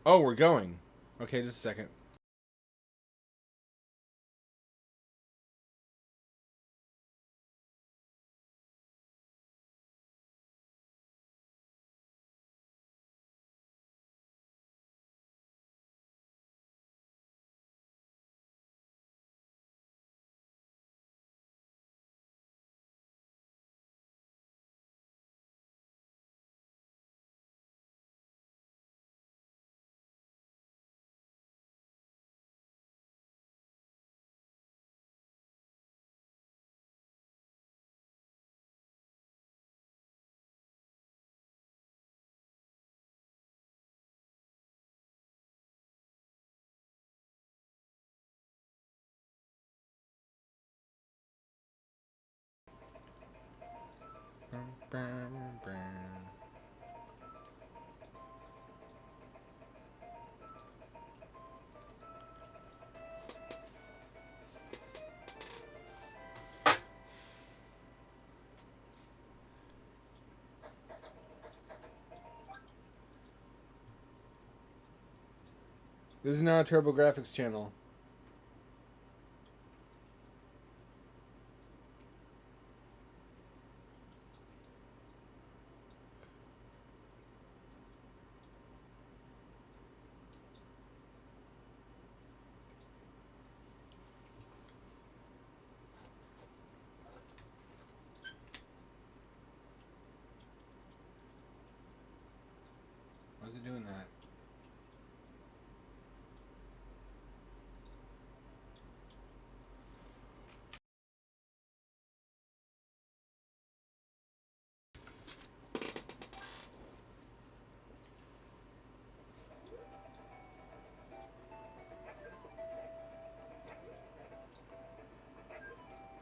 Oh, we're going. Okay, just a second. This is now a TurboGrafx channel. Why is it doing that?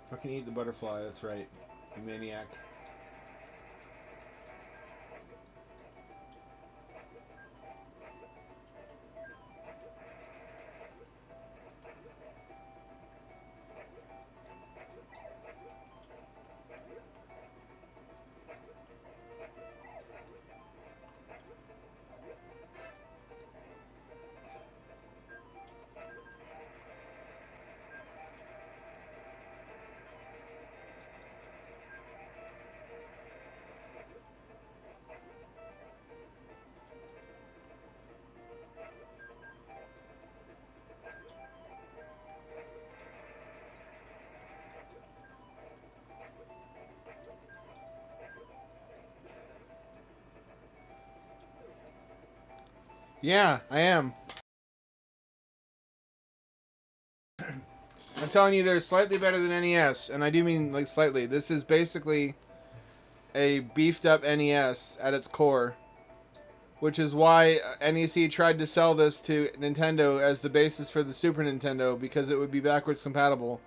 Fucking eat the butterfly, that's right. You maniac. Yeah, I am. I'm telling you, they're slightly better than NES, and I do mean like slightly. This is basically a beefed up NES at its core, which is why NEC tried to sell this to Nintendo as the basis for the Super Nintendo because it would be backwards compatible,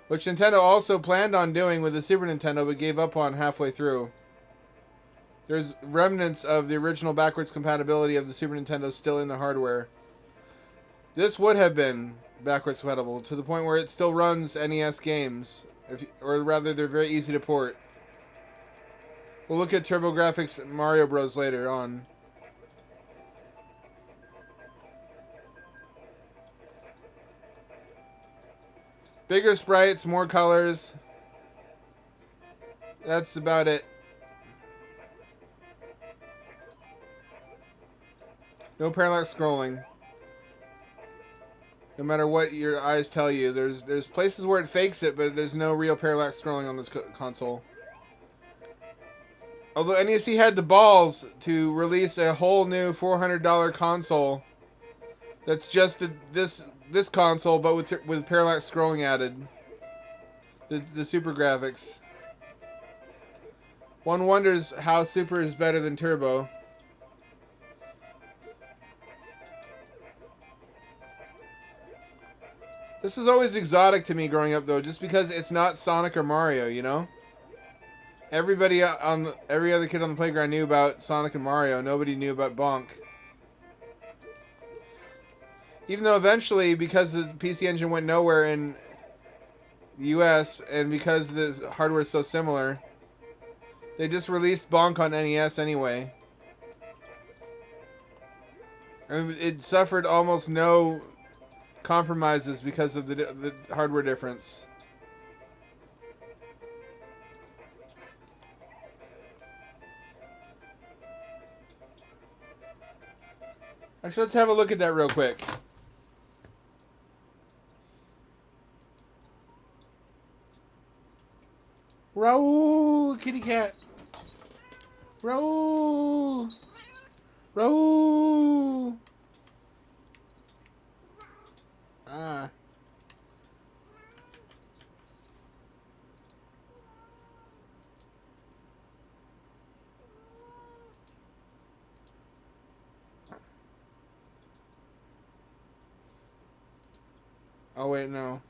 which Nintendo also planned on doing with the Super Nintendo but gave up on halfway through. There's remnants of the original backwards compatibility of the Super Nintendo still in the hardware. This would have been backwards compatible to the point where it still runs NES games, or rather, they're very easy to port. We'll look at TurboGrafx Mario Bros. Later on. Bigger sprites, more colors. That's about it. No parallax scrolling. No matter what your eyes tell you, there's places where it fakes it, but there's no real parallax scrolling on this console. Although NEC had the balls to release a whole new $400 console that's just this console, but with parallax scrolling added. The Super Graphics. One wonders how Super is better than Turbo. This was always exotic to me growing up, though, just because it's not Sonic or Mario, you know? Every other kid on the playground knew about Sonic and Mario. Nobody knew about Bonk. Even though eventually, because the PC Engine went nowhere in the US, and because the hardware is so similar, they just released Bonk on NES anyway. And it suffered almost no compromises because of the hardware difference. Actually, let's have a look at that real quick. Raoul, kitty cat. Raoul. Raoul. Ah. Oh, wait, no.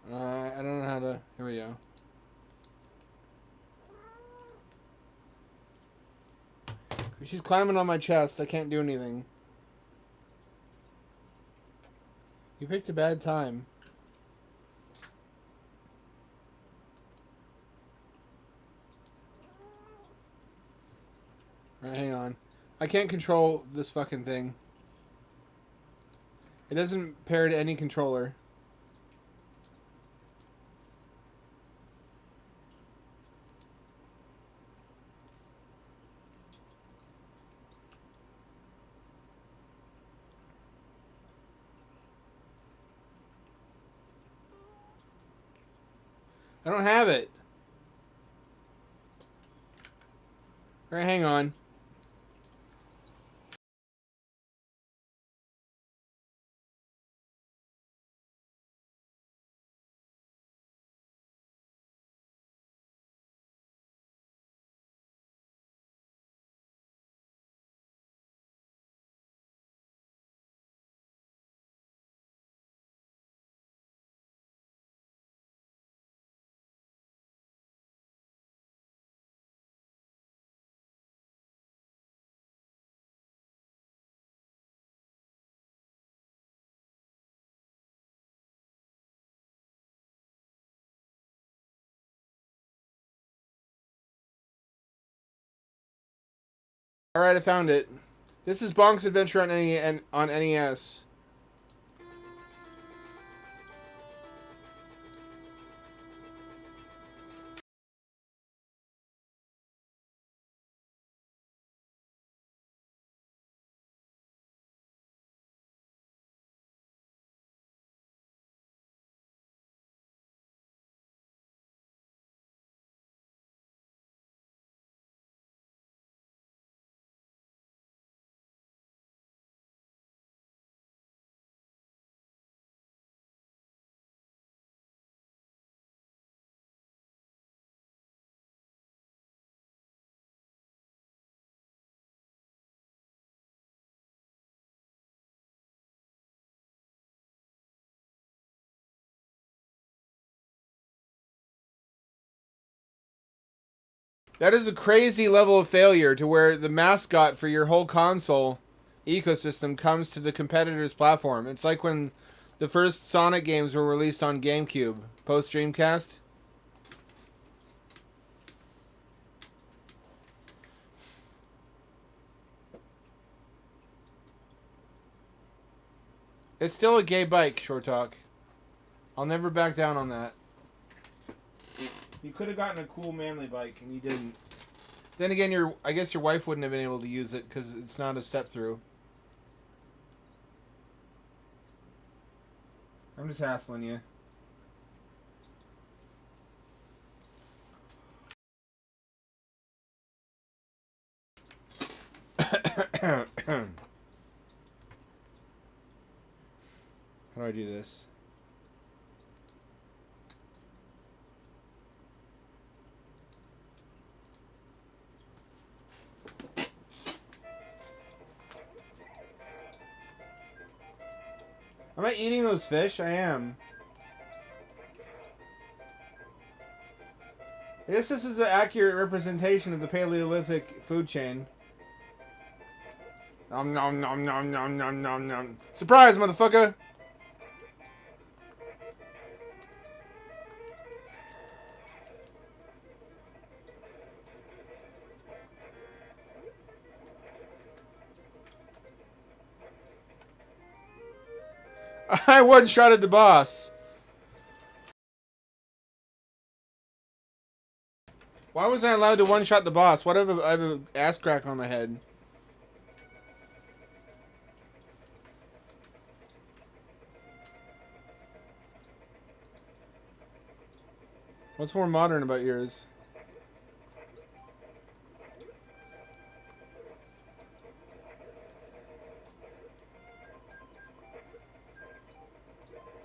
I don't know how to... Here we go. She's climbing on my chest. I can't do anything. You picked a bad time. Alright, hang on. I can't control this fucking thing. It doesn't pair to any controller. I don't have it. Alright, hang on. Alright, I found it. This is Bonk's Adventure on NES. That is a crazy level of failure to where the mascot for your whole console ecosystem comes to the competitor's platform. It's like when the first Sonic games were released on GameCube, post Dreamcast. It's still a gay bike, Short Talk. I'll never back down on that. You could have gotten a cool manly bike, and you didn't. Then again, I guess your wife wouldn't have been able to use it because it's not a step through. I'm just hassling you. How do I do this? Am I eating those fish? I am. I guess this is an accurate representation of the Paleolithic food chain. Nom nom nom nom nom nom nom nom. Surprise, motherfucker! I one-shotted the boss. Why was I allowed to one-shot the boss? What if I have an ass crack on my head? What's more modern about yours?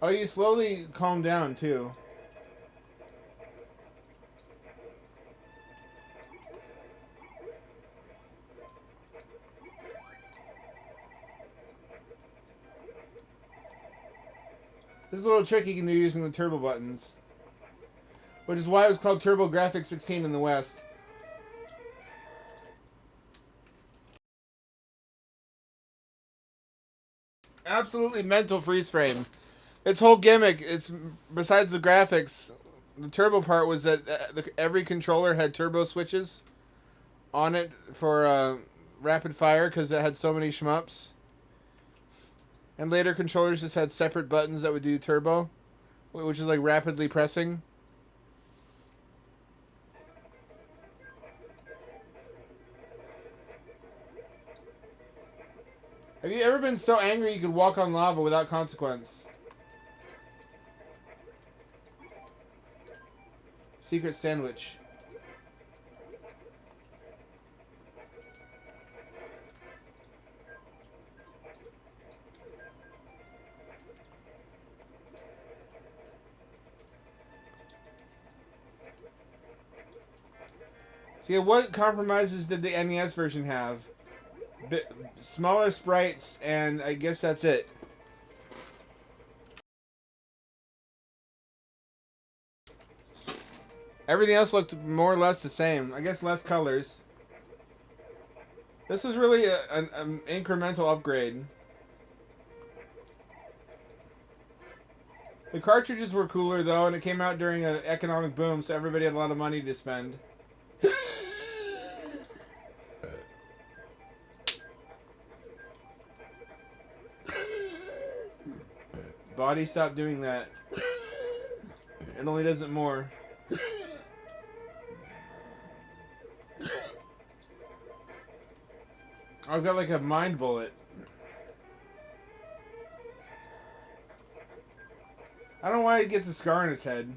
Oh, you slowly calm down, too. This is a little trick you can do using the turbo buttons. Which is why it was called TurboGrafX-16 in the West. Absolutely mental freeze frame. Its whole gimmick, it's besides the graphics, the turbo part was that every controller had turbo switches on it for rapid fire because it had so many shmups. And later controllers just had separate buttons that would do turbo, which is like rapidly pressing. Have you ever been so angry you could walk on lava without consequence? Secret sandwich. So yeah, what compromises did the NES version have? Smaller sprites, and I guess that's it. Everything else looked more or less the same. I guess less colors. This was really an incremental upgrade. The cartridges were cooler though, and it came out during an economic boom, so everybody had a lot of money to spend. Body, stop doing that. It only does it more. I've got like a mind bullet. I don't know why he gets a scar on his head.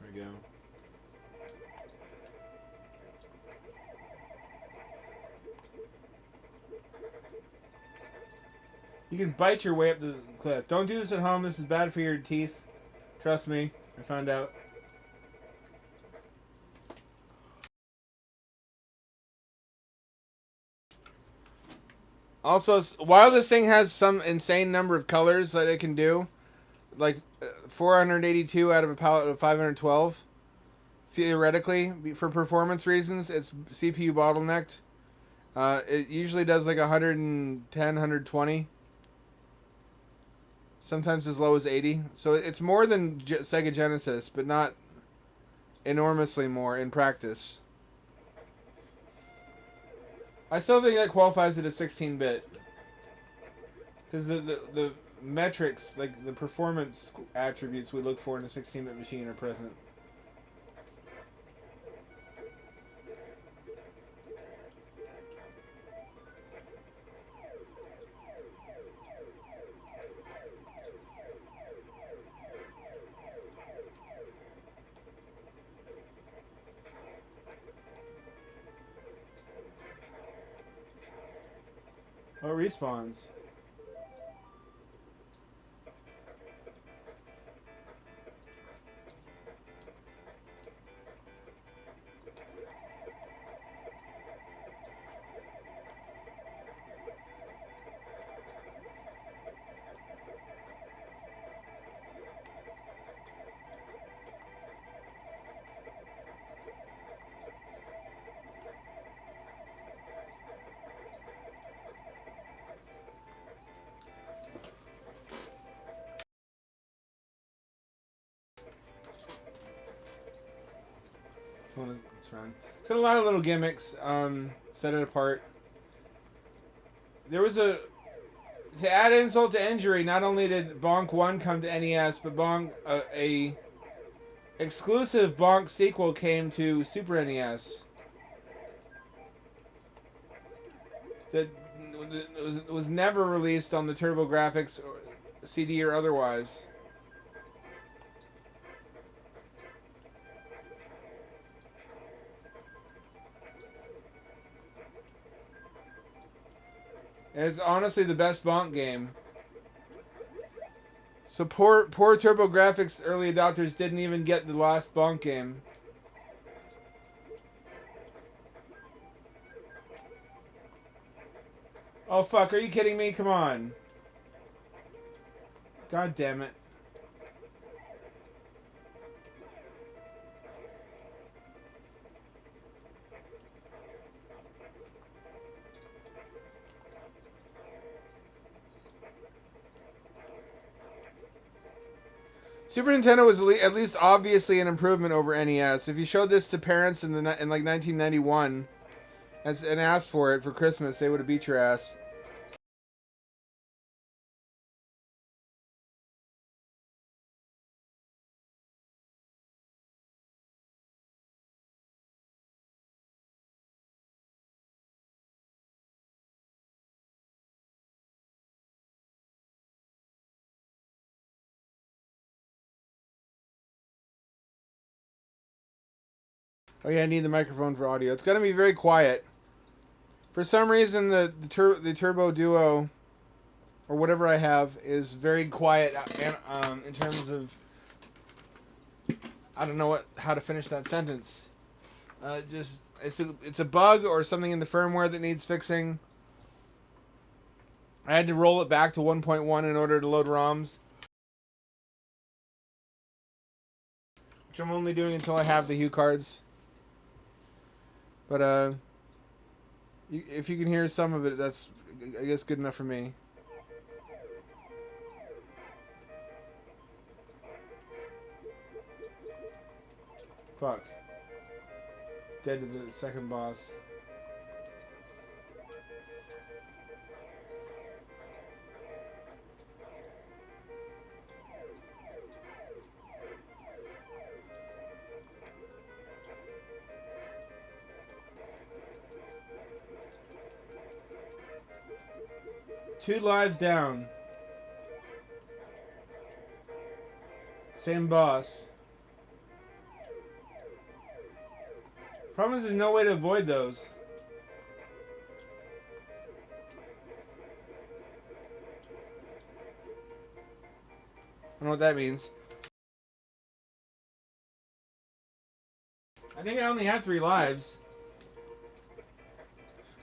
There we go. You can bite your way up the cliff. Don't do this at home. This is bad for your teeth. Trust me. I found out. Also, while this thing has some insane number of colors that it can do, like 482 out of a palette of 512, theoretically, for performance reasons, it's CPU bottlenecked. It usually does like 110, 120. Sometimes as low as 80. So it's more than Sega Genesis, but not enormously more in practice. I still think that qualifies it as 16-bit. Because the metrics, like the performance attributes we look for in a 16-bit machine are present. Oh, it respawns. It's got a lot of little gimmicks. Set it apart. There was a To add insult to injury. Not only did Bonk 1 come to NES, but Bonk a exclusive Bonk sequel came to Super NES. That was never released on the TurboGrafx CD or otherwise. And it's honestly the best Bonk game. So poor TurboGrafx early adopters didn't even get the last Bonk game. Oh fuck, are you kidding me? Come on. God damn it. Super Nintendo was at least obviously an improvement over NES. If you showed this to parents in like 1991 and asked for it for Christmas, they would have beat your ass. Oh yeah, I need the microphone for audio. It's gonna be very quiet. For some reason, the Turbo Duo, or whatever I have, is very quiet. In terms of, I don't know how to finish that sentence. It's a bug or something in the firmware that needs fixing. I had to roll it back to 1.1 in order to load ROMs, which I'm only doing until I have the Hue cards. But if you can hear some of it, that's, I guess, good enough for me. Fuck. Dead to the second boss. Two lives down. Same boss. Problem is, there's no way to avoid those. I don't know what that means. I think I only had 3 lives.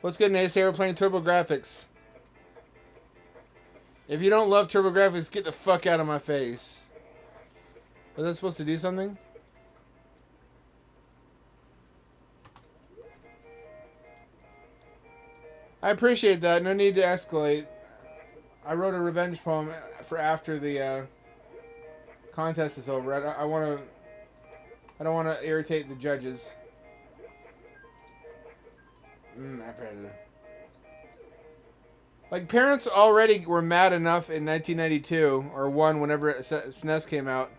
What's good, Naysayer? We're playing TurboGrafx. If you don't love TurboGrafx, get the fuck out of my face. Was that supposed to do something? I appreciate that. No need to escalate. I wrote a revenge poem for after the contest is over. I don't want to irritate the judges. Like, parents already were mad enough in 1992 or whenever SNES came out.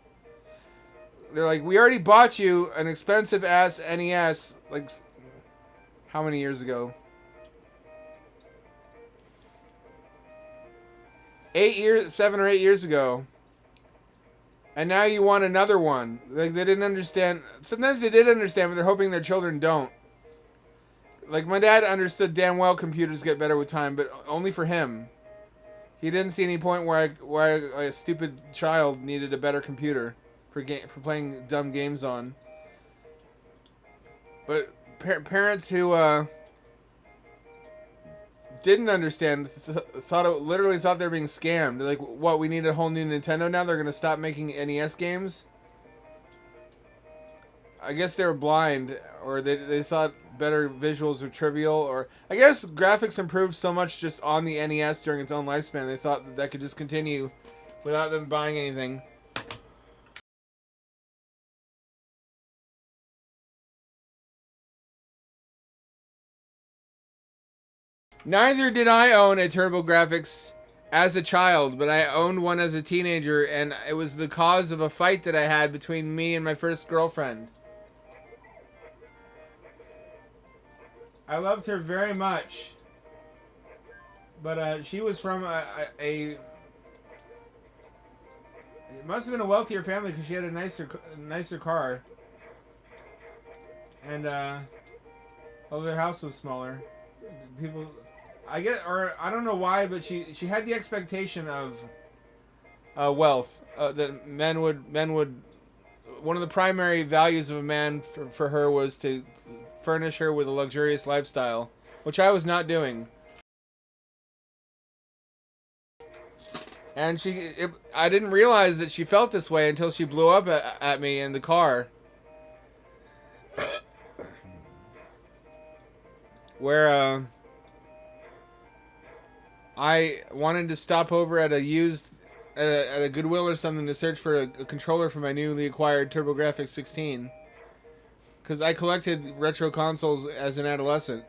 They're like, we already bought you an expensive ass NES. Like, how many years ago? 7 or 8 years ago. And now you want another one. Like, they didn't understand. Sometimes they did understand, but they're hoping their children don't. Like, my dad understood damn well computers get better with time, but only for him. He didn't see any point where a stupid child needed a better computer for playing dumb games on. But parents who didn't understand literally thought they were being scammed. Like, what, we need a whole new Nintendo now? They're going to stop making NES games? I guess they were blind, or they thought better visuals were trivial, or I guess graphics improved so much just on the NES during its own lifespan, they thought that could just continue without them buying anything. Neither did I own a TurboGrafx as a child, but I owned one as a teenager, and it was the cause of a fight that I had between me and my first girlfriend. I loved her very much, but she was from it must have been a wealthier family because she had a nicer car, and their house was smaller. People, I don't know why, but she had the expectation of wealth, that men would. One of the primary values of a man for her was to furnish her with a luxurious lifestyle, which I was not doing. And I didn't realize that she felt this way until she blew up at me in the car, where I wanted to stop over at a Goodwill or something to search for a controller for my newly acquired TurboGrafX-16, because I collected retro consoles as an adolescent,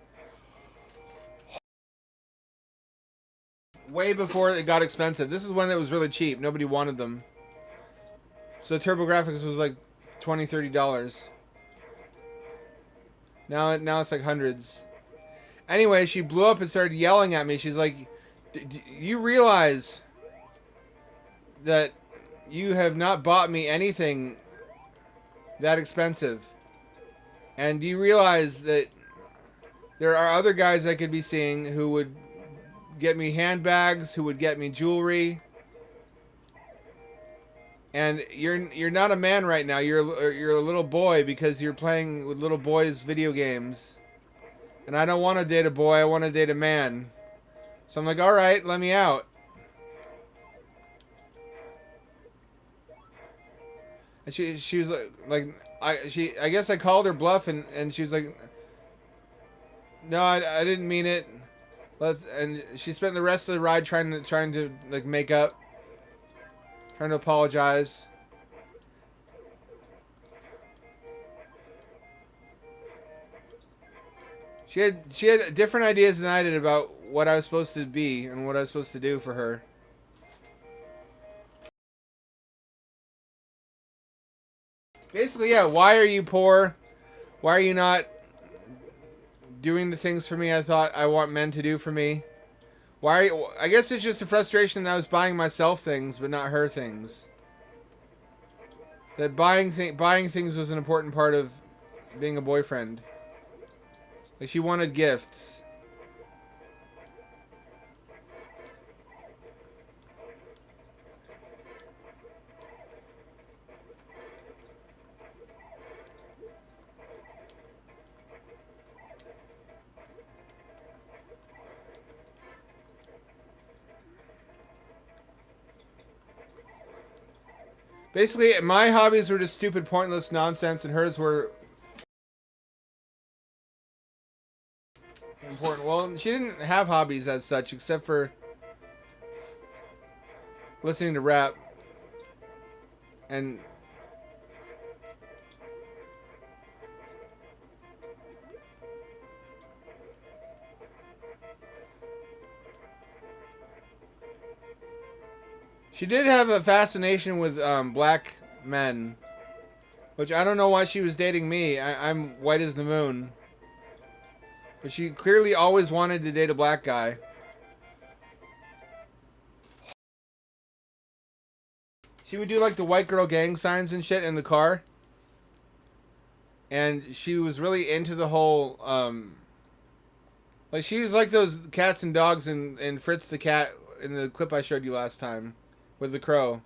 way before it got expensive. This is when it was really cheap. Nobody wanted them. So TurboGrafx was like $20-$30. Now it's like hundreds. Anyway, she blew up and started yelling at me. She's like, you realize that you have not bought me anything that expensive? And do you realize that there are other guys I could be seeing who would get me handbags, who would get me jewelry, and you're not a man right now. You're a little boy because you're playing with little boys' video games, and I don't want to date a boy. I want to date a man. So I'm like, all right, let me out. And she was like I guess I called her bluff, and she was like, no, I didn't mean it. And she spent the rest of the ride trying to like make up, trying to apologize. She had different ideas than I did about what I was supposed to be and what I was supposed to do for her. Basically, yeah, why are you poor? Why are you not doing the things for me I thought I want men to do for me? Why are you, I guess it's just a frustration that I was buying myself things, but not her things. That buying things was an important part of being a boyfriend. Like, she wanted gifts. Basically, my hobbies were just stupid, pointless nonsense, and hers were important. Well, she didn't have hobbies as such, except for listening to rap. And she did have a fascination with black men, which I don't know why she was dating me. I'm white as the moon. But she clearly always wanted to date a black guy. She would do like the white girl gang signs and shit in the car. And she was really into the whole, like she was like those cats and dogs in Fritz the Cat in the clip I showed you last time with the crow.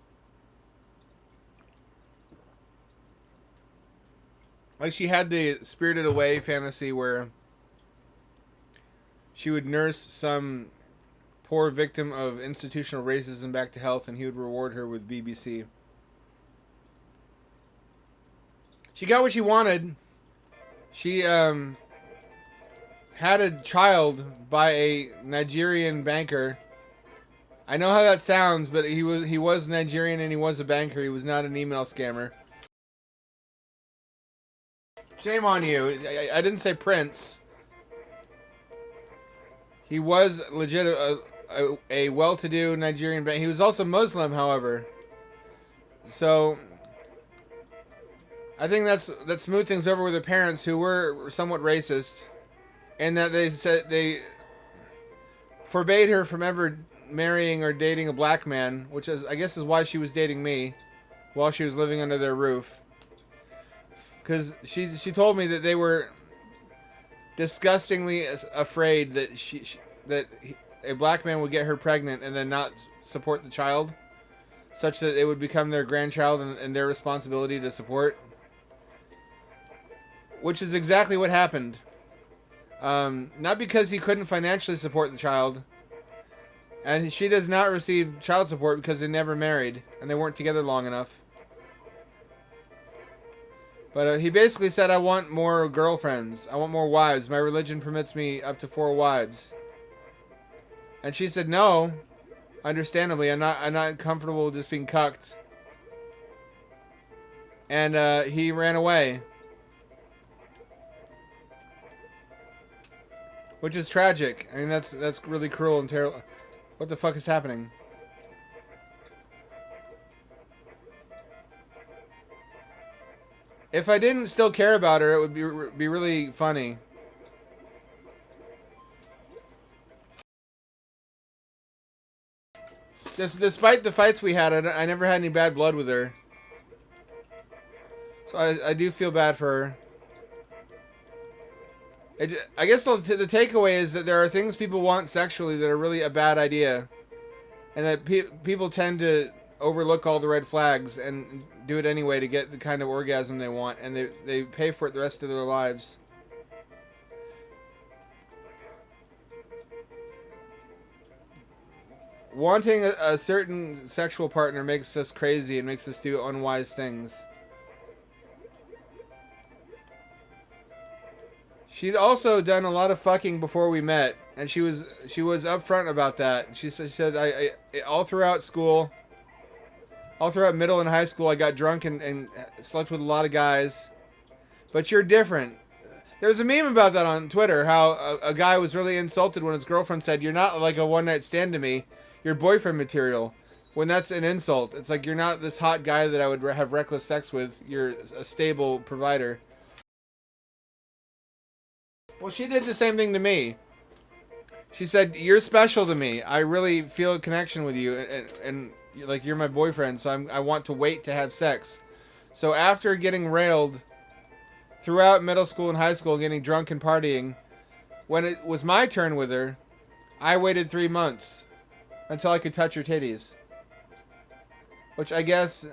Like she had the Spirited Away fantasy where she would nurse some poor victim of institutional racism back to health, and he would reward her with BBC. She got what she wanted. She had a child by a Nigerian banker. I know how that sounds, but he was Nigerian and he was a banker. He was not an email scammer. Shame on you. I didn't say Prince. He was legit a well-to-do Nigerian bank. He was also Muslim, however. So I think that smoothed things over with her parents, who were somewhat racist, and that they said they forbade her from ever marrying or dating a black man, which is, I guess, is why she was dating me while she was living under their roof. Because she told me that they were disgustingly afraid that a black man would get her pregnant and then not support the child, such that it would become their grandchild and their responsibility to support. Which is exactly what happened. Not because he couldn't financially support the child. And she does not receive child support because they never married and they weren't together long enough. But he basically said, I want more girlfriends. I want more wives. My religion permits me up to 4 wives. And she said, no. Understandably, I'm not comfortable just being cucked. And he ran away. Which is tragic. I mean, that's really cruel and terrible. What the fuck is happening? If I didn't still care about her, it would be really funny. Despite the fights we had, I never had any bad blood with her. So I do feel bad for her. I guess the takeaway is that there are things people want sexually that are really a bad idea. And that people tend to overlook all the red flags and do it anyway to get the kind of orgasm they want. And they pay for it the rest of their lives. Wanting a certain sexual partner makes us crazy and makes us do unwise things. She'd also done a lot of fucking before we met, and she was upfront about that. She said I all throughout school, all throughout middle and high school, I got drunk and slept with a lot of guys. But you're different. There's a meme about that on Twitter, how a guy was really insulted when his girlfriend said, "You're not like a one-night stand to me. You're boyfriend material." When that's an insult, it's like, you're not this hot guy that I would have reckless sex with. You're a stable provider. Well, she did the same thing to me. She said, "You're special to me. I really feel a connection with you, and like, you're my boyfriend, so I want to wait to have sex." So after getting railed throughout middle school and high school, getting drunk and partying, when it was my turn with her, I waited 3 months until I could touch her titties. Which I guess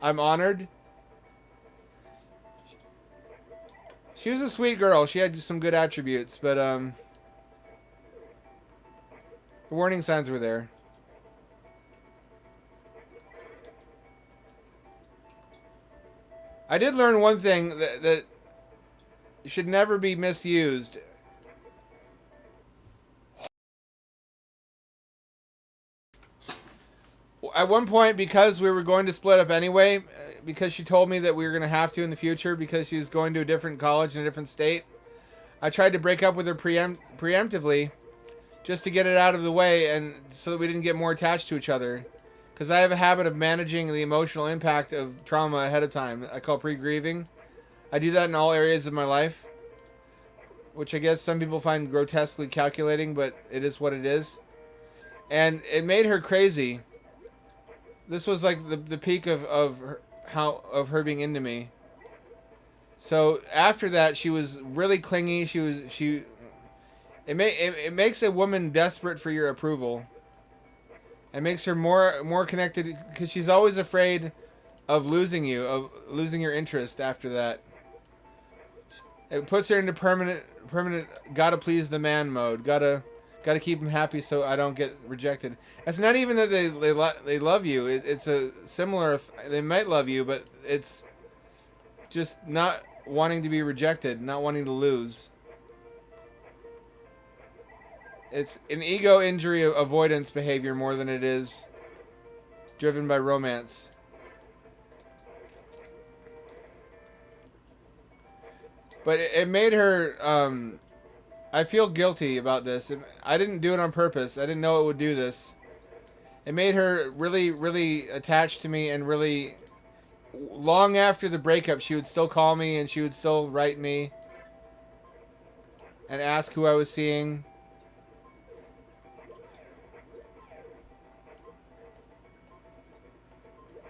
I'm honored. She was a sweet girl. She had some good attributes, but the warning signs were there. I did learn one thing that should never be misused. At one point, because we were going to split up anyway, because she told me that we were going to have to in the future because she was going to a different college in a different state, I tried to break up with her preemptively just to get it out of the way and so that we didn't get more attached to each other. Because I have a habit of managing the emotional impact of trauma ahead of time. I call pre-grieving. I do that in all areas of my life, which I guess some people find grotesquely calculating, but it is what it is. And it made her crazy. This was like the peak of her being into me. So after that, she was really clingy. It makes a woman desperate for your approval. It makes her more connected because she's always afraid of losing you, of losing your interest after that. It puts her into permanent gotta please the man mode. Gotta keep him happy so I don't get rejected. It's not even that they love you. It's a similar. They might love you, but it's just not wanting to be rejected, not wanting to lose. It's an ego injury avoidance behavior more than it is driven by romance. But it made her I feel guilty about this. I didn't do it on purpose. I didn't know it would do this. It made her really, really attached to me, and really, long after the breakup, she would still call me and she would still write me and ask who I was seeing.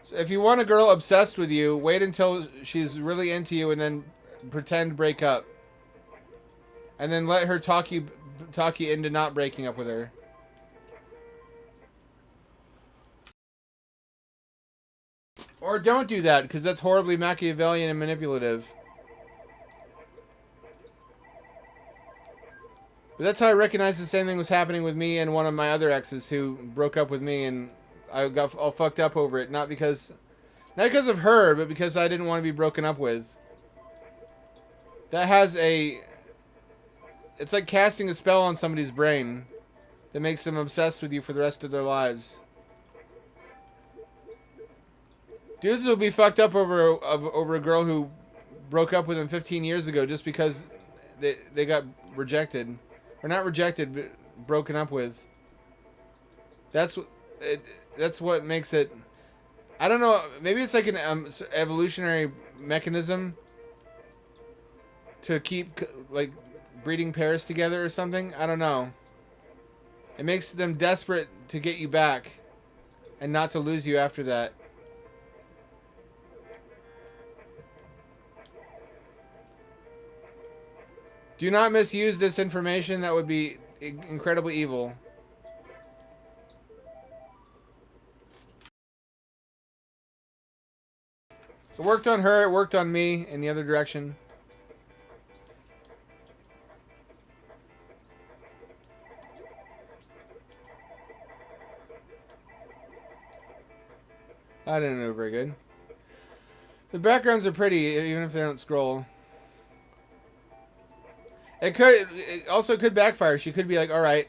So if you want a girl obsessed with you, wait until she's really into you and then pretend break up. And then let her talk you into not breaking up with her. Or don't do that, because that's horribly Machiavellian and manipulative. But that's how I recognized the same thing was happening with me and one of my other exes who broke up with me, and I got all fucked up over it. Not because of her, but because I didn't want to be broken up with. That has a... It's like casting a spell on somebody's brain that makes them obsessed with you for the rest of their lives. Dudes will be fucked up over a girl who broke up with them 15 years ago just because they got rejected. Or not rejected, but broken up with. That's what makes it... I don't know, maybe it's like an evolutionary mechanism to keep, like, breeding pairs together or something. I don't know. It makes them desperate to get you back and not to lose you after that. Do not misuse this information. That would be incredibly evil. It worked on her, it worked on me in the other direction. I didn't know very good. The backgrounds are pretty, even if they don't scroll. It also could backfire. She could be like, alright.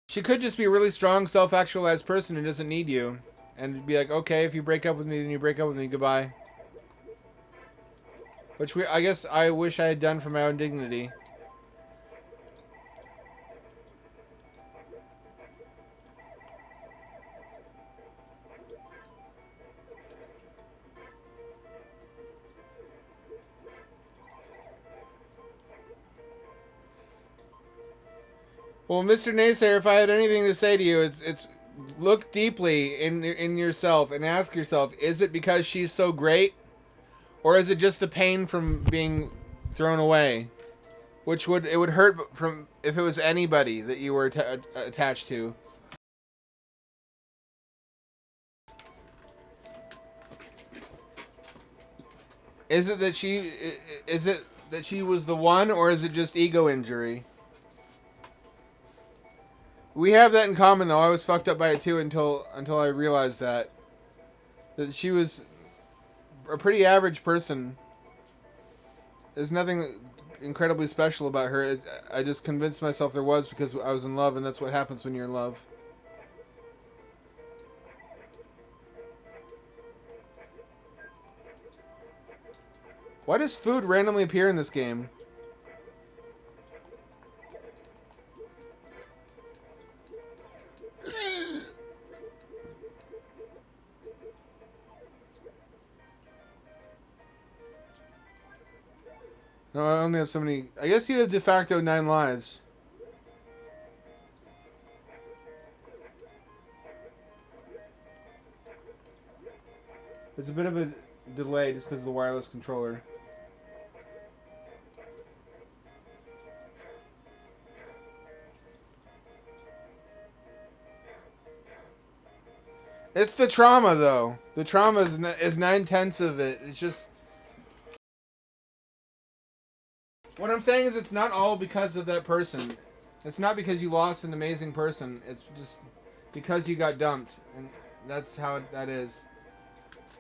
She could just be a really strong, self-actualized person who doesn't need you. And be like, okay, if you break up with me, then you break up with me, goodbye. Which I guess I wish I had done for my own dignity. Well, Mr. Naysayer, if I had anything to say to you, it's look deeply in yourself and ask yourself, is it because she's so great? Or is it just the pain from being thrown away? Which would hurt from if it was anybody that you were attached to. Is it that she was the one, or is it just ego injury? We have that in common, though. I was fucked up by it too until I realized that she was a pretty average person. There's nothing incredibly special about her. I just convinced myself there was because I was in love, and that's what happens when you're in love. Why does food randomly appear in this game? No, I only have so many... I guess you have de facto 9 lives. There's a bit of a delay just because of the wireless controller. It's the trauma, though. The trauma is 9/10 of it. It's just... What I'm saying is it's not all because of that person. It's not because you lost an amazing person. It's just because you got dumped. And that's how that is.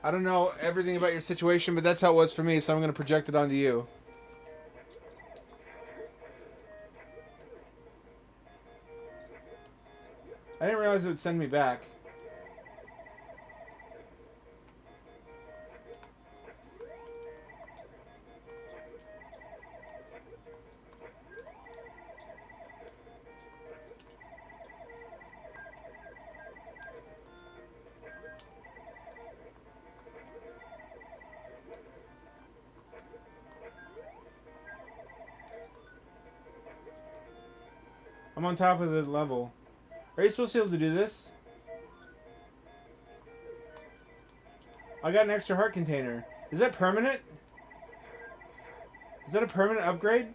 I don't know everything about your situation, but that's how it was for me, so I'm going to project it onto you. I didn't realize it would send me back. I'm on top of the level. Are you supposed to be able to do this? I got an extra heart container. Is that permanent? Is that a permanent upgrade?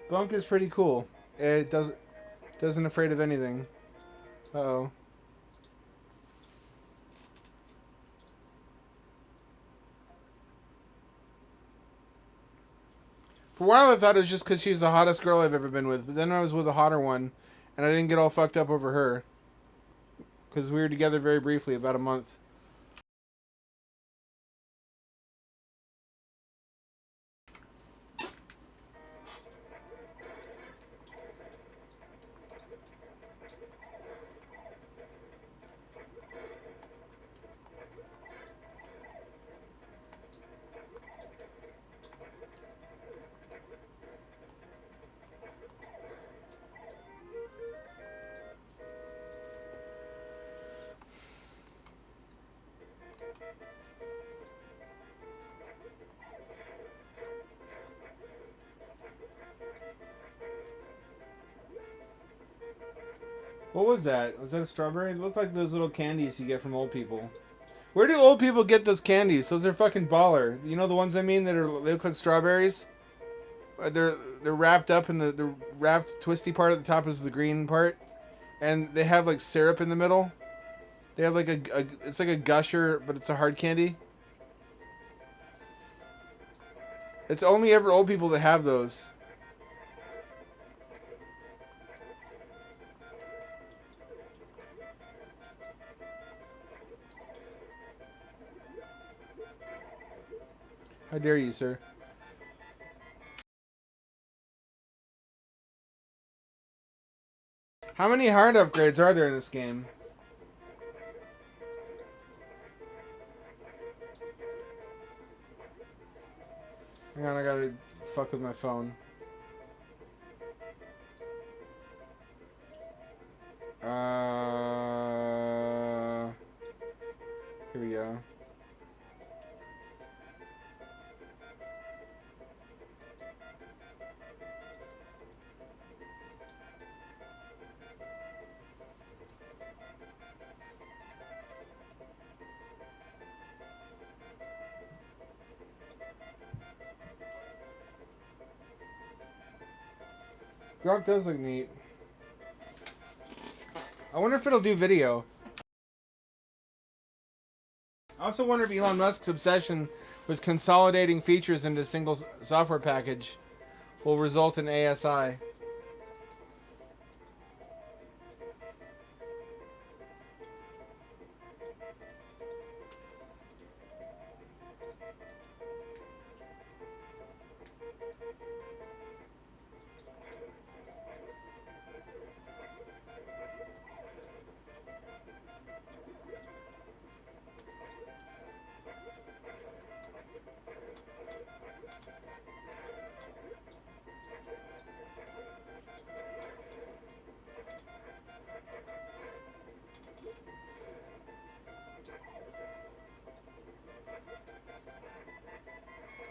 Bunk is pretty cool. It doesn't afraid of anything. Uh-oh. For a while I thought it was just because she's the hottest girl I've ever been with, but then I was with a hotter one, and I didn't get all fucked up over her. Because we were together very briefly, about a month. What was that? Was that a strawberry? It looked like those little candies you get from old people. Where do old people get those candies? Those are fucking baller. You know the ones I mean they look like strawberries? They're wrapped up in the wrapped twisty part at the top is the green part, and they have like syrup in the middle. They have like a it's like a gusher, but it's a hard candy. It's only ever old people that have those. How dare you, sir? How many hard upgrades are there in this game? Hang on, I gotta fuck with my phone. Here we go. Grok does look neat. I wonder if it'll do video. I also wonder if Elon Musk's obsession with consolidating features into a single software package will result in ASI.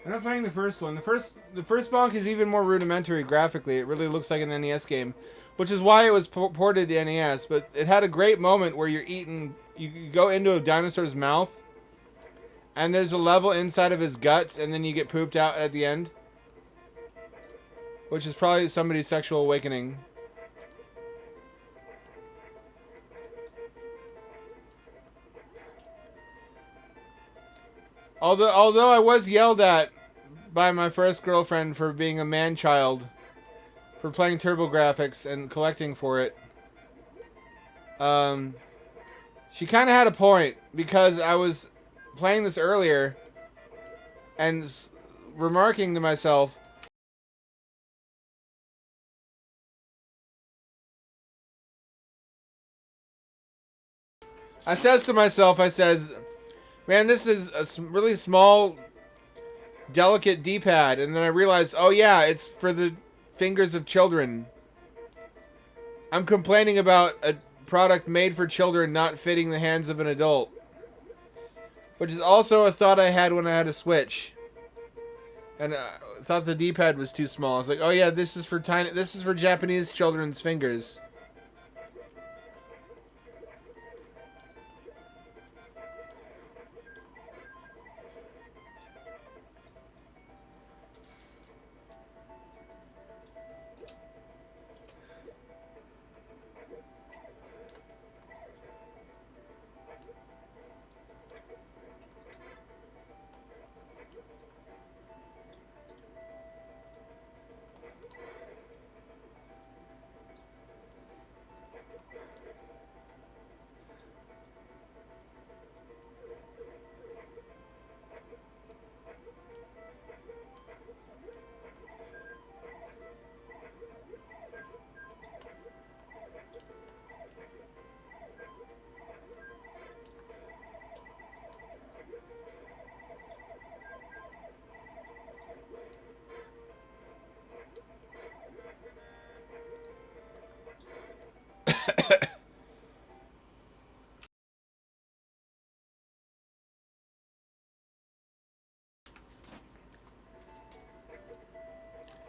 I'm not playing the first one. The first Bonk is even more rudimentary graphically. It really looks like an NES game, which is why it was ported to NES. But it had a great moment where you're eating. You go into a dinosaur's mouth, and there's a level inside of his guts, and then you get pooped out at the end, which is probably somebody's sexual awakening. Although I was yelled at by my first girlfriend for being a man-child, for playing TurboGrafx and collecting for it. She kind of had a point, because I was playing this earlier and remarking to myself, I says, man, this is a really small, delicate D-pad. And then I realized, oh yeah, it's for the fingers of children. I'm complaining about a product made for children not fitting the hands of an adult. Which is also a thought I had when I had a Switch. And I thought the D-pad was too small. I was like, oh yeah, this is for Japanese children's fingers.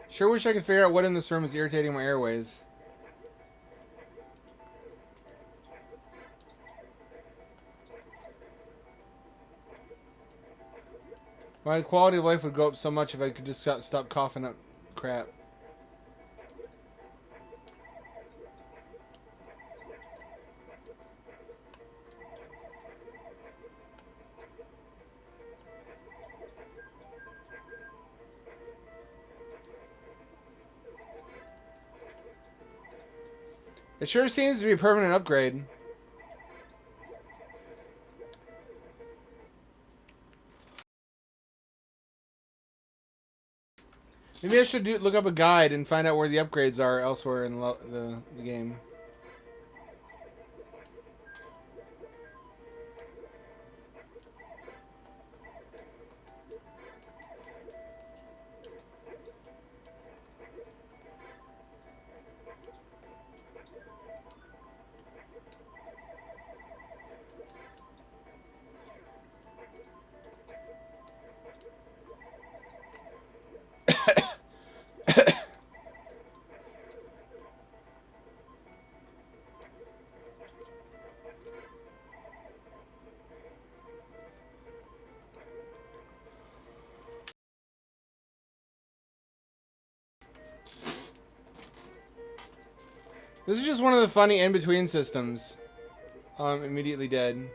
Sure wish I could figure out what in this room is irritating my airways. My quality of life would go up so much if I could just stop coughing up crap. It sure seems to be a permanent upgrade. Maybe I should look up a guide and find out where the upgrades are elsewhere in the game. This is just one of the funny in-between systems. I'm immediately dead.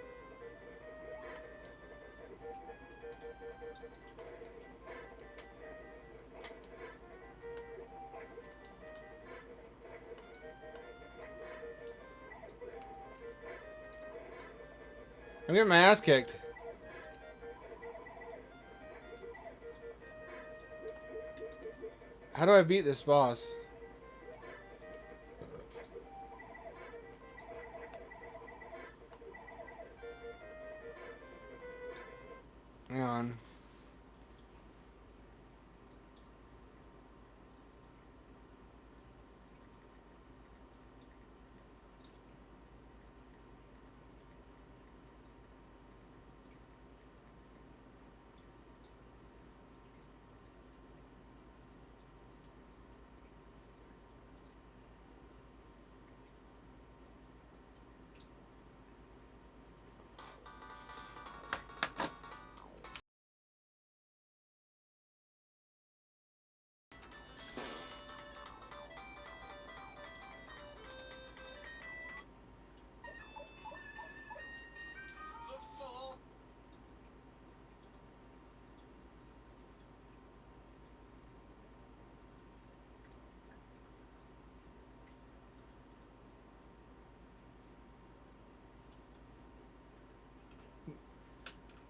I'm getting my ass kicked. How do I beat this boss? Hang on.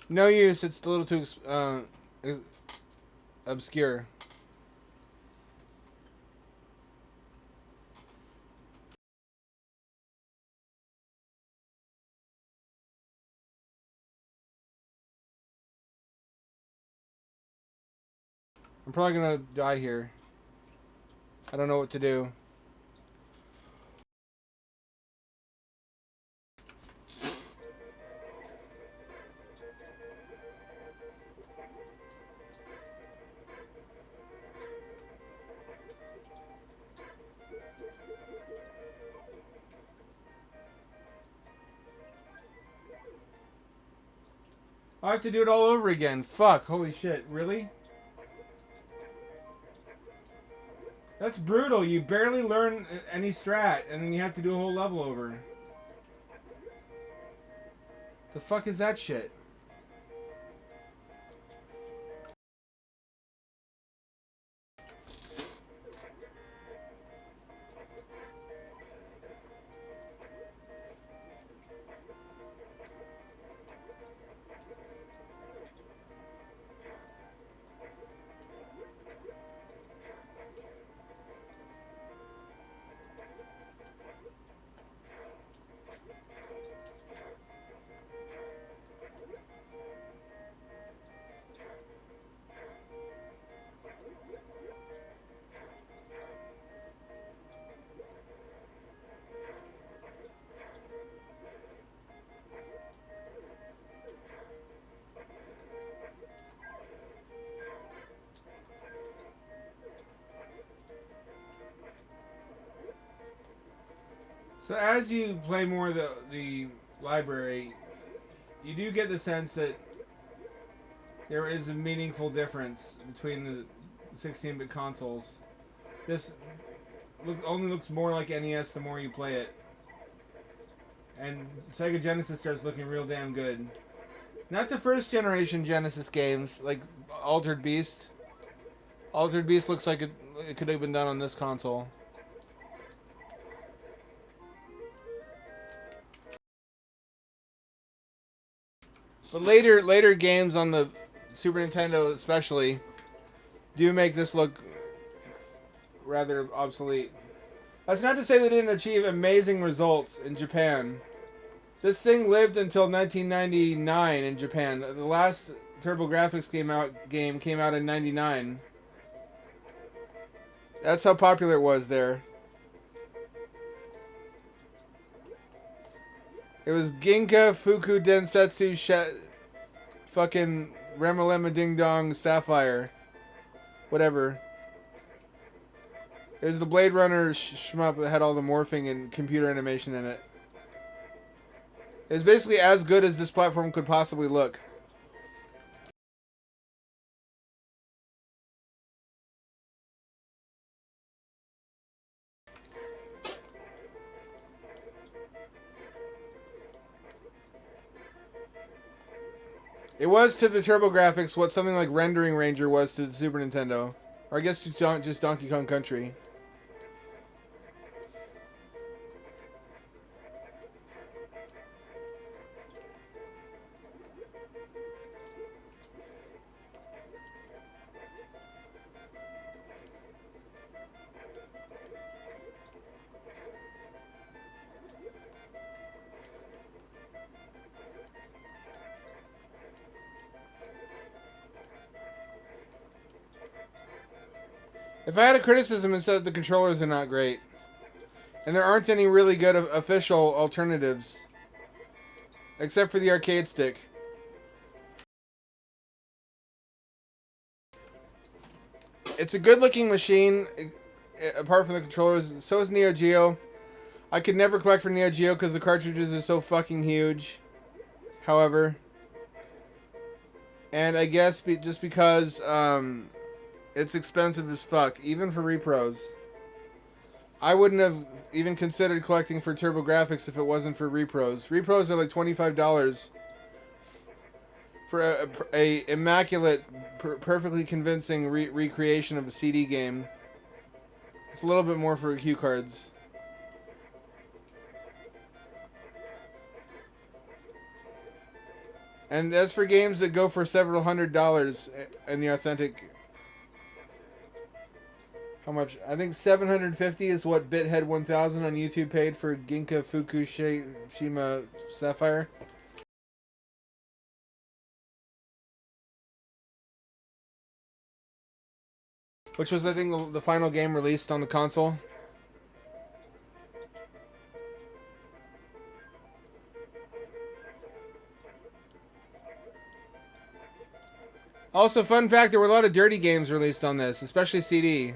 No use. It's a little too obscure. I'm probably gonna die here. I don't know what to do. I have to do it all over again. Fuck. Holy shit. Really? That's brutal. You barely learn any strat, and then you have to do a whole level over. The fuck is that shit? So as you play more of the library, you do get the sense that there is a meaningful difference between the 16-bit consoles. This only looks more like NES the more you play it. And Sega Genesis starts looking real damn good. Not the first generation Genesis games, like Altered Beast. Altered Beast looks like it could have been done on this console. But later games on the Super Nintendo especially do make this look rather obsolete. That's not to say they didn't achieve amazing results in Japan. This thing lived until 1999 in Japan. The last TurboGrafx game came out in 99. That's how popular it was there. It was Ginka Fuku Densetsu fucking Remalema Ding Dong Sapphire. Whatever. It was the Blade Runner shmup that had all the morphing and computer animation in it. It was basically as good as this platform could possibly look. It was to the TurboGrafx what something like Rendering Ranger was to the Super Nintendo. Or I guess just Donkey Kong Country. If I had a criticism, it's that the controllers are not great. And there aren't any really good official alternatives. Except for the arcade stick. It's a good looking machine, apart from the controllers. So is Neo Geo. I could never collect for Neo Geo because the cartridges are so fucking huge. However. And I guess just because it's expensive as fuck, even for repros. I wouldn't have even considered collecting for TurboGrafx if it wasn't for repros. Repros are like $25 for a immaculate, perfectly convincing recreation of a CD game. It's a little bit more for cue cards. And that's for games that go for several $100s in the authentic. How much? I think $750 is what Bithead 1000 on YouTube paid for Ginka Fukushima Sapphire. Which was, I think, the final game released on the console. Also, fun fact, there were a lot of dirty games released on this, especially CD.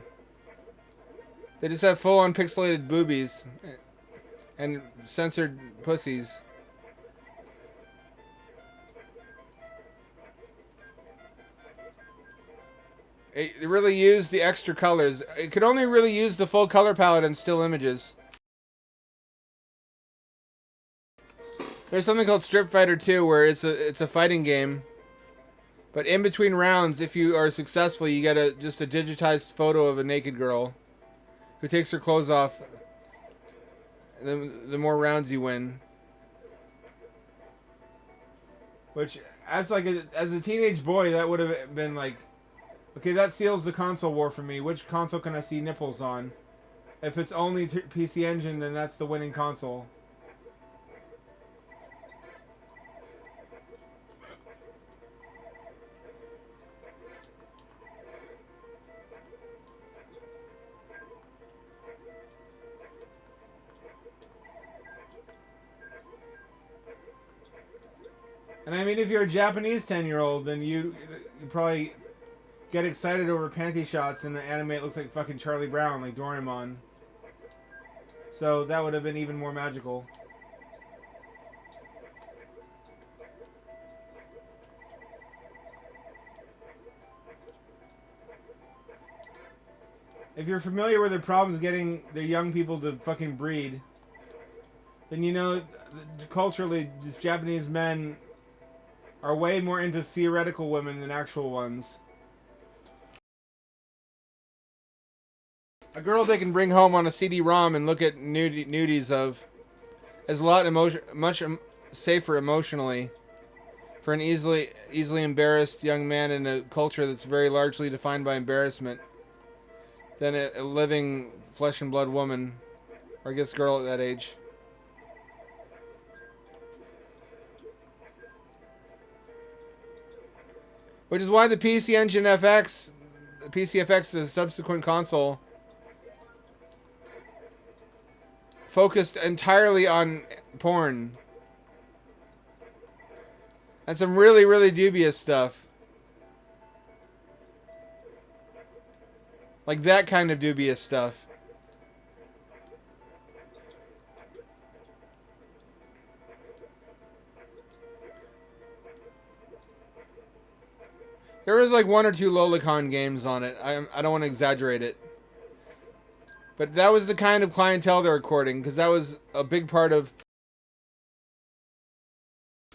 They just have full-on pixelated boobies and censored pussies. It really used the extra colors. It could only really use the full color palette in still images. There's something called Strip Fighter 2 where it's a fighting game. But in between rounds, if you are successful, you get just a digitized photo of a naked girl who takes her clothes off. The more rounds you win. Which, as a teenage boy, that would have been like, okay, that seals the console war for me. Which console can I see nipples on? If it's only PC Engine, then that's the winning console. And I mean, if you're a Japanese 10-year-old, then you probably get excited over panty shots and the anime it looks like fucking Charlie Brown, like Doraemon. So that would have been even more magical. If you're familiar with the problems getting their young people to fucking breed, then you know culturally Japanese men are way more into theoretical women than actual ones. A girl they can bring home on a CD-ROM and look at nudies of is a lot much safer emotionally for an easily embarrassed young man in a culture that's very largely defined by embarrassment than a living flesh and blood woman, or I guess girl at that age. Which is why the PC Engine FX, the PCFX, the subsequent console, focused entirely on porn. And some really, really dubious stuff. Like that kind of dubious stuff. There was like one or two Lolicon games on it. I don't want to exaggerate it. But that was the kind of clientele they're courting, because that was a big part of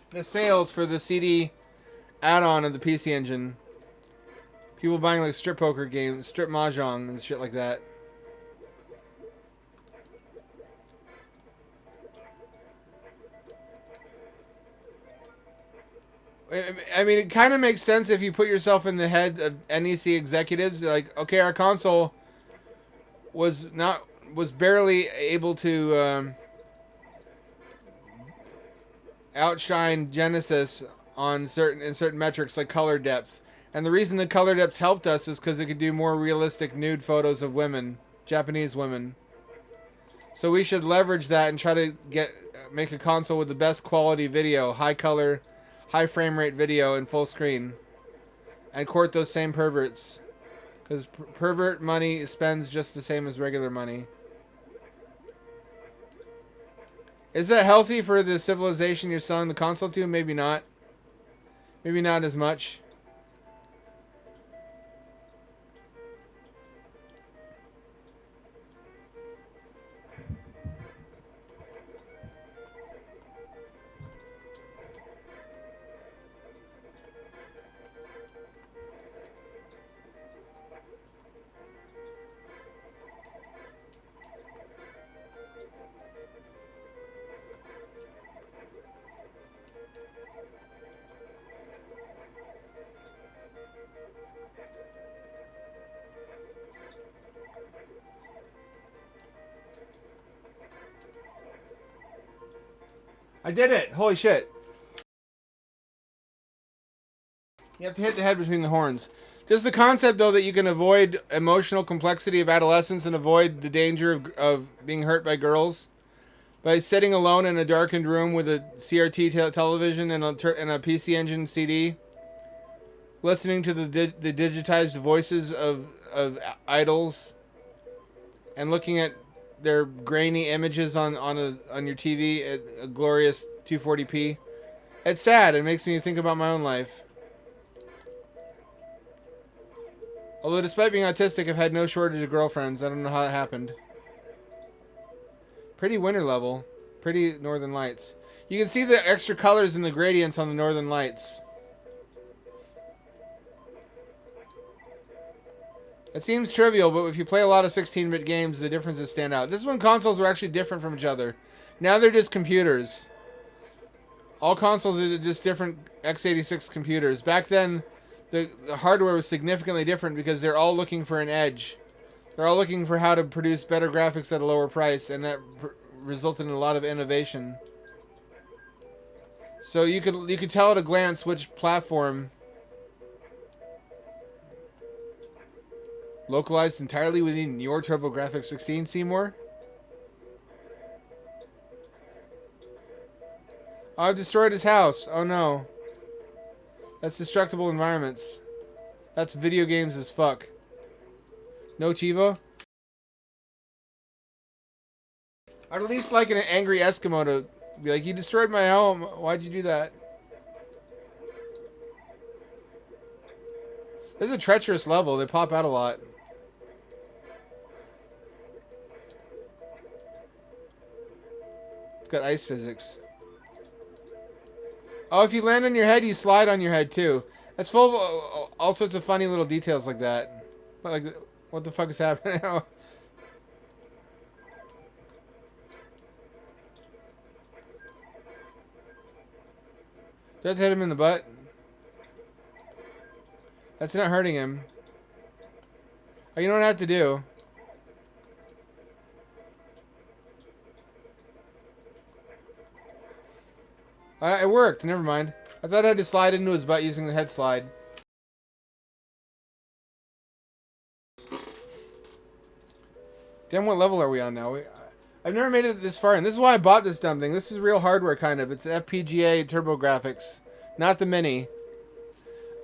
the sales for the CD add-on of the PC Engine. People buying like strip poker games, strip mahjong, and shit like that. I mean, it kind of makes sense if you put yourself in the head of NEC executives. Like, okay, our console was barely able to outshine Genesis on certain metrics like color depth. And the reason the color depth helped us is because it could do more realistic nude photos of women, Japanese women. So we should leverage that and try to make a console with the best quality video, high color, high frame rate video in full screen, and court those same perverts. Because pervert money spends just the same as regular money. Is that healthy for the civilization you're selling the console to? Maybe not. Maybe not as much. I did it! Holy shit. You have to hit the head between the horns. Just the concept, though, that you can avoid emotional complexity of adolescence and avoid the danger of being hurt by girls by sitting alone in a darkened room with a CRT television and a PC Engine CD, listening to the digitized voices of idols, and looking at their grainy images on your TV at a glorious 240p. It's sad. It makes me think about my own life. Although despite being autistic, I've had no shortage of girlfriends. I don't know how it happened. Pretty winter level. Pretty northern lights. You can see the extra colors and the gradients on the northern lights. It seems trivial, but if you play a lot of 16-bit games, the differences stand out. This is when consoles were actually different from each other. Now they're just computers. All consoles are just different x86 computers. Back then, the hardware was significantly different because they're all looking for an edge. They're all looking for how to produce better graphics at a lower price, and that resulted in a lot of innovation. So you could tell at a glance which platform. Localized entirely within your TurboGrafX-16, Seymour? Oh, I've destroyed his house. Oh no. That's destructible environments. That's video games as fuck. No Chivo? I'd at least like an angry Eskimo to be like, you destroyed my home. Why'd you do that? This is a treacherous level. They pop out a lot. It's got ice physics. Oh, if you land on your head, you slide on your head too. That's full of all sorts of funny little details like that. Like, what the fuck is happening now? Do I have to hit him in the butt? That's not hurting him. Oh, you know what I have to do? It worked. Never mind. I thought I had to slide into his butt using the head slide. Damn, what level are we on now? I've never made it this far, and this is why I bought this dumb thing. This is real hardware, kind of. It's an FPGA TurboGrafx, not the Mini.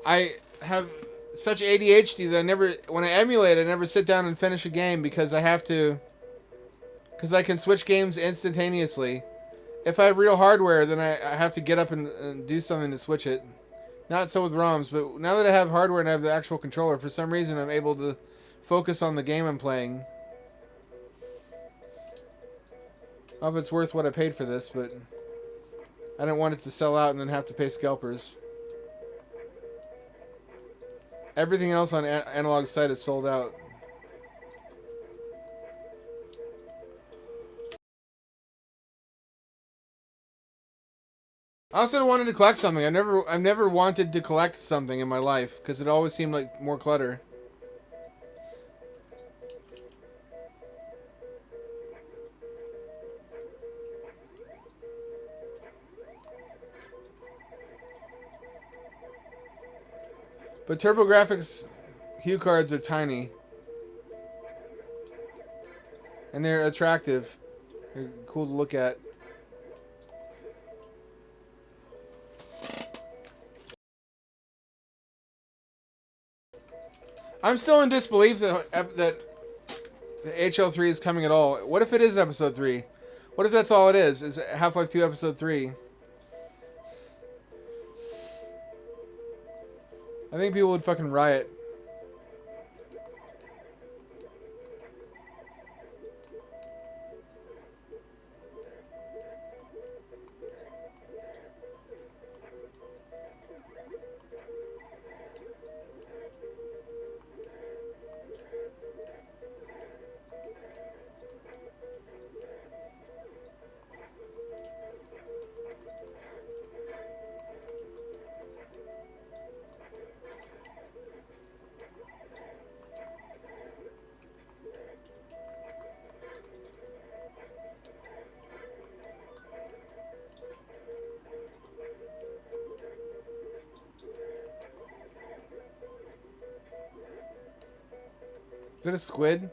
I have such ADHD that I never, when I emulate, I never sit down and finish a game because I have to, because I can switch games instantaneously. If I have real hardware, then I have to get up and do something to switch it. Not so with ROMs, but now that I have hardware and I have the actual controller, for some reason I'm able to focus on the game I'm playing. I don't know if it's worth what I paid for this, but I didn't want it to sell out and then have to pay scalpers. Everything else on Analog's site is sold out. I also wanted to collect something. I've never wanted to collect something in my life because it always seemed like more clutter. But TurboGrafx hue cards are tiny. And they're attractive. They're cool to look at. I'm still in disbelief that the HL3 is coming at all. What if it is episode 3? What if that's all it is? Is Half-Life 2 episode 3? I think people would fucking riot. Is it a squid?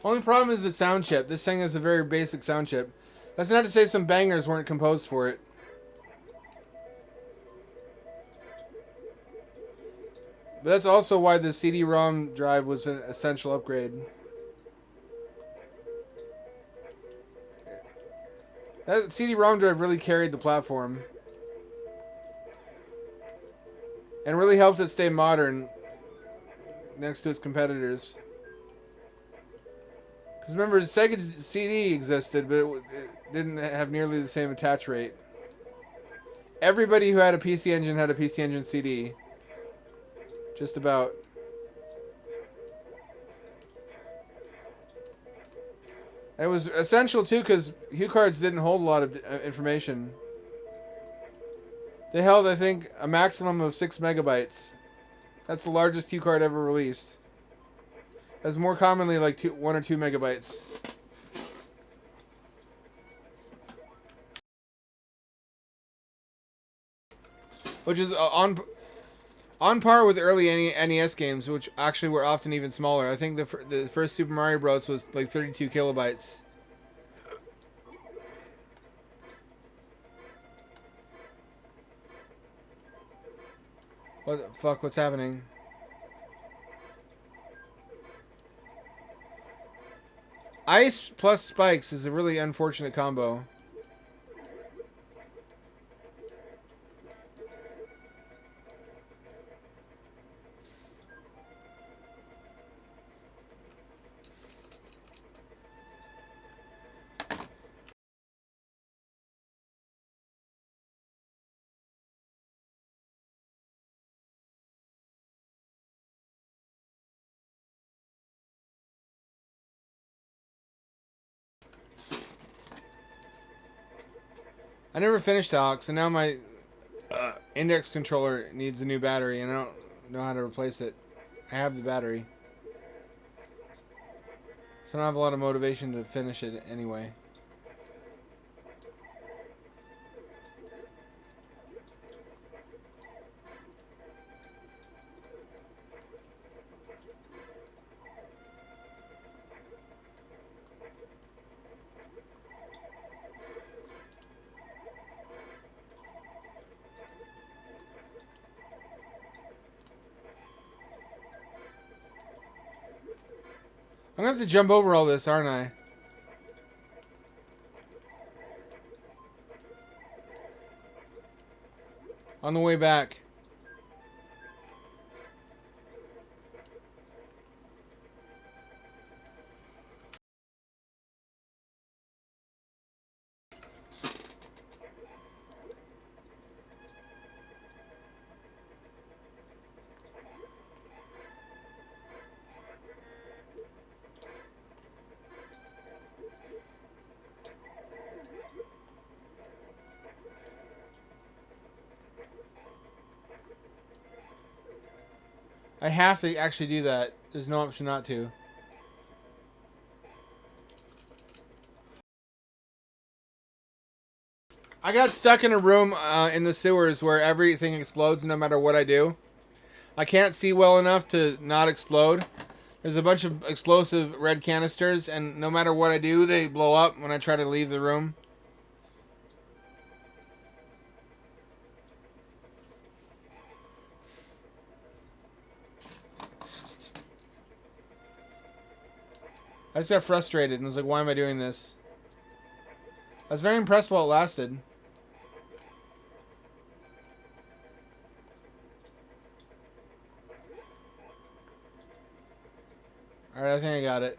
Only problem is the sound chip. This thing has a very basic sound chip. That's not to say some bangers weren't composed for it. But that's also why the CD-ROM drive was an essential upgrade. That CD-ROM drive really carried the platform. and really helped it stay modern next to its competitors. Because remember, Sega CD existed, but it didn't have nearly the same attach rate. Everybody who had a PC Engine had a PC Engine CD. Just about. It was essential too because Hue cards didn't hold a lot of information. They held, I think, a maximum of 6 megabytes. That's the largest Hue card ever released. That's more commonly like 1 or 2 megabytes. Which is on par with early NES games, which actually were often even smaller. I think the first Super Mario Bros. Was like 32 kilobytes. What the fuck? What's happening? Ice plus spikes is a really unfortunate combo. I never finished Alex, and now my index controller needs a new battery, and I don't know how to replace it. I have the battery, so I don't have a lot of motivation to finish it anyway. I'm gonna have to jump over all this, aren't I? On the way back. I have to actually do that. There's no option not to. I got stuck in a room in the sewers where everything explodes no matter what I do. I can't see well enough to not explode. There's a bunch of explosive red canisters, and no matter what I do, they blow up when I try to leave the room. I just got frustrated and was like, why am I doing this? I was very impressed while it lasted. Alright, I think I got it.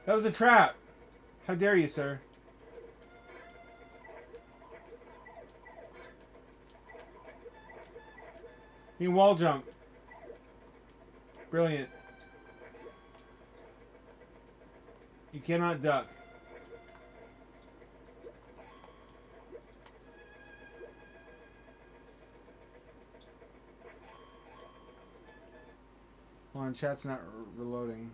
That was a trap. How dare you, sir? You wall jump. Brilliant. You cannot duck. Hold on, chat's not reloading.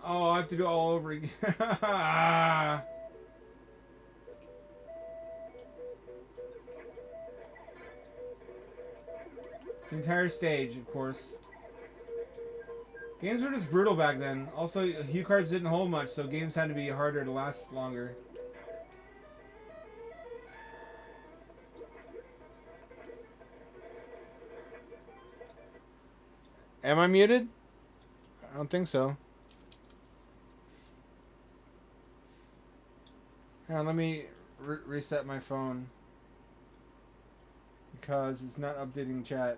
Oh, I have to do it all over again. The entire stage, of course. Games were just brutal back then. Also, hue cards didn't hold much, so games had to be harder to last longer. Am I muted? I don't think so. Hang on, let me reset my phone. Because it's not updating chat.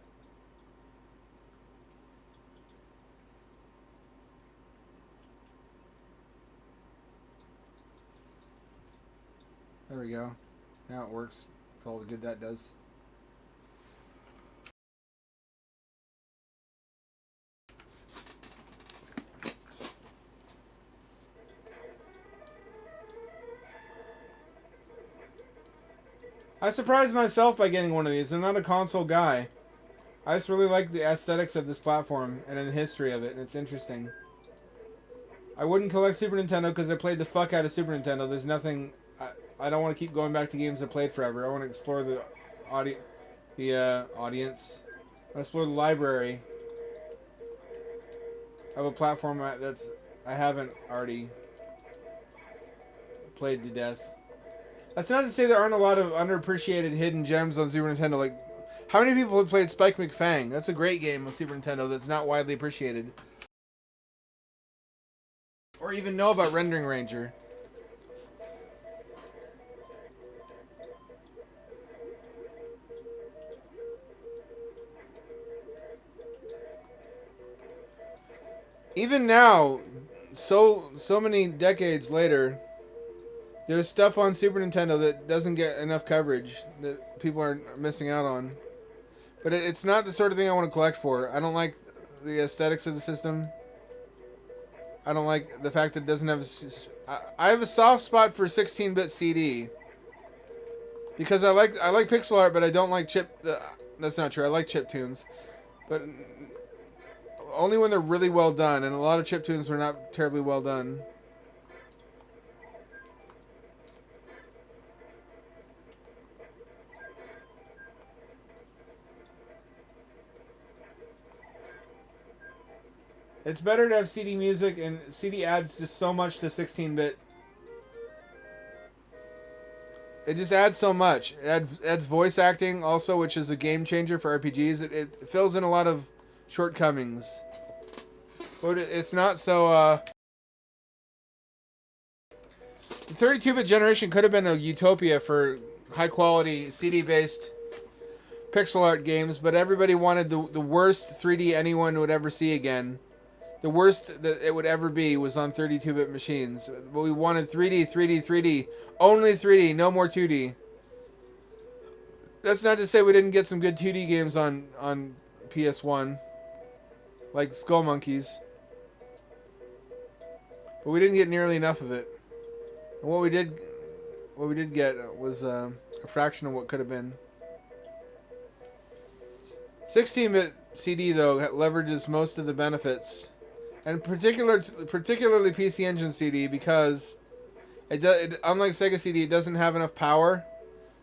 There we go. Now it works. For all the good that does. I surprised myself by getting one of these. I'm not a console guy. I just really like the aesthetics of this platform and the history of it, and it's interesting. I wouldn't collect Super Nintendo because I played the fuck out of Super Nintendo. There's nothing... I don't want to keep going back to games I played forever. I want to explore the audience. I want to explore the library of a platform I haven't already played to death. That's not to say there aren't a lot of underappreciated hidden gems on Super Nintendo. Like, how many people have played Spike McFang? That's a great game on Super Nintendo that's not widely appreciated. Or even know about Rendering Ranger. Even now, so many decades later, there's stuff on Super Nintendo that doesn't get enough coverage that people are missing out on. But it's not the sort of thing I want to collect for. I don't like the aesthetics of the system. I don't like the fact that it doesn't have... I have a soft spot for 16-bit CD. Because I like pixel art, but I don't like chip... that's not true. I like chip tunes. But only when they're really well done. And a lot of chip tunes were not terribly well done. It's better to have CD music, and CD adds just so much to 16-bit. It just adds so much. It adds voice acting also, which is a game changer for RPGs. It fills in a lot of shortcomings. But it's not so... The 32-bit generation could have been a utopia for high-quality CD-based pixel art games, but everybody wanted the worst 3D anyone would ever see again. The worst that it would ever be was on 32-bit machines. But we wanted 3D, 3D, 3D. Only 3D, no more 2D. That's not to say we didn't get some good 2D games on PS1. Like Skull Monkeys. But we didn't get nearly enough of it. And what we did get was a fraction of what could have been. 16-bit CD, though, leverages most of the benefits. And particularly PC Engine CD, because unlike Sega CD, it doesn't have enough power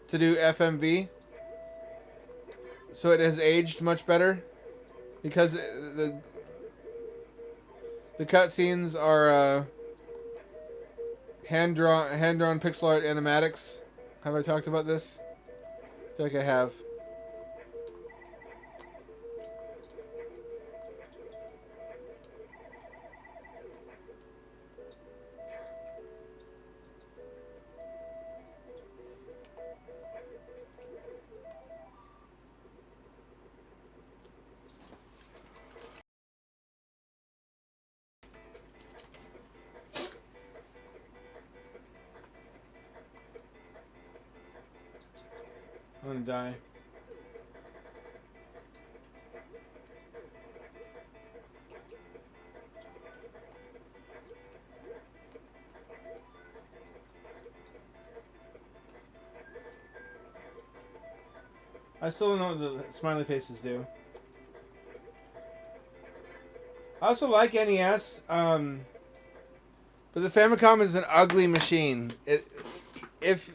to do FMV. So it has aged much better. Because the cutscenes are hand-drawn pixel art animatics. Have I talked about this? I feel like I have. I'm gonna die. I still don't know what the smiley faces do. I also like NES. But the Famicom is an ugly machine. If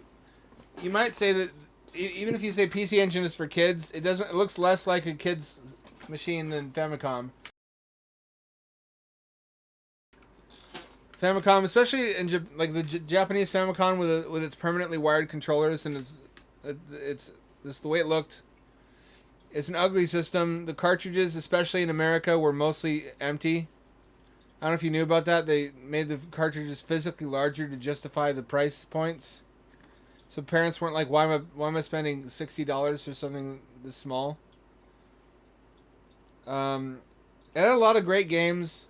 you might say that, even if you say PC Engine is for kids, it doesn't. It looks less like a kid's machine than Famicom. Famicom, especially in like the Japanese Famicom with its permanently wired controllers and it's just the way it looked. It's an ugly system. The cartridges, especially in America, were mostly empty. I don't know if you knew about that. They made the cartridges physically larger to justify the price points. So parents weren't like, why am I spending $60 for something this small? It had a lot of great games,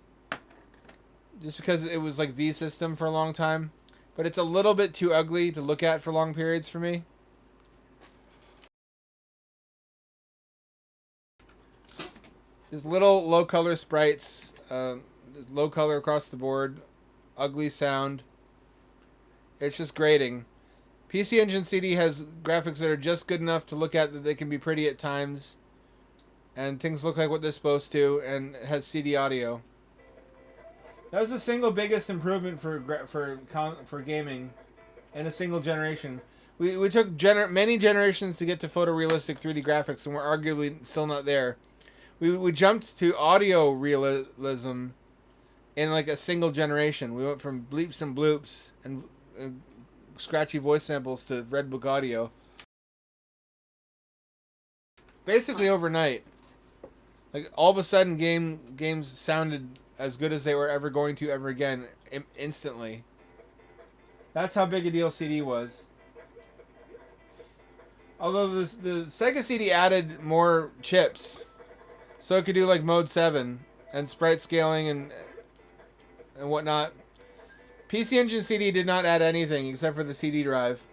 just because it was like the system for a long time. But it's a little bit too ugly to look at for long periods for me. There's little low color sprites, low color across the board, ugly sound. It's just grating. PC Engine CD has graphics that are just good enough to look at, that they can be pretty at times, and things look like what they're supposed to, and it has CD audio. That was the single biggest improvement for gaming in a single generation. We took many generations to get to photorealistic 3D graphics, and we're arguably still not there. We jumped to audio realism in like a single generation. We went from bleeps and bloops and scratchy voice samples to Red Book audio. Basically overnight. Like all of a sudden games sounded as good as they were ever going to ever again instantly. That's how big a deal CD was. Although the Sega CD added more chips, so it could do like Mode 7 and sprite scaling and whatnot. PC Engine CD did not add anything except for the CD drive.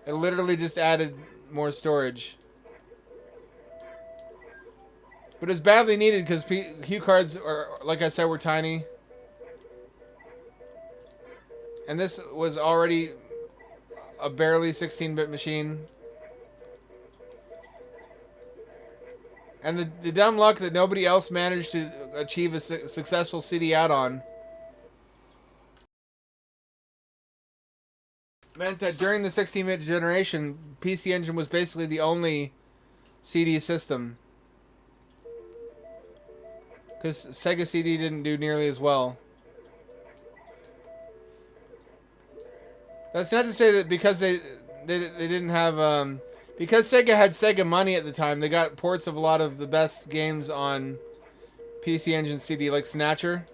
It literally just added more storage. But it's badly needed because cue cards, like I said, were tiny. And this was already a barely 16-bit machine. And the dumb luck that nobody else managed to achieve a successful CD add-on meant that during the 16-bit generation, PC Engine was basically the only CD system. Because Sega CD didn't do nearly as well. That's not to say that because they didn't have... because Sega had Sega money at the time, they got ports of a lot of the best games on PC Engine CD, like Snatcher.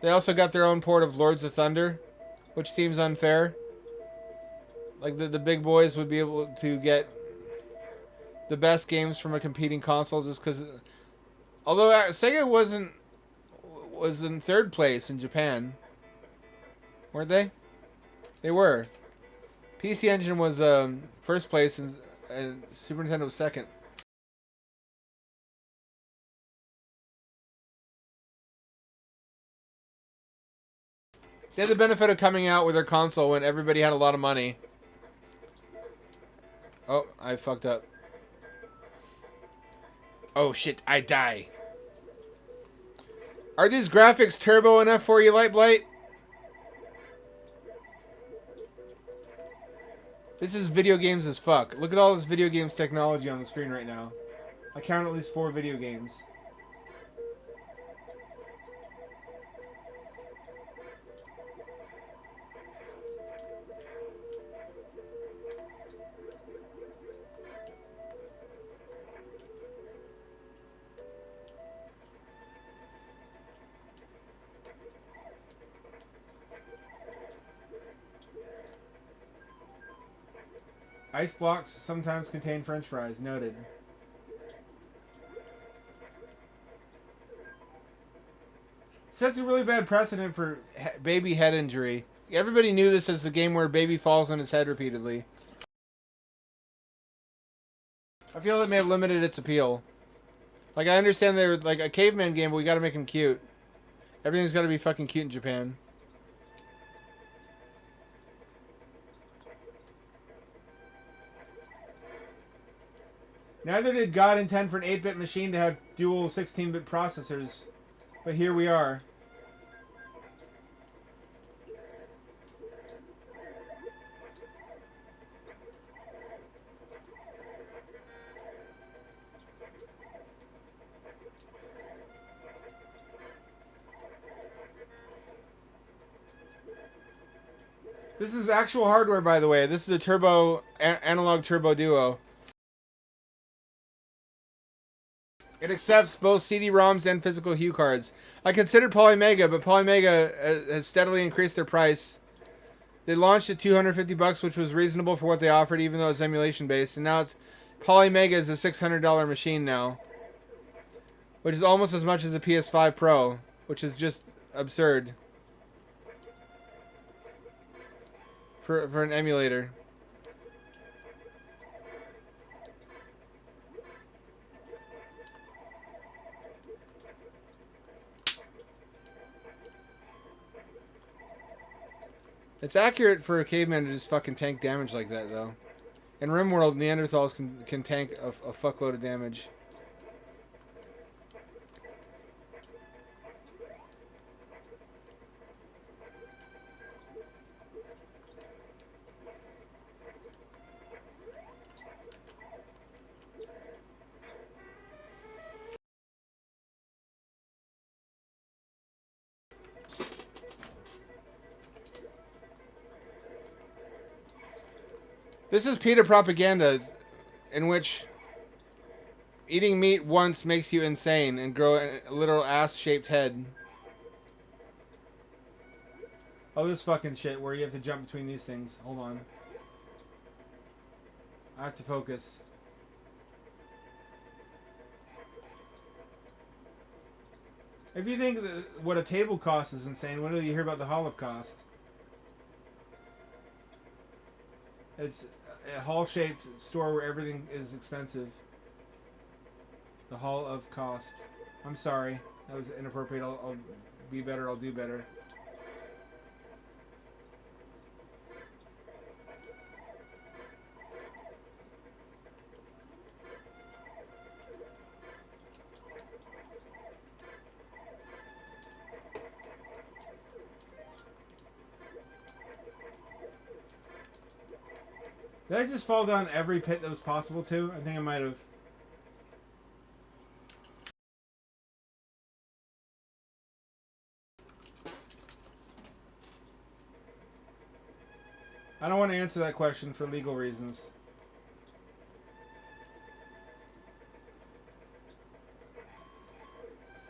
They also got their own port of Lords of Thunder, which seems unfair. Like the big boys would be able to get the best games from a competing console just because... Although Sega was in third place in Japan. Weren't they? They were. PC Engine was first place and Super Nintendo was second. They had the benefit of coming out with their console when everybody had a lot of money. Oh, I fucked up. Oh shit, I die. Are these graphics turbo enough for you, Light Blight? This is video games as fuck. Look at all this video games technology on the screen right now. I count at least 4 video games. Ice blocks sometimes contain French fries. Noted. Sets a really bad precedent for baby head injury. Everybody knew this as the game where a baby falls on his head repeatedly. I feel it may have limited its appeal. Like, I understand they were like a caveman game, but we gotta make him cute. Everything's gotta be fucking cute in Japan. Neither did God intend for an 8-bit machine to have dual 16-bit processors, but here we are. This is actual hardware, by the way. This is a turbo analog turbo duo. It accepts both CD-ROMs and physical hue cards. I considered Polymega, but Polymega has steadily increased their price. They launched at $250, which was reasonable for what they offered, even though it's emulation-based. And now it's Polymega is a $600 machine now, which is almost as much as a PS5 Pro, which is just absurd for an emulator. It's accurate for a caveman to just fucking tank damage like that, though. In RimWorld, Neanderthals can tank a fuckload of damage. This is PETA propaganda, in which eating meat once makes you insane and grow a literal ass-shaped head. Oh, this fucking shit where you have to jump between these things. Hold on. I have to focus. If you think that what a table costs is insane, when do you hear about the Holocaust? It's a hall-shaped store where everything is expensive. The Hall of Cost. I'm sorry. That was inappropriate. I'll be better. I'll do better. Did I just fall down every pit that was possible to? I think I might have. I don't want to answer that question for legal reasons.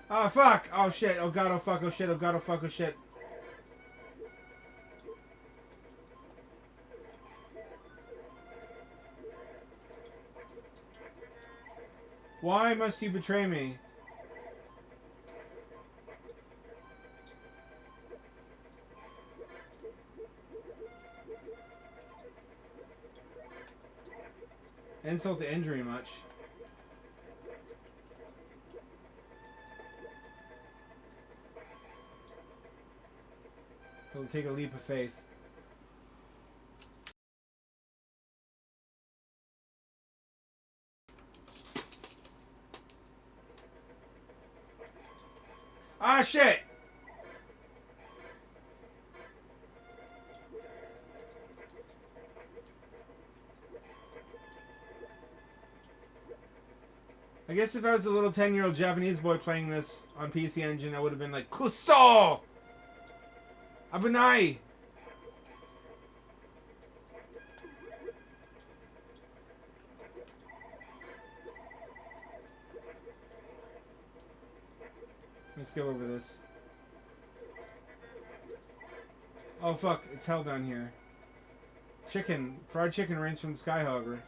Oh, fuck! Oh, shit! Oh, God, oh, fuck, oh, shit, oh, God, oh, fuck, oh, shit. Why must you betray me? Insult to injury much. He'll take a leap of faith. Ah, shit! I guess if I was a little 10-year-old Japanese boy playing this on PC Engine, I would have been like, Kuso! Abunai! Let's go over this. Oh fuck, it's hell down here. Chicken. Fried chicken rains from the sky, however.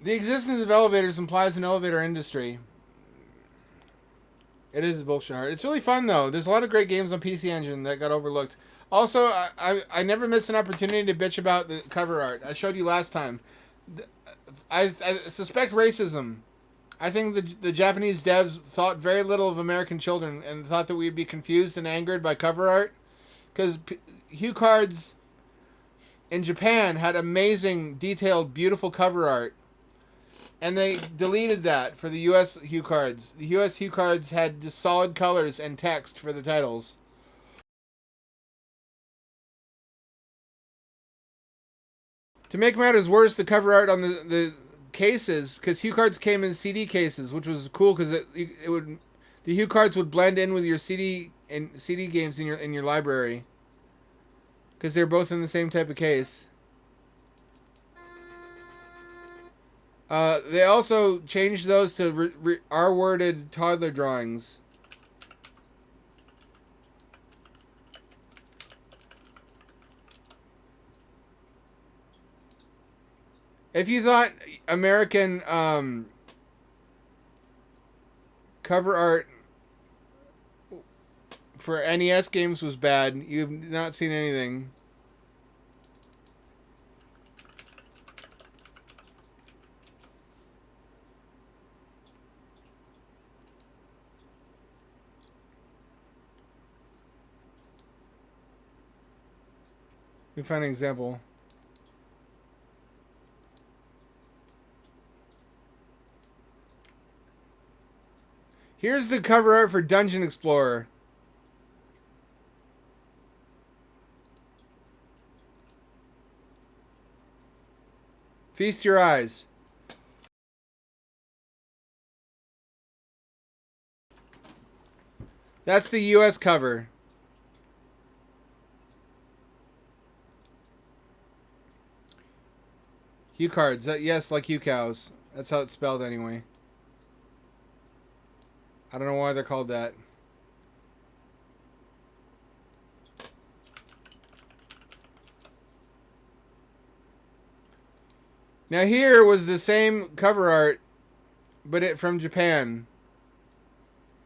The existence of elevators implies an elevator industry. It is bullshit hard. It's really fun though. There's a lot of great games on PC Engine that got overlooked. Also, I never miss an opportunity to bitch about the cover art. I showed you last time. I suspect racism. I think the Japanese devs thought very little of American children and thought that we'd be confused and angered by cover art. Because hue cards in Japan had amazing, detailed, beautiful cover art. And they deleted that for the US hue cards. The US hue cards had just solid colors and text for the titles. To make matters worse, the cover art on the cases, because Hue cards came in CD cases, which was cool because it would the Hue cards would blend in with your CD games in your library because they're both in the same type of case. They also changed those to R-worded toddler drawings. If you thought American cover art for NES games was bad, you've not seen anything. Let me find an example. Here's the cover art for Dungeon Explorer. Feast your eyes. That's the US cover. Hue cards. Yes, like Hue cows. That's how it's spelled anyway. I don't know why they're called that. Now here was the same cover art, but it from Japan.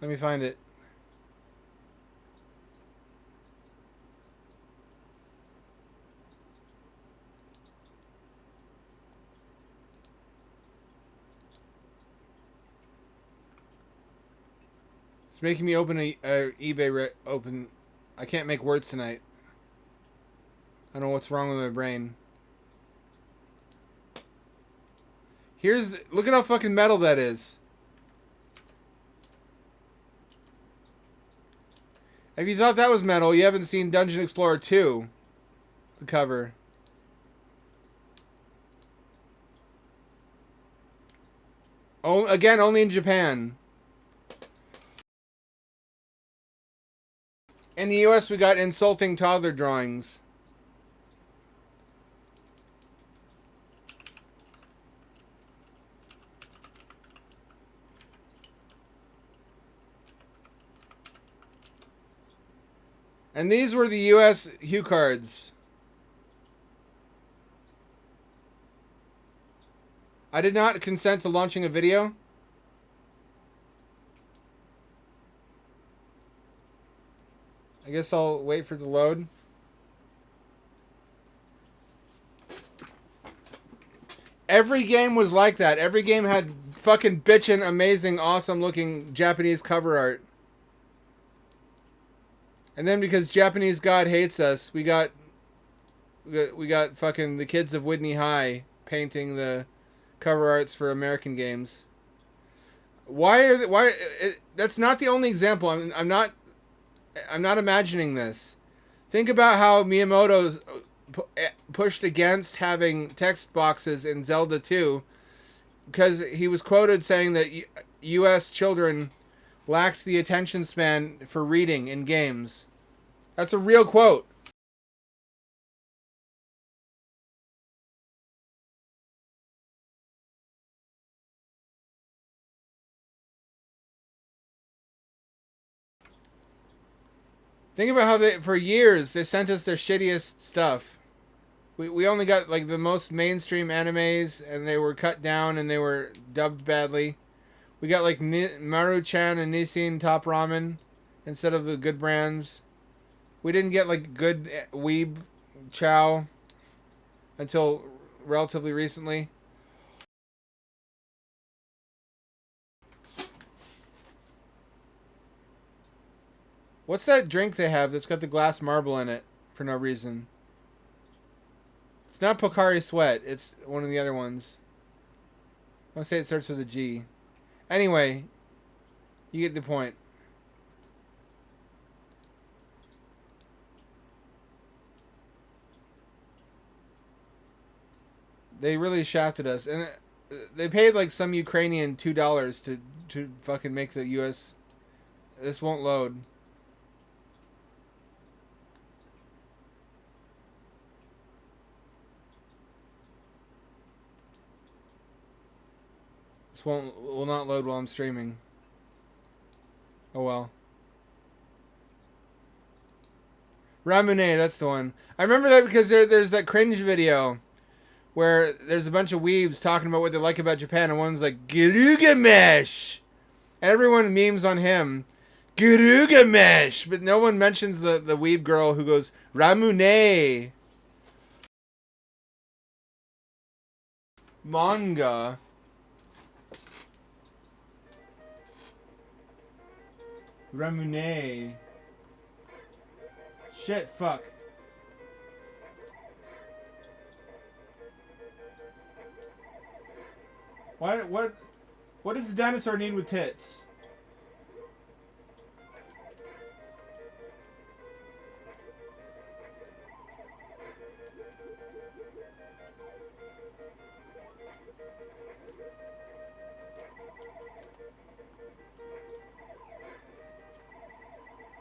Let me find it. It's making me open a eBay open. I can't make words tonight. I don't know what's wrong with my brain. Look at how fucking metal that is. If you thought that was metal, you haven't seen Dungeon Explorer 2. The cover. Oh, again, only in Japan. In the US, we got insulting toddler drawings. And these were the US Hue cards. I did not consent to launching a video. I guess I'll wait for it to load. Every game was like that. Every game had fucking bitchin' amazing, awesome looking Japanese cover art. And then because Japanese God hates us, we got fucking the kids of Whitney High painting the cover arts for American games. That's not the only example. I'm not imagining this. Think about how Miyamoto's pushed against having text boxes in Zelda 2 because he was quoted saying that US children lacked the attention span for reading in games. That's a real quote. Think about how for years they sent us their shittiest stuff. We only got like the most mainstream animes, and they were cut down and they were dubbed badly. We got like Maru-chan and Nissin Top Ramen instead of the good brands. We didn't get like good Weeb Chow until relatively recently. What's that drink they have that's got the glass marble in it for no reason? It's not Pocari Sweat. It's one of the other ones. I want to say it starts with a G. Anyway, you get the point. They really shafted us, and they paid like some Ukrainian $2 to fucking make the U.S. This won't load. This will not load while I'm streaming. Oh well. Ramune, that's the one. I remember that because there's that cringe video where there's a bunch of weebs talking about what they like about Japan, and one's like, Gilgamesh! And everyone memes on him. Gilgamesh! But no one mentions the weeb girl who goes, Ramune! Manga. Ramune. Shit, fuck. What does a dinosaur need with tits?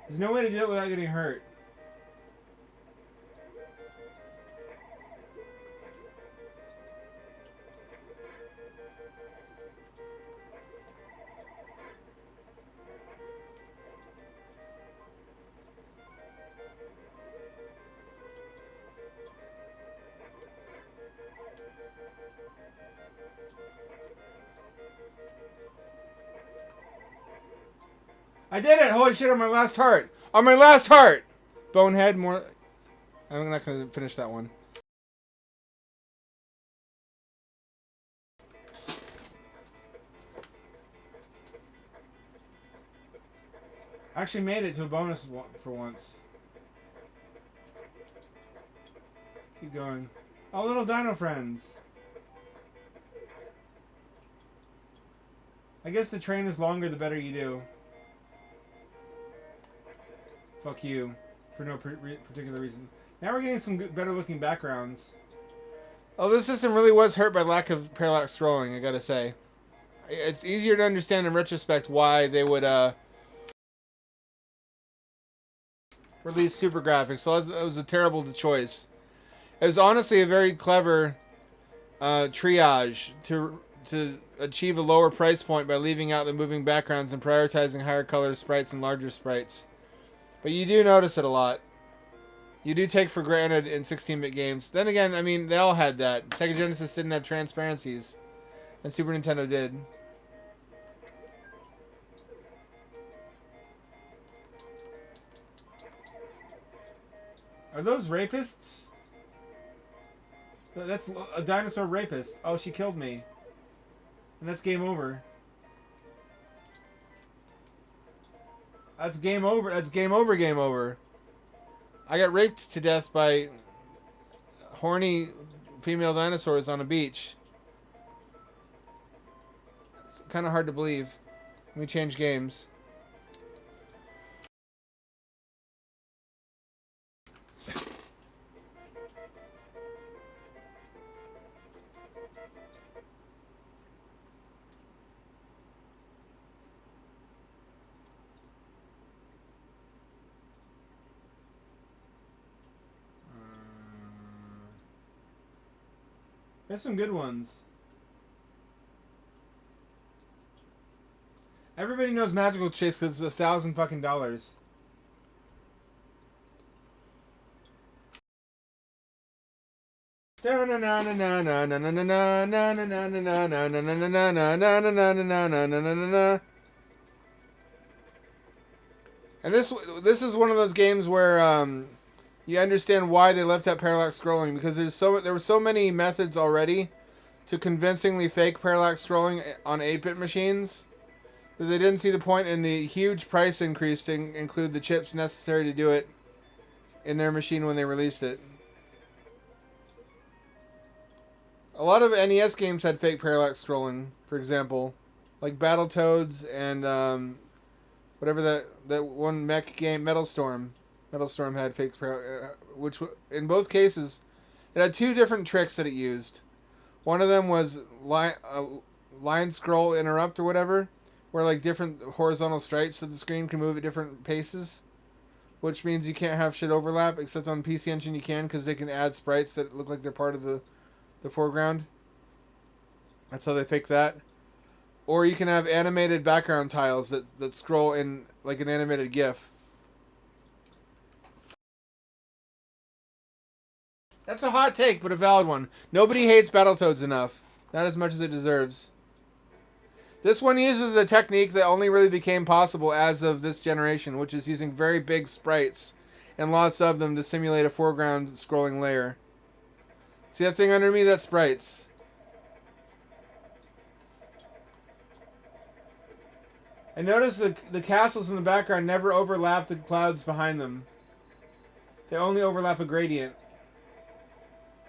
There's no way to do it without getting hurt. I did it! Holy shit, on my last heart! On my last heart! Bonehead, more... I'm not going to finish that one. I actually made it to a bonus for once. Keep going. Oh, little dino friends. I guess the train is longer the better you do. Fuck you. For no particular reason. Now we're getting some better looking backgrounds. Oh, this system really was hurt by lack of parallax scrolling, I gotta say. It's easier to understand in retrospect why they would release TurboGrafX. So it was a terrible choice. It was honestly a very clever triage to achieve a lower price point by leaving out the moving backgrounds and prioritizing higher color sprites and larger sprites. But you do notice it a lot. You do take for granted in 16-bit games. Then again, I mean, they all had that. Sega Genesis didn't have transparencies. And Super Nintendo did. Are those rapists? That's a dinosaur rapist. Oh, she killed me. And that's game over. That's game over. That's game over, game over. I got raped to death by horny female dinosaurs on a beach. It's kind of hard to believe. Let me change games. There's some good ones. Everybody knows Magical Chase because it's $1,000 fucking dollars. And this is one of those games where you understand why they left out parallax scrolling, because there were so many methods already to convincingly fake parallax scrolling on 8-bit machines that they didn't see the point in the huge price increase to include the chips necessary to do it in their machine when they released it. A lot of NES games had fake parallax scrolling, for example, like Battletoads and whatever that one mech game, Metal Storm. Metal Storm had fake parallax, which in both cases, it had two different tricks that it used. One of them was line scroll interrupt or whatever, where like different horizontal stripes of the screen can move at different paces, which means you can't have shit overlap, except on PC Engine you can, because they can add sprites that look like they're part of the foreground. That's how they fake that. Or you can have animated background tiles that scroll in like an animated GIF. That's a hot take, but a valid one. Nobody hates Battletoads enough. Not as much as it deserves. This one uses a technique that only really became possible as of this generation, which is using very big sprites and lots of them to simulate a foreground scrolling layer. See that thing under me? That's sprites. And notice the castles in the background never overlap the clouds behind them. They only overlap a gradient.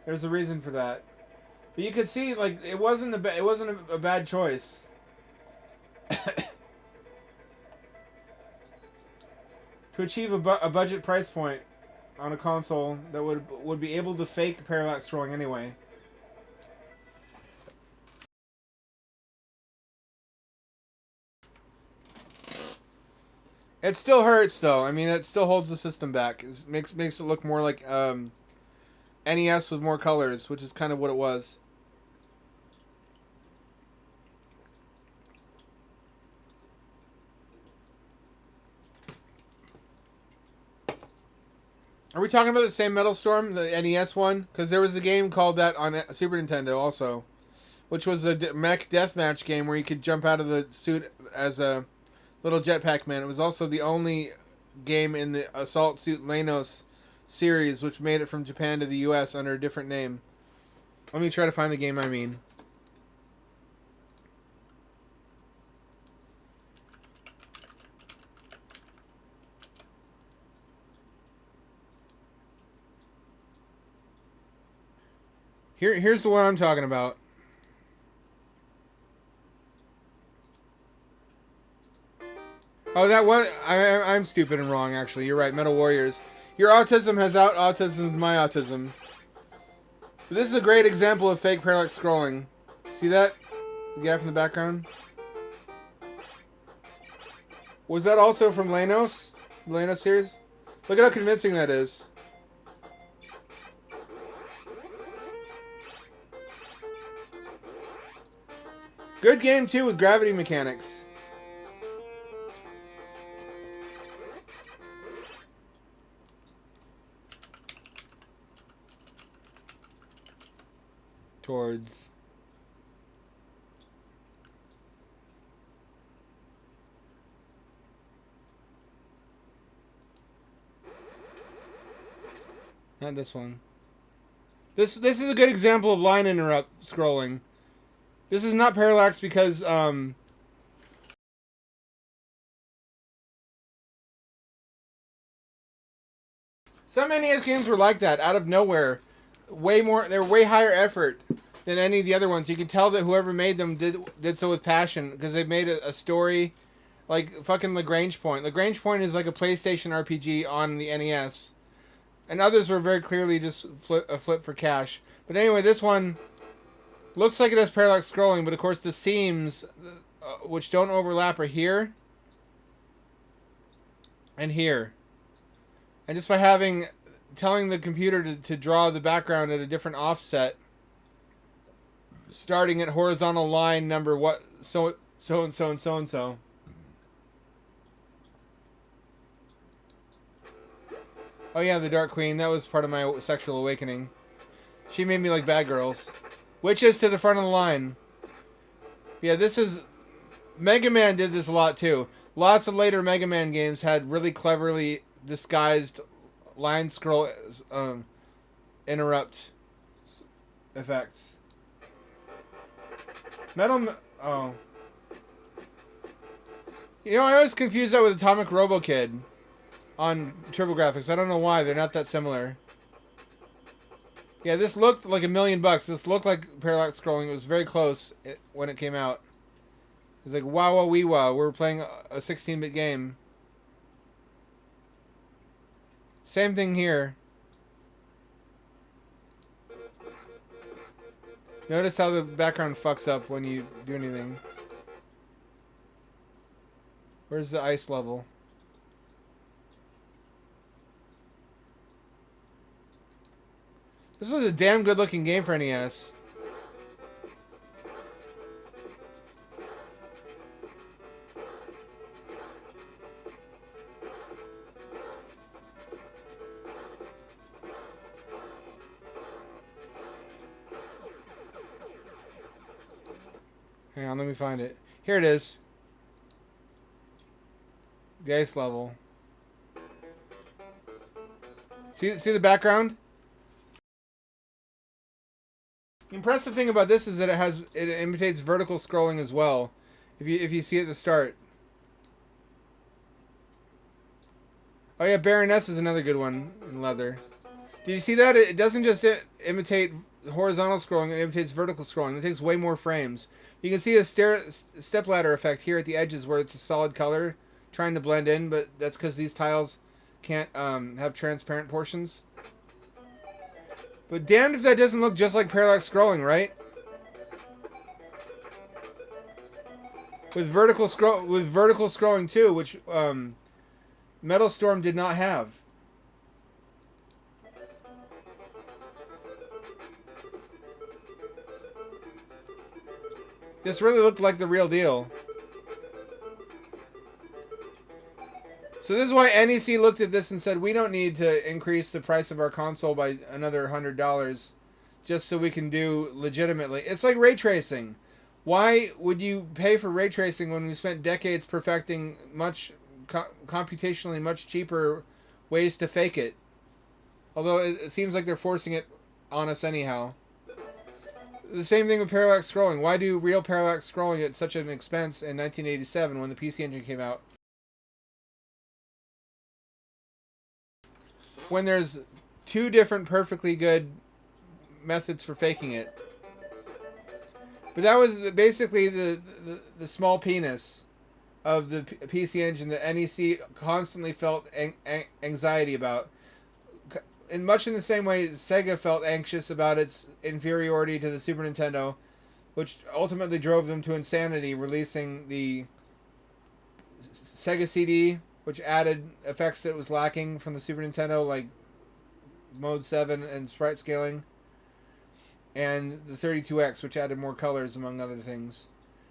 There's a reason for that. But you could see, like, it wasn't a bad choice. To achieve a budget price point on a console that would be able to fake parallax scrolling anyway. It still hurts though. I mean, it still holds the system back. It makes it look more like NES with more colors, which is kind of what it was. Are we talking about the same Metal Storm, the NES one? Because there was a game called that on Super Nintendo also, which was a mech deathmatch game where you could jump out of the suit as a little jetpack man. It was also the only game in the Assault Suit Lanos series which made it from Japan to the US under a different name. Let me try to find the game I mean. Here's the one I'm talking about. Oh, that was... I'm stupid and wrong, actually. You're right, Metal Warriors. Your autism has out-autismed my autism. But this is a great example of fake parallax scrolling. See that? The gap in the background? Was that also from Lanos? The Lanos series? Look at how convincing that is. Good game, too, with gravity mechanics. Towards... Not this one. This is a good example of line interrupt scrolling. This is not parallax because some NES games were like that out of nowhere. They're way higher effort than any of the other ones. You can tell that whoever made them did so with passion because they made a story like fucking Lagrange Point. Lagrange Point is like a PlayStation RPG on the NES. And others were very clearly just a flip for cash. But anyway, this one looks like it has parallax scrolling, but of course the seams, which don't overlap, are here and here. And just by telling the computer to draw the background at a different offset, starting at horizontal line number so and so and so and so. Oh yeah, the Dark Queen. That was part of my sexual awakening. She made me like bad girls. Witches to the front of the line. Yeah, this is... Mega Man did this a lot too. Lots of later Mega Man games had really cleverly disguised line scroll interrupt effects. Oh. You know, I always confuse that with Atomic Robo Kid on TurboGrafx. I don't know why. They're not that similar. Yeah, this looked like $1 million. This looked like parallax scrolling. It was very close when it came out. It was like, wow, wow, wee, wow. We were playing a 16-bit game. Same thing here. Notice how the background fucks up when you do anything. Where's the ice level? This was a damn good looking game for NES. Hang on, let me find it. Here it is. The ice level. See the background? The impressive thing about this is that it imitates vertical scrolling as well. If you see at the start. Oh yeah, Baroness is another good one in leather. Did you see that? It doesn't just imitate horizontal scrolling, it imitates vertical scrolling. It takes way more frames. You can see a stepladder effect here at the edges where it's a solid color trying to blend in, but that's because these tiles can't have transparent portions. But damned if that doesn't look just like parallax scrolling, right? With vertical scrolling too, which Metal Storm did not have. This really looked like the real deal. So this is why NEC looked at this and said, we don't need to increase the price of our console by another $100 just so we can do legitimately. It's like ray tracing. Why would you pay for ray tracing when we spent decades perfecting much computationally much cheaper ways to fake it? Although it seems like they're forcing it on us anyhow. The same thing with parallax scrolling. Why do real parallax scrolling at such an expense in 1987 when the PC Engine came out? When there's two different perfectly good methods for faking it. But that was basically the small penis of the PC Engine that NEC constantly felt anxiety about. In much in the same way Sega felt anxious about its inferiority to the Super Nintendo, which ultimately drove them to insanity, releasing the Sega CD, which added effects that was lacking from the Super Nintendo, like Mode 7 and sprite scaling, and the 32X, which added more colors, among other things.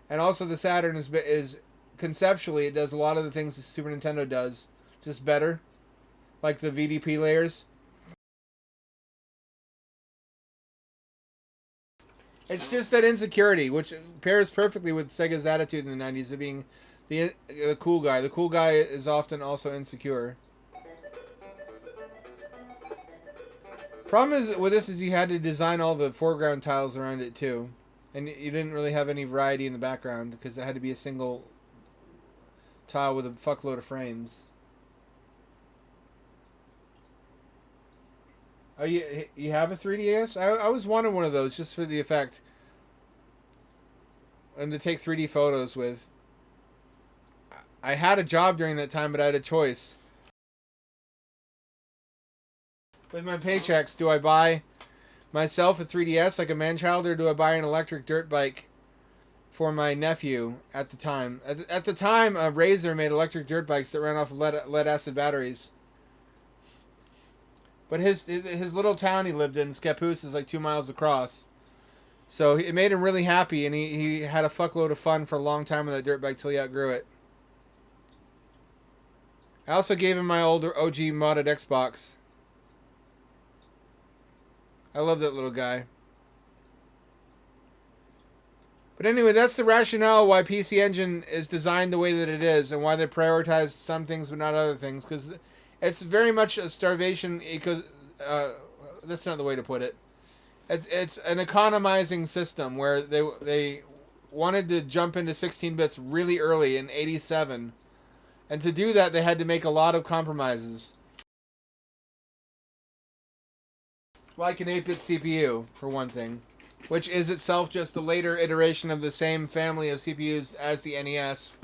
And also the Saturn is conceptually, it does a lot of the things the Super Nintendo does, just better, like the VDP layers. It's just that insecurity, which pairs perfectly with Sega's attitude in the 90s of being the cool guy. The cool guy is often also insecure. Problem is with this is you had to design all the foreground tiles around it too. And you didn't really have any variety in the background because it had to be a single tile with a fuckload of frames. Oh, you have a 3DS? I always wanted one of those just for the effect. And to take 3D photos with. I had a job during that time, but I had a choice. With my paychecks, do I buy myself a 3DS like a man-child, or do I buy an electric dirt bike for my nephew at the time? At the time, Razer made electric dirt bikes that ran off lead-acid batteries. But his little town he lived in, Scappoose, is like 2 miles across. So it made him really happy, and he had a fuckload of fun for a long time on that dirt bike till he outgrew it. I also gave him my old OG modded Xbox. I love that little guy. But anyway, that's the rationale why PC Engine is designed the way that it is, and why they prioritize some things but not other things, because it's very much a starvation that's not the way to put it. It's an economizing system where they wanted to jump into 16 bits really early in 87. And to do that, they had to make a lot of compromises. Like an 8-bit CPU, for one thing. Which is itself just a later iteration of the same family of CPUs as the NES.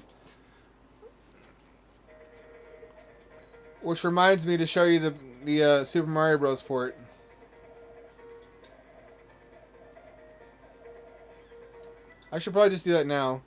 Which reminds me to show you the Super Mario Bros. Port. I should probably just do that now.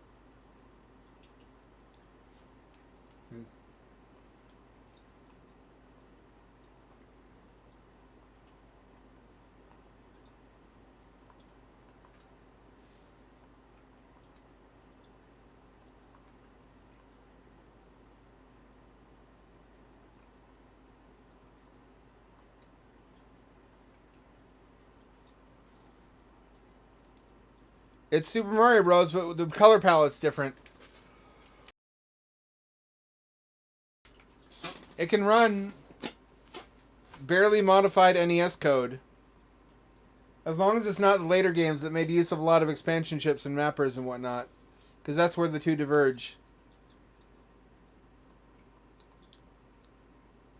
It's Super Mario Bros., but the color palette's different. It can run barely modified NES code. As long as it's not the later games that made use of a lot of expansion chips and mappers and whatnot. Because that's where the two diverge.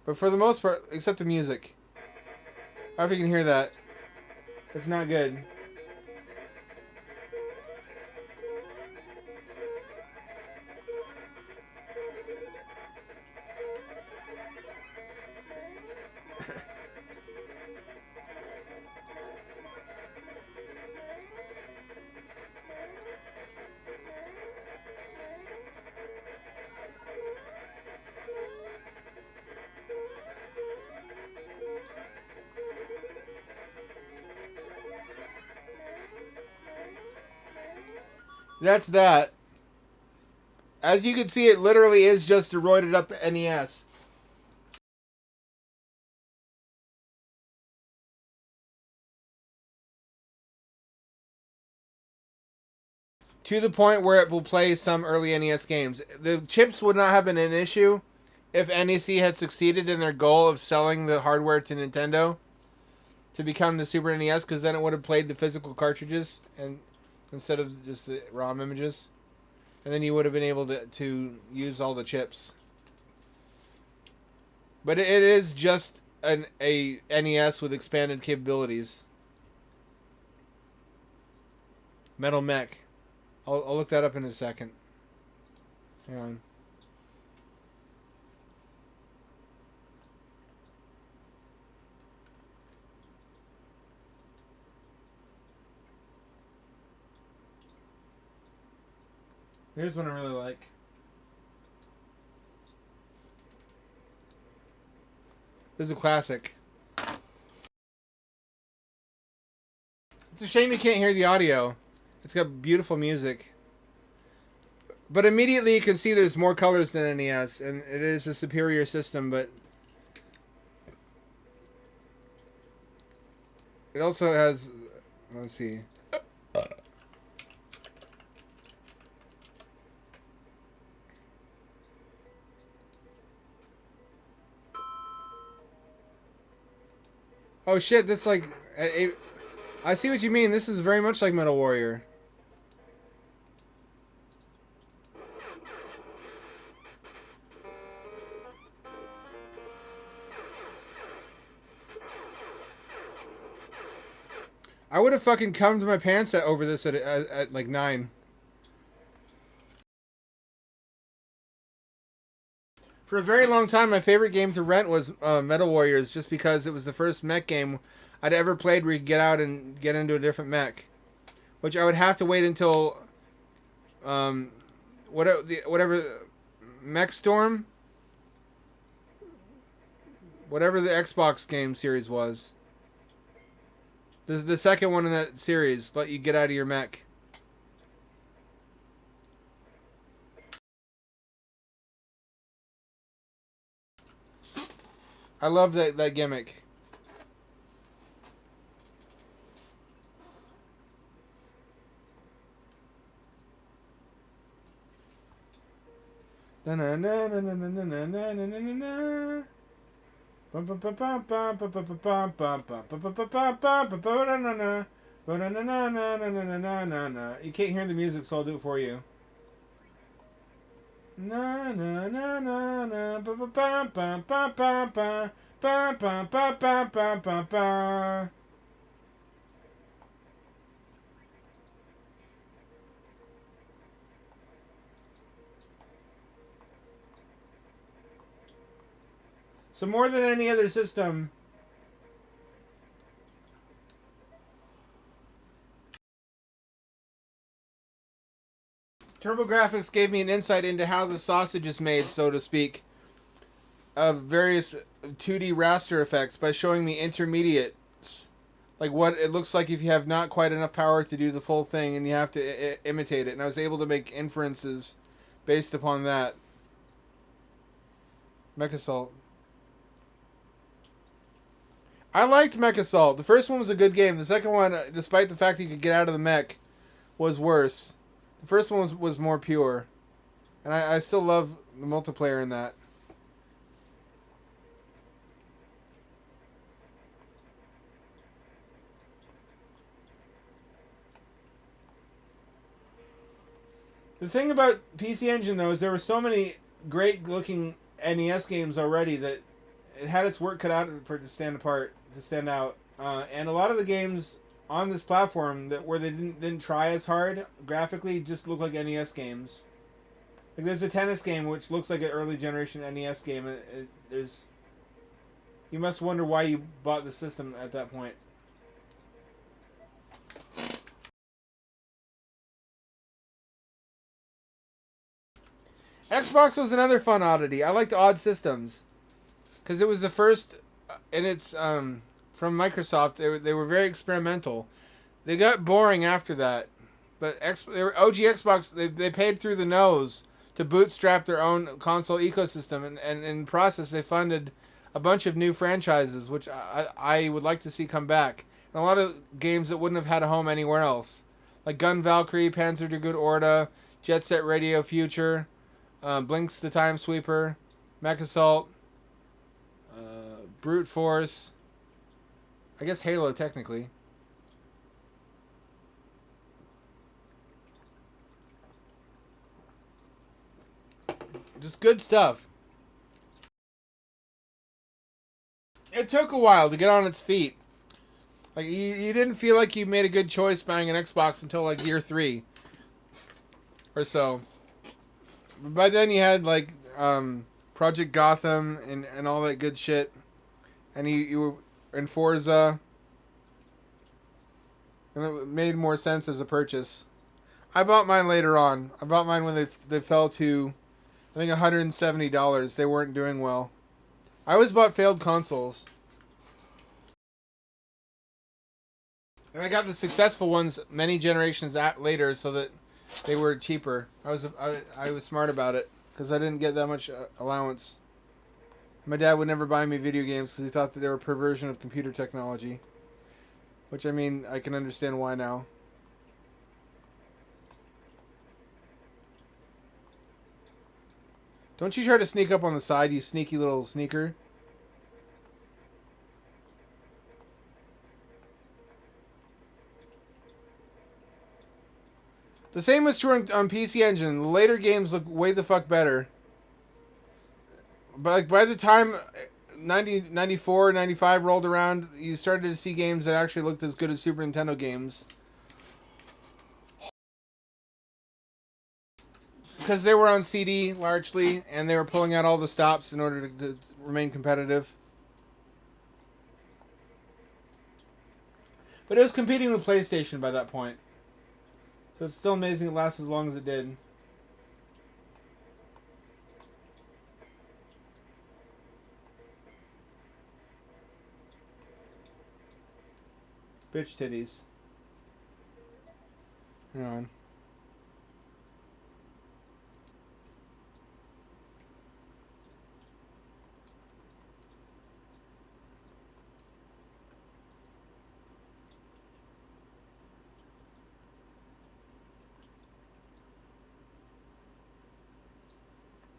But for the most part, except the music. I don't know if you can hear that. It's not good. That's that. As you can see, it literally is just a roided up NES. To the point where it will play some early NES games. The chips would not have been an issue if NEC had succeeded in their goal of selling the hardware to Nintendo to become the Super NES, because then it would have played the physical cartridges and instead of just the ROM images. And then you would have been able to use all the chips. But it is just a NES with expanded capabilities. Metal Mech. I'll look that up in a second. Hang on. Here's one I really like. This is a classic. It's a shame you can't hear the audio. It's got beautiful music. But immediately you can see there's more colors than NES, and it is a superior system, but it also has, let's see. Oh shit, that's like, I see what you mean. This is very much like Metal Warrior. I would have fucking come to my pants over this at like 9. For a very long time, my favorite game to rent was Metal Warriors, just because it was the first mech game I'd ever played where you could get out and get into a different mech. Which I would have to wait until whatever Mech Storm, whatever the Xbox game series was. This is the second one in that series. Let you get out of your mech. I love that gimmick. You can't hear the music, so I'll do it for you. Na na na na na ba ba ba ba ba ba ba ba ba ba ba ba ba ba. So more than any other system, TurboGrafx gave me an insight into how the sausage is made, so to speak, of various 2D raster effects by showing me intermediates. Like what it looks like if you have not quite enough power to do the full thing and you have to imitate it. And I was able to make inferences based upon that. Mechasalt. I liked Mechasalt. The first one was a good game. The second one, despite the fact that you could get out of the mech, was worse. The first one was more pure. And I still love the multiplayer in that. The thing about PC Engine, though, is there were so many great-looking NES games already that it had its work cut out for it to stand apart, to stand out. And a lot of the games on this platform that where they didn't try as hard graphically just look like NES games. Like there's a tennis game which looks like an early generation NES game. There's you must wonder why you bought the system at that point. Xbox was another fun oddity. I liked odd systems because it was the first, and it's from Microsoft. They were very experimental. They got boring after that, but they were OG Xbox. They paid through the nose to bootstrap their own console ecosystem, and in the process they funded a bunch of new franchises, which I would like to see come back. And a lot of games that wouldn't have had a home anywhere else, like Gun Valkyrie, Panzer Dragoon Orta, Jet Set Radio Future. Blinks the Time Sweeper, Mech Assault, Brute Force, I guess Halo technically. Just good stuff. It took a while to get on its feet. Like you didn't feel like you made a good choice buying an Xbox until like year 3 or so. By then you had like Project Gotham and all that good shit, and you were in Forza, and it made more sense as a purchase. I bought mine later on. I bought mine when they fell to, I think, $170. They weren't doing well. I always bought failed consoles, and I got the successful ones many generations later, so that they were cheaper. I was smart about it because I didn't get that much allowance. My dad would never buy me video games because he thought that they were a perversion of computer technology. Which, I mean, I can understand why now. Don't you try to sneak up on the side, you sneaky little sneaker. The same was true on PC Engine. The later games look way the fuck better. But like by the time 94, 95 rolled around, you started to see games that actually looked as good as Super Nintendo games. Because they were on CD largely, and they were pulling out all the stops in order to remain competitive. But it was competing with PlayStation by that point. So it's still amazing it lasted as long as it did. Bitch titties. Hang on.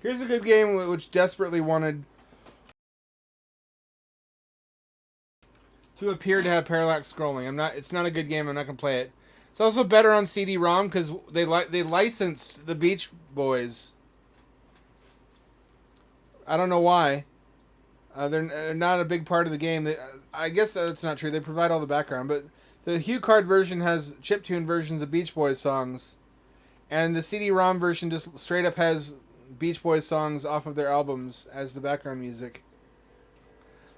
Here's a good game which desperately wanted to appear to have parallax scrolling. It's not a good game. I'm not gonna play it. It's also better on CD-ROM because they licensed the Beach Boys. I don't know why. They're not a big part of the game. I guess that's not true. They provide all the background, but the HuCard version has chiptune versions of Beach Boys songs, and the CD-ROM version just straight up has Beach Boys songs off of their albums as the background music.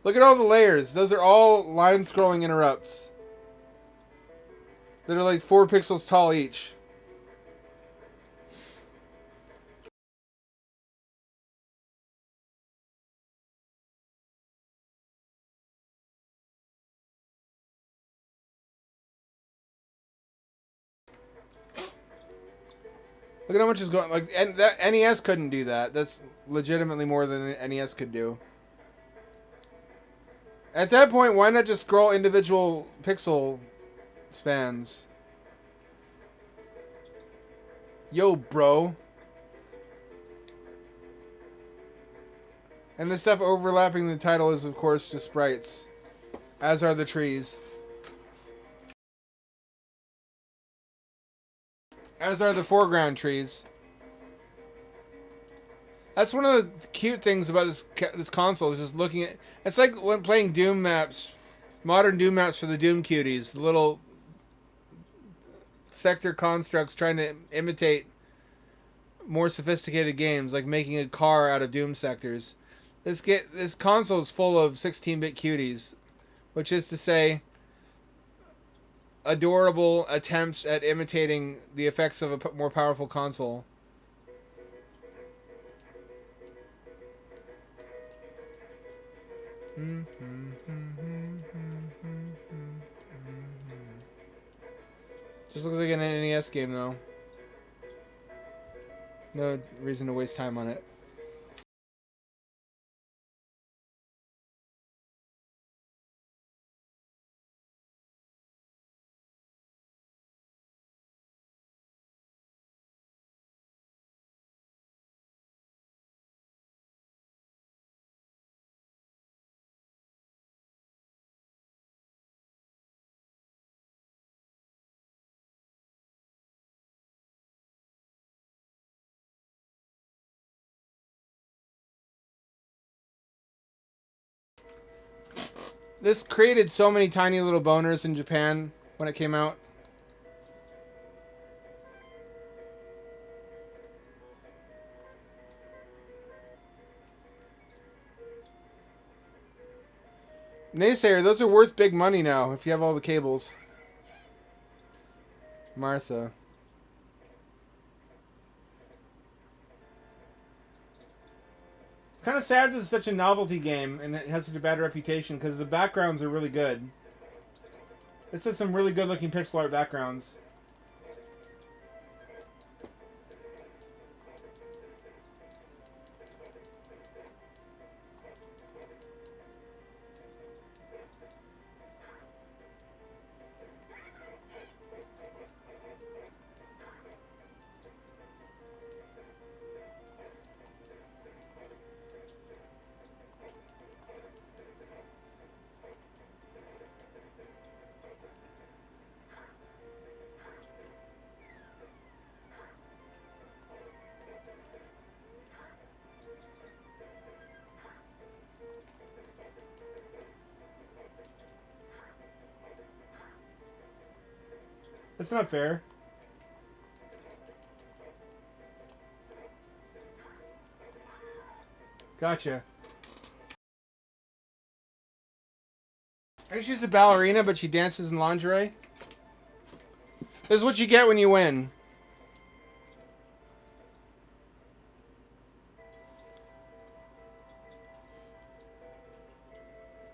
Look at all the layers. Those are all line scrolling interrupts that are like 4 pixels tall each. Look at how much is going. Like, and that NES couldn't do that. That's legitimately more than NES could do. At that point, why not just scroll individual pixel spans? Yo, bro. And the stuff overlapping the title is, of course, just sprites. As are the trees. As are the foreground trees. That's one of the cute things about this console, is just looking at... It's like when playing Doom maps, modern Doom maps for the Doom cuties. The little sector constructs trying to imitate more sophisticated games, like making a car out of Doom sectors. This console is full of 16-bit cuties, which is to say, adorable attempts at imitating the effects of a more powerful console. Just looks like an NES game, though. No reason to waste time on it. This created so many tiny little boners in Japan when it came out. Naysayer, those are worth big money now if you have all the cables. Martha. It's kind of sad this is such a novelty game and it has such a bad reputation because the backgrounds are really good. This has some really good looking pixel art backgrounds. That's not fair. Gotcha. I guess she's a ballerina, but she dances in lingerie. This is what you get when you win.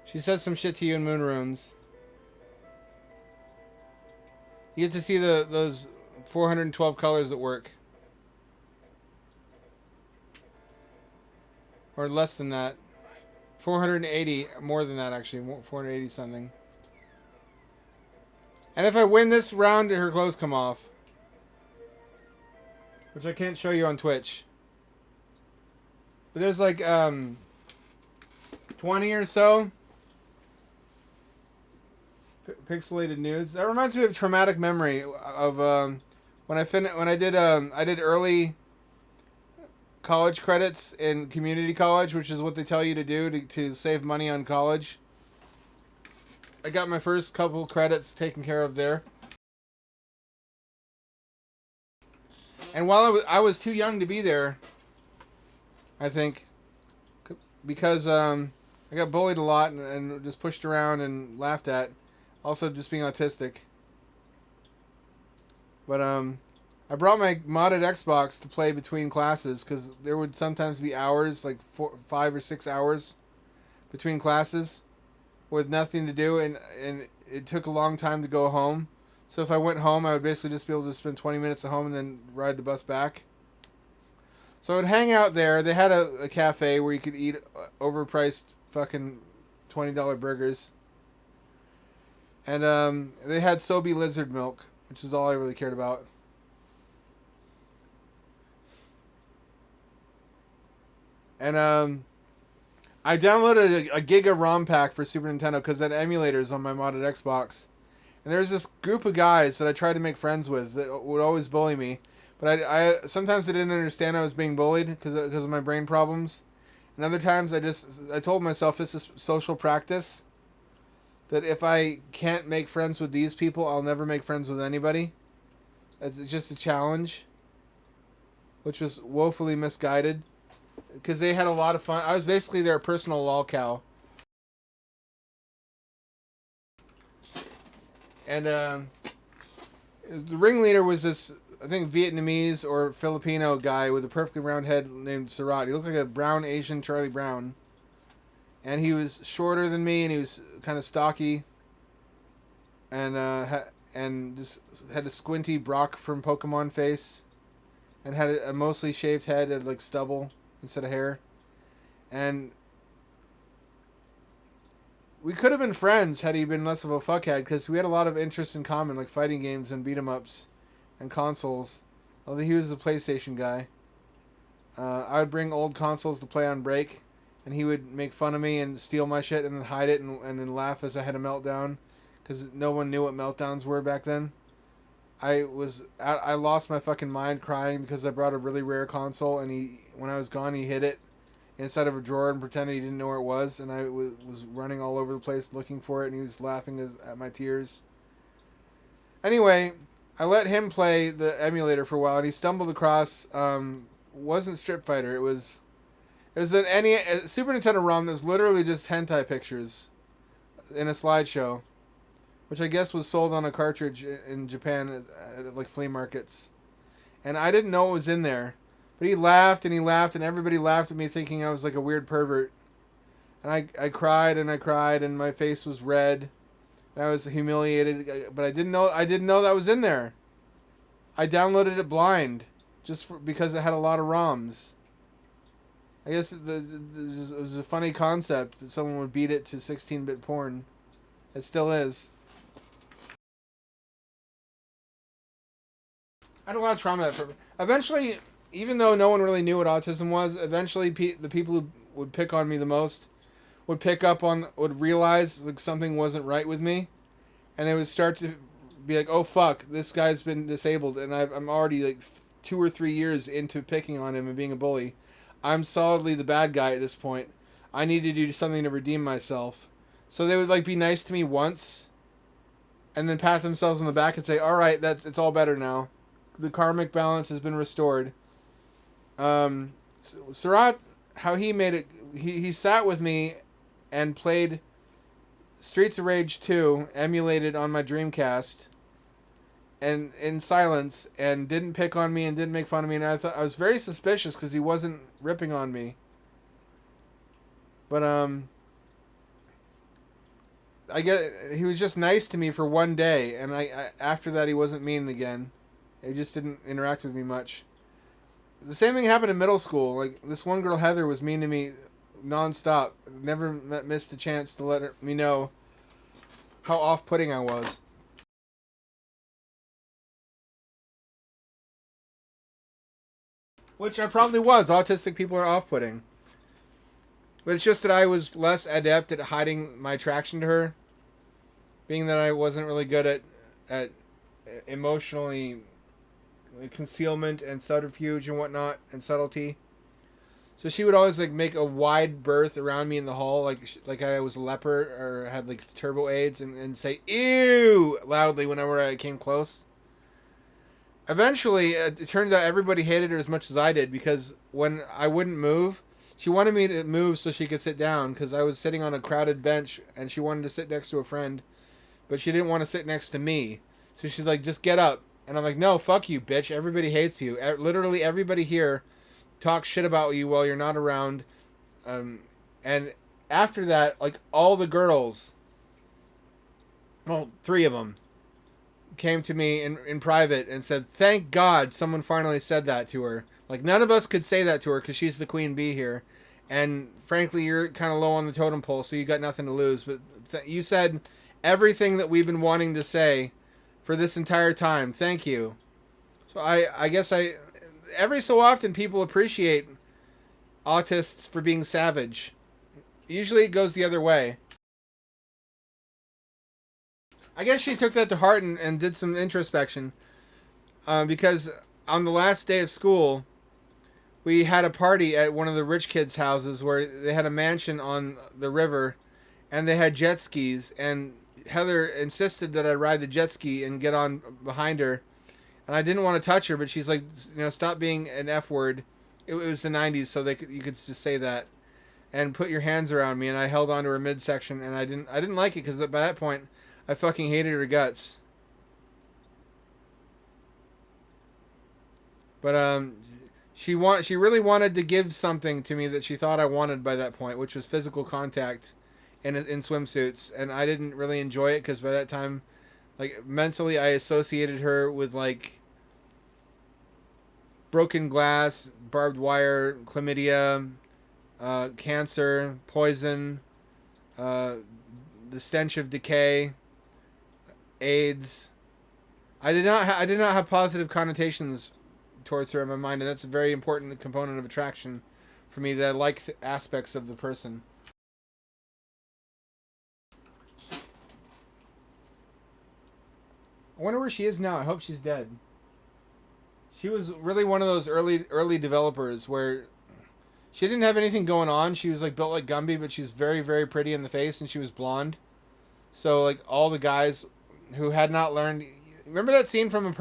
She says some shit to you in Moon Runes. You get to see those 412 colors that work. Or less than that. 480, more than that actually. 480 something. And if I win this round, her clothes come off. Which I can't show you on Twitch. But there's like 20 or so pixelated nudes. That reminds me of traumatic memory of when I did early college credits in community college, which is what they tell you to do to save money on college. I got my first couple credits taken care of there. And while I was too young to be there, I think, because I got bullied a lot and just pushed around and laughed at. Also, just being autistic. But I brought my modded Xbox to play between classes because there would sometimes be hours, like 5 or 6 hours between classes with nothing to do, and it took a long time to go home. So if I went home, I would basically just be able to spend 20 minutes at home and then ride the bus back. So I would hang out there. They had a cafe where you could eat overpriced fucking $20 burgers. And they had Sobe lizard milk, which is all I really cared about. And I downloaded a Giga ROM pack for Super Nintendo because that emulator's on my modded Xbox. And there's this group of guys that I tried to make friends with that would always bully me. But I sometimes I didn't understand I was being bullied because of my brain problems. And other times I told myself this is social practice. That if I can't make friends with these people, I'll never make friends with anybody. It's just a challenge. Which was woefully misguided. Because they had a lot of fun. I was basically their personal lol cow. And the ringleader was this, I think, Vietnamese or Filipino guy with a perfectly round head named Surat. He looked like a brown Asian Charlie Brown. And he was shorter than me, and he was kind of stocky. And just had a squinty Brock from Pokemon face. And had a mostly shaved head and like stubble instead of hair. And we could have been friends had he been less of a fuckhead, because we had a lot of interests in common, like fighting games and beat-em-ups and consoles. Although he was a PlayStation guy. I would bring old consoles to play on break, and he would make fun of me and steal my shit and then hide it and then laugh as I had a meltdown, because no one knew what meltdowns were back then. I lost my fucking mind crying because I brought a really rare console, and when I was gone, he hid it inside of a drawer and pretended he didn't know where it was, and I was running all over the place looking for it, and he was laughing at my tears. Anyway, I let him play the emulator for a while, and he stumbled across, wasn't Strip Fighter, it was an a Super Nintendo ROM that was literally just hentai pictures in a slideshow, which I guess was sold on a cartridge in Japan at like flea markets. And I didn't know what was in there. But he laughed, and everybody laughed at me thinking I was like a weird pervert. And I cried, and my face was red. And I was humiliated, but I didn't know that was in there. I downloaded it blind, because it had a lot of ROMs. I guess it was a funny concept that someone would beat it to 16-bit porn. It still is. I had a lot of trauma. Eventually, even though no one really knew what autism was, eventually the people who would pick on me the most would realize like something wasn't right with me, and they would start to be like, "Oh fuck, this guy's been disabled," and I'm already like 2 or 3 years into picking on him and being a bully. I'm solidly the bad guy at this point. I need to do something to redeem myself. So they would like be nice to me once, and then pat themselves on the back and say, "All right, it's all better now. The karmic balance has been restored." Surat, how he made it, he sat with me and played Streets of Rage 2, emulated on my Dreamcast, and in silence, and didn't pick on me and didn't make fun of me, and I was very suspicious because he wasn't ripping on me. But I guess he was just nice to me for one day, and after that he wasn't mean again. He just didn't interact with me much. The same thing happened in middle school. Like, this one girl, Heather, was mean to me nonstop. Never missed a chance to let me know how off-putting I was. Which I probably was. Autistic people are off-putting. But it's just that I was less adept at hiding my attraction to her. Being that I wasn't really good at emotionally concealment and subterfuge and whatnot and subtlety. So she would always like make a wide berth around me in the hall, like I was a leper or had like turbo AIDS, and say "ew" loudly whenever I came close. Eventually, it turned out everybody hated her as much as I did, because when I wouldn't move, she wanted me to move so she could sit down, because I was sitting on a crowded bench and she wanted to sit next to a friend, but she didn't want to sit next to me. So she's like, "Just get up." And I'm like, "No, fuck you, bitch. Everybody hates you. Literally everybody here talks shit about you while you're not around." And after that, like, all the girls, well, 3 of them, came to me in private and said, "Thank God someone finally said that to her." Like, none of us could say that to her because she's the queen bee here. And frankly, you're kind of low on the totem pole, so you got nothing to lose. But you said everything that we've been wanting to say for this entire time. Thank you. So I guess every so often people appreciate autists for being savage. Usually it goes the other way. I guess she took that to heart and did some introspection. Because on the last day of school, we had a party at one of the rich kids' houses where they had a mansion on the river and they had jet skis. And Heather insisted that I ride the jet ski and get on behind her. And I didn't want to touch her, but she's like, stop being an F word. It was the 90s, so you could just say that. And put your hands around me, and I held onto her midsection, and I didn't like it because by that point, I fucking hated her guts. But she really wanted to give something to me that she thought I wanted by that point, which was physical contact in swimsuits, and I didn't really enjoy it because by that time, like, mentally I associated her with like broken glass, barbed wire, chlamydia, cancer, poison, the stench of decay, AIDS. I did not have positive connotations towards her in my mind, and that's a very important component of attraction for me, that I like aspects of the person. I wonder where she is now. I hope she's dead. She was really one of those early developers where she didn't have anything going on. She was like built like Gumby, but she's very, very pretty in the face, and she was blonde. So like all the guys who had not learned, remember that scene from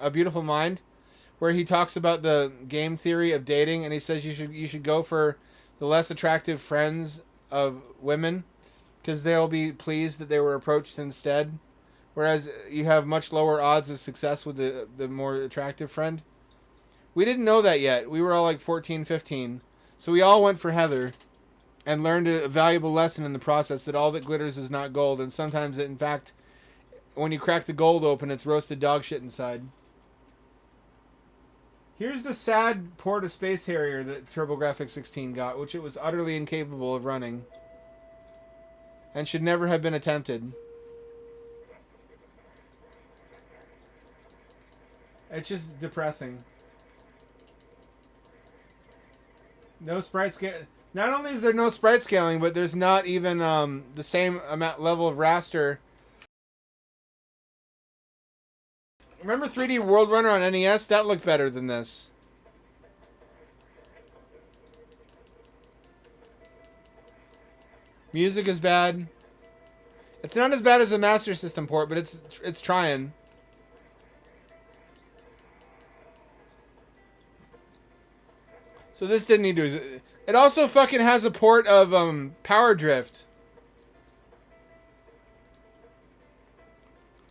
A Beautiful Mind, where he talks about the game theory of dating, and he says you should go for the less attractive friends of women because they'll be pleased that they were approached instead. Whereas you have much lower odds of success with the more attractive friend. We didn't know that yet. We were all like 14, 15. So we all went for Heather and learned a valuable lesson in the process, that all that glitters is not gold. And sometimes, in fact, when you crack the gold open, it's roasted dog shit inside. Here's the sad Port of Space Harrier that TurboGrafX-16 got, which it was utterly incapable of running. And should never have been attempted. It's just depressing. No sprite scale. Not only is there no sprite scaling, but there's not even the same level of raster. Remember 3D World Runner on NES? That looked better than this. Music is bad. It's not as bad as the Master System port, but it's trying. So this didn't need to... It also fucking has a port of Power Drift,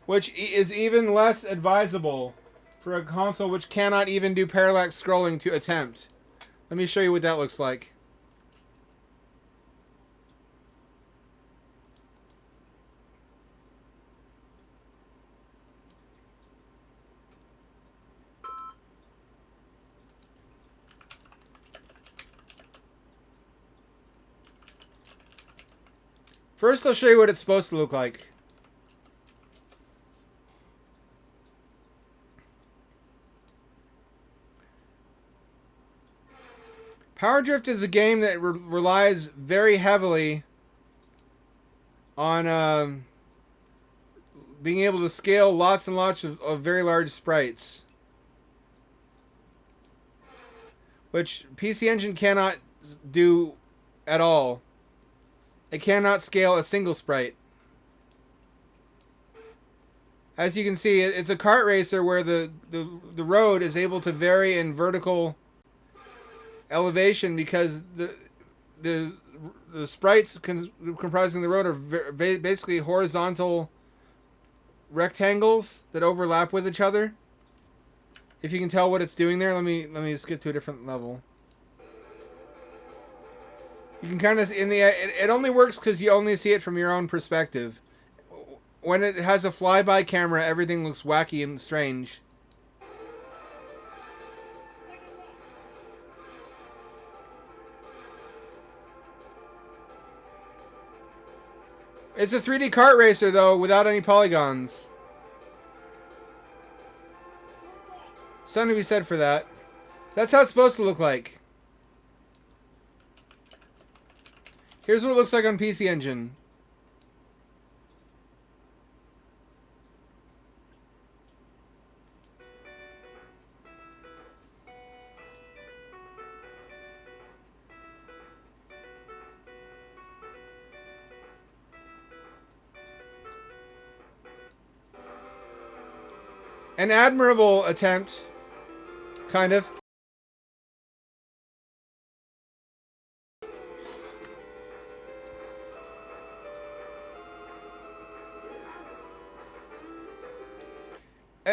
which is even less advisable for a console which cannot even do parallax scrolling to attempt. Let me show you what that looks like. First, I'll show you what it's supposed to look like. Power Drift is a game that relies very heavily on being able to scale lots and lots of very large sprites, which PC Engine cannot do at all. It cannot scale a single sprite. As you can see, it's a kart racer where the road is able to vary in vertical elevation because the sprites comprising the road are basically horizontal rectangles that overlap with each other. If you can tell what it's doing there, let me skip to a different level. You can kind of it only works because you only see it from your own perspective. when it has a flyby camera, everything looks wacky and strange. It's a 3D kart racer, though, without any polygons. Something to be said for that. That's how it's supposed to look like. Here's what it looks like on PC Engine. An admirable attempt, kind of.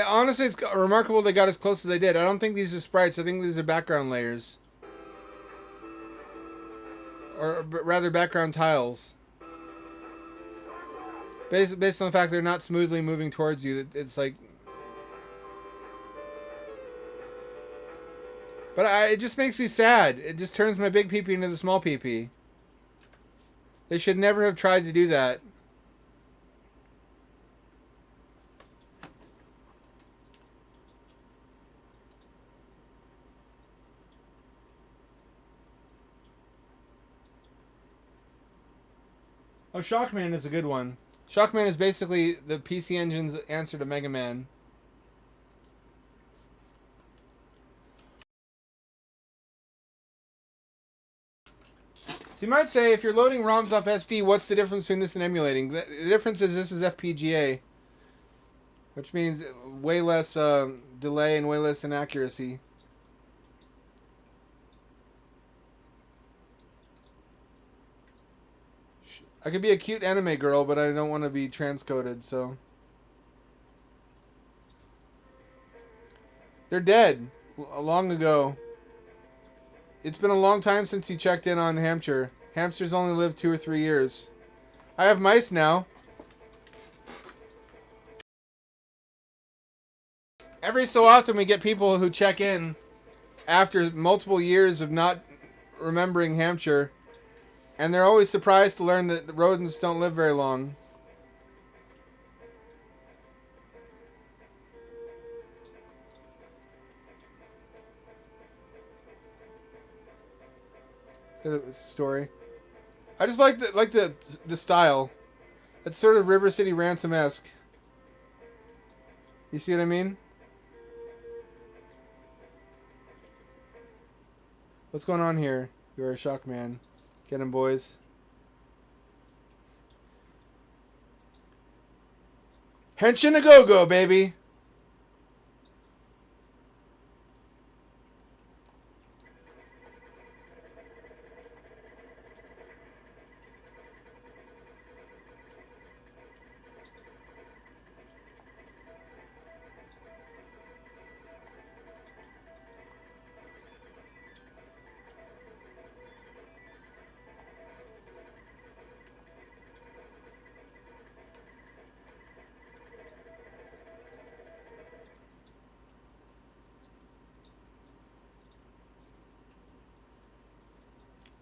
Honestly, it's remarkable they got as close as they did. I don't think these are sprites. I think these are background layers. Or rather, background tiles. Based on the fact they're not smoothly moving towards you, it's like... But it just makes me sad. It just turns my big peepee into the small peepee. They should never have tried to do that. Oh, Shockman is a good one. Shockman is basically the PC Engine's answer to Mega Man. So you might say, if you're loading ROMs off SD, what's the difference between this and emulating? The difference is this is FPGA, which means way less delay and way less inaccuracy. I could be a cute anime girl, but I don't want to be transcoded, so... They're dead. Long ago. It's been a long time since you checked in on Hampshire. Hamsters only live 2 or 3 years. I have mice now. Every so often we get people who check in after multiple years of not remembering Hampshire. And they're always surprised to learn that the rodents don't live very long. Is that a story? I just like the style. It's sort of River City Ransom-esque. You see what I mean? What's going on here? You're a shock man. Get him, boys. Henshin a go-go, baby!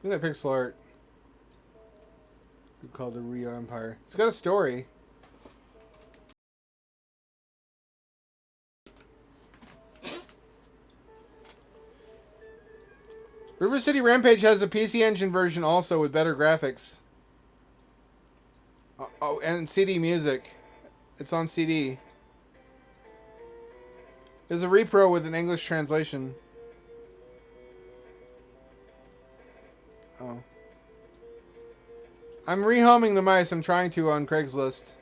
Look at that pixel art. We call the Rio Empire. It's got a story. River City Rampage has a PC Engine version also with better graphics. Oh, and CD music. It's on CD. There's a repro with an English translation. Oh. I'm rehoming the mice. I'm trying to on Craigslist.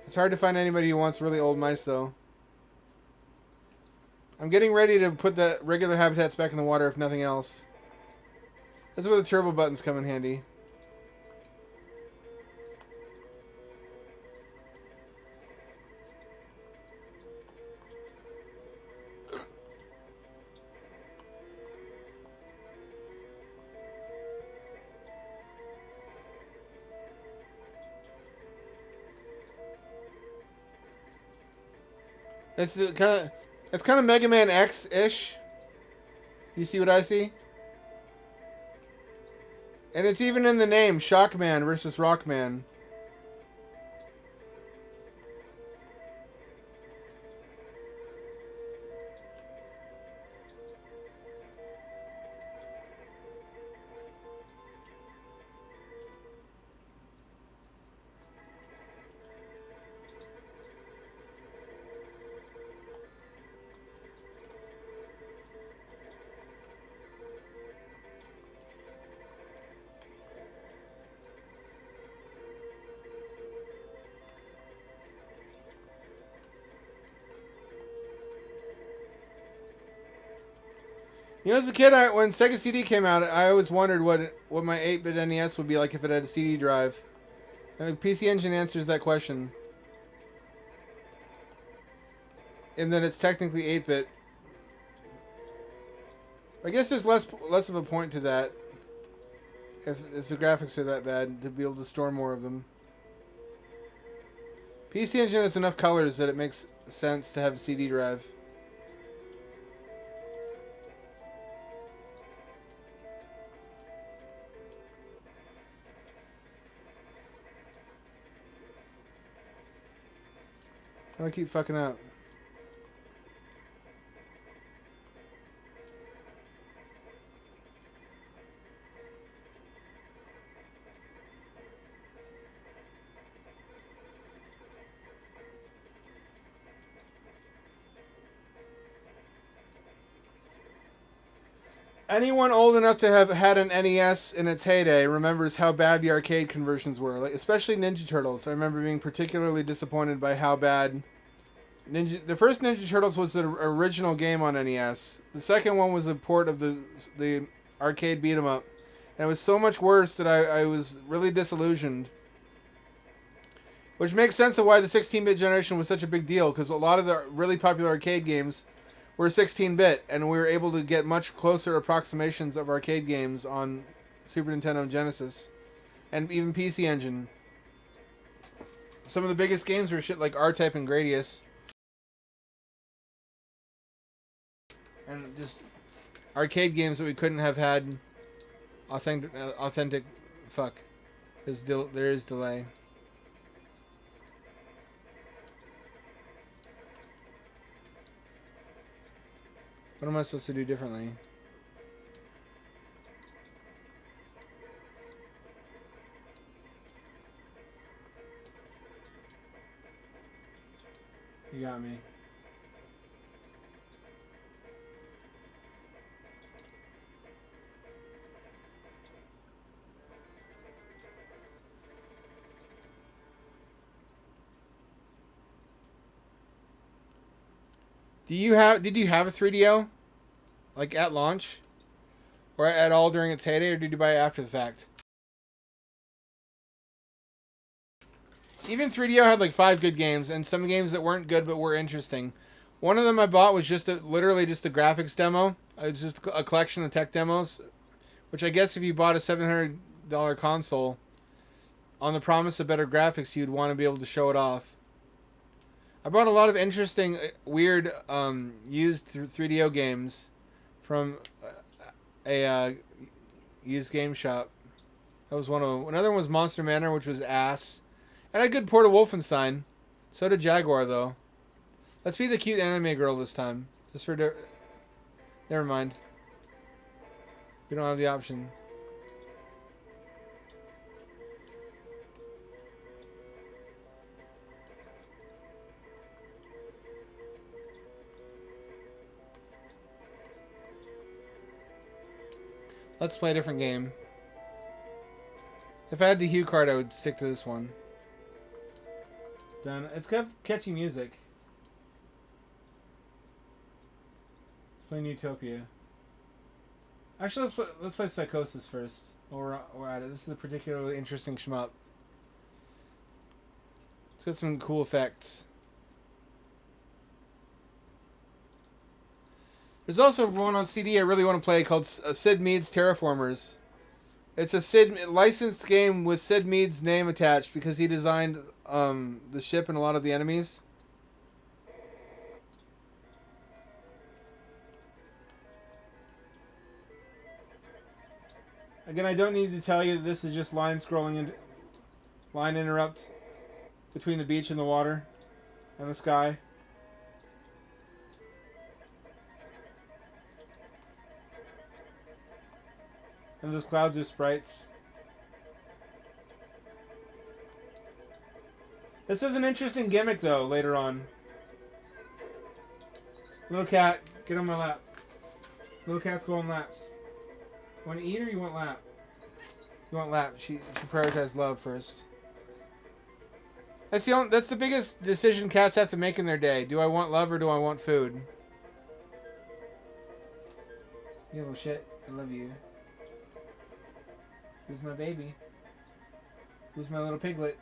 It's hard to find anybody who wants really old mice, though. I'm getting ready to put the regular habitats back in the water, if nothing else. That's where the turbo buttons come in handy. It's kind of Mega Man X ish. You see what I see? And it's even in the name, Shockman versus Rockman. You know, as a kid, when Sega CD came out, I always wondered what my 8-bit NES would be like if it had a CD drive. PC Engine answers that question. And then it's technically 8-bit. I guess there's less of a point to that. If the graphics are that bad, to be able to store more of them. PC Engine has enough colors that it makes sense to have a CD drive. I keep fucking up. Anyone old enough to have had an NES in its heyday remembers how bad the arcade conversions were, like especially Ninja Turtles. I remember being particularly disappointed by how bad the first Ninja Turtles was the original game on NES. The second one was a port of the arcade beat 'em up. And it was so much worse that I was really disillusioned. Which makes sense of why the 16-bit generation was such a big deal, because a lot of the really popular arcade games were 16-bit, and we were able to get much closer approximations of arcade games on Super Nintendo and Genesis, and even PC Engine. Some of the biggest games were shit like R-Type and Gradius. And just arcade games that we couldn't have had authentic fuck. There is delay. What am I supposed to do differently? You got me. Did you have a 3DO? Like at launch? Or at all during its heyday, or did you buy it after the fact? Even 3DO had like 5 good games, and some games that weren't good but were interesting. One of them I bought was literally just a graphics demo. It was just a collection of tech demos, which I guess if you bought a $700 console, on the promise of better graphics, you'd want to be able to show it off. I bought a lot of interesting, weird, used 3DO games from a used game shop. That was one of them. Another one was Monster Manor, which was ass. And a good port of Wolfenstein. So did Jaguar, though. Let's be the cute anime girl this time. Just for... Never mind. We don't have the option. Let's play a different game. If I had the Hue card, I would stick to this one. Done. It's got catchy music. Let's play Utopia. Actually, let's play Psychosis first. While we're at it. This is a particularly interesting shmup. It's got some cool effects. There's also one on CD I really want to play called Sid Mead's Terraformers. It's a licensed game with Sid Mead's name attached because he designed the ship and a lot of the enemies. Again, I don't need to tell you that this is just line scrolling and line interrupt between the beach and the water and the sky. And those clouds are sprites. This is an interesting gimmick, though, later on. Little cat, get on my lap. Little cats go on laps. You want to eat or you want lap? You want lap. She prioritized love first. That's the biggest decision cats have to make in their day. Do I want love or do I want food? You little shit. I love you. Who's my baby? Who's my little piglet?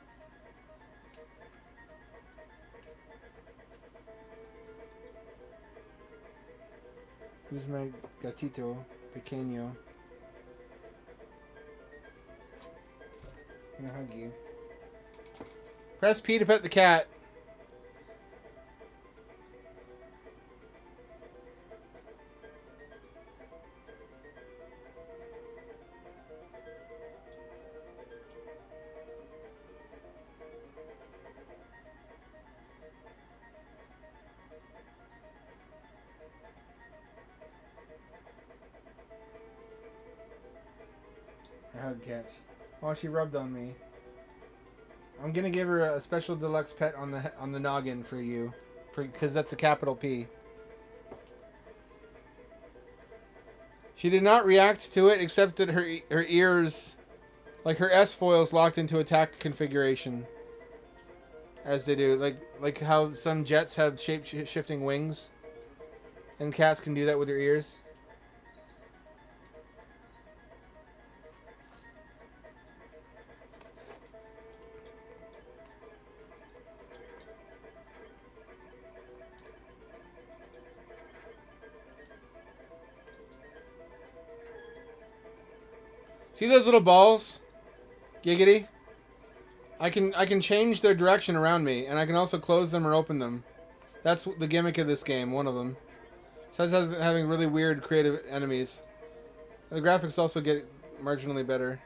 Who's my gatito pequeño? I'm gonna hug you. Press P to pet the cat. I hug cat. Oh, she rubbed on me. I'm gonna give her a special deluxe pet on the noggin for you, because that's a capital P. She did not react to it, except that her ears, like her S foils, locked into attack configuration, as they do, like how some jets have shape-shifting wings, and cats can do that with their ears. See those little balls? Giggity. I can change their direction around me, and I can also close them or open them. That's the gimmick of this game, one of them. Besides having really weird creative enemies. The graphics also get marginally better.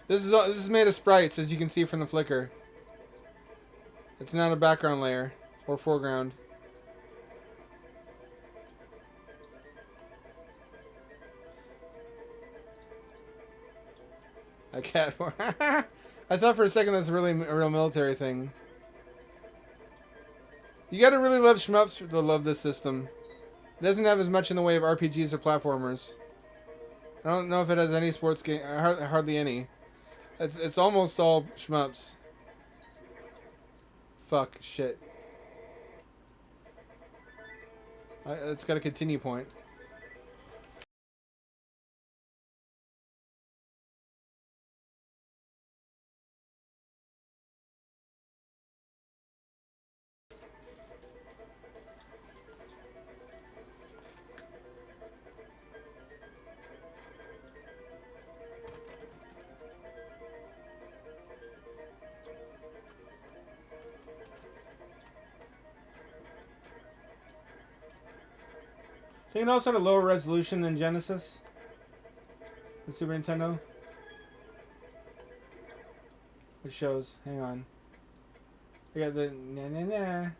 This is made of sprites, as you can see from the flicker. It's not a background layer or foreground. A cat for. I thought for a second that's really a real military thing. You gotta really love shmups to love this system. It doesn't have as much in the way of RPGs or platformers. I don't know if it has any sports game, hardly any. It's almost all shmups. Fuck, shit. It's got a continue point. I think it also had a lower resolution than Genesis. The Super Nintendo. It shows. Hang on. I got the na.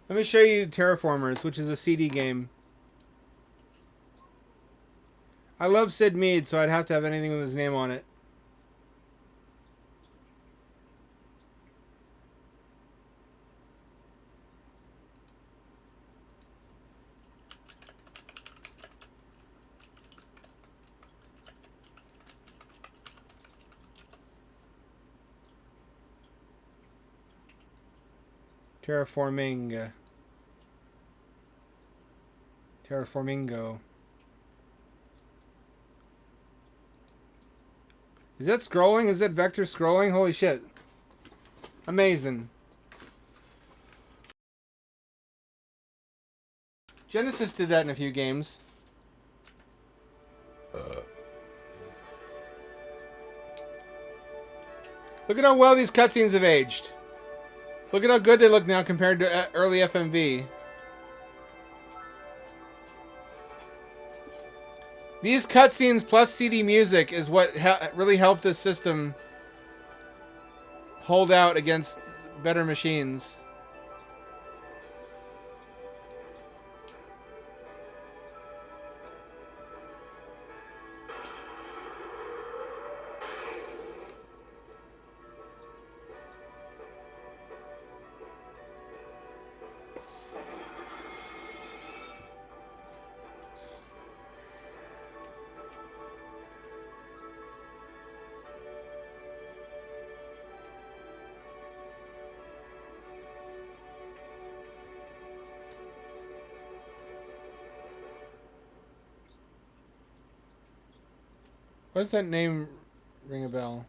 Let me show you Terraformers, which is a CD game. I love Sid Mead, so I'd have to have anything with his name on it. Terraformingo. Is that scrolling? Is that vector scrolling? Holy shit. Amazing. Genesis did that in a few games. Look at how well these cutscenes have aged. Look at how good they look now compared to early FMV. These cutscenes plus CD music is what really helped this system hold out against better machines. What does that name ring a bell?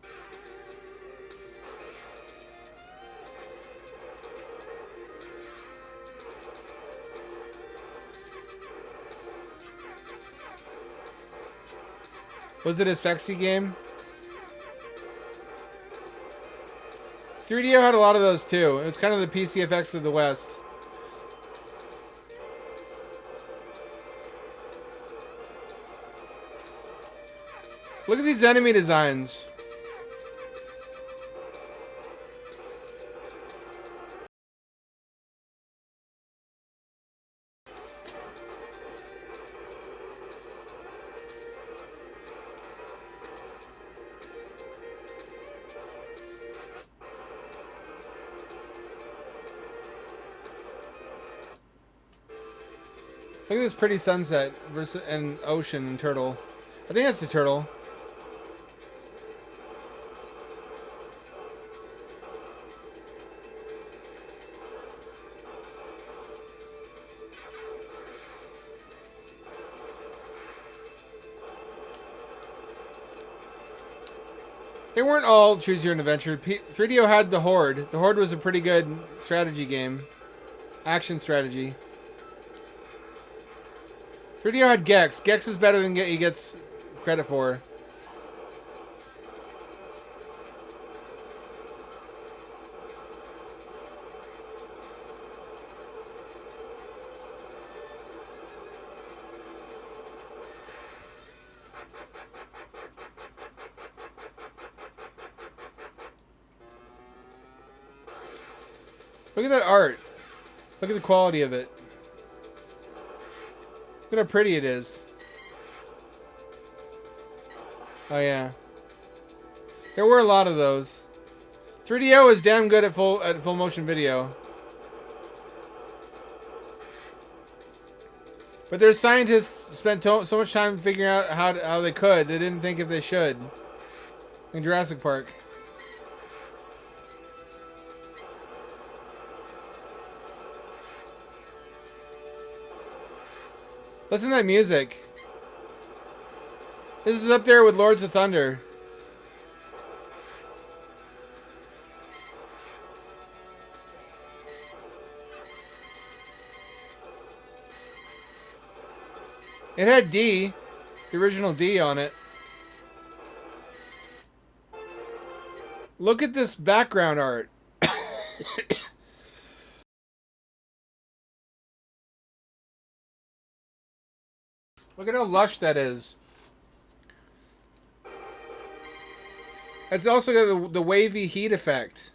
Was it a sexy game? 3DO had a lot of those too. It was kind of the PCFX of the West. Look at these enemy designs. Look at this pretty sunset versus an ocean and turtle. I think that's a turtle. They weren't all choose your own adventure. 3DO had the Horde. The Horde was a pretty good strategy game. Action strategy. 3DO had Gex. Gex is better than he gets credit for. Look at that art. Look at the quality of it. Look at how pretty it is. Oh yeah. There were a lot of those. 3DO is damn good at full motion video. But their scientists spent so much time figuring out how they could. They didn't think if they should. In Jurassic Park. Listen to that music. This is up there with Lords of Thunder. It had D, the original D on it. Look at this background art. Look at how lush that is. It's also got the wavy heat effect.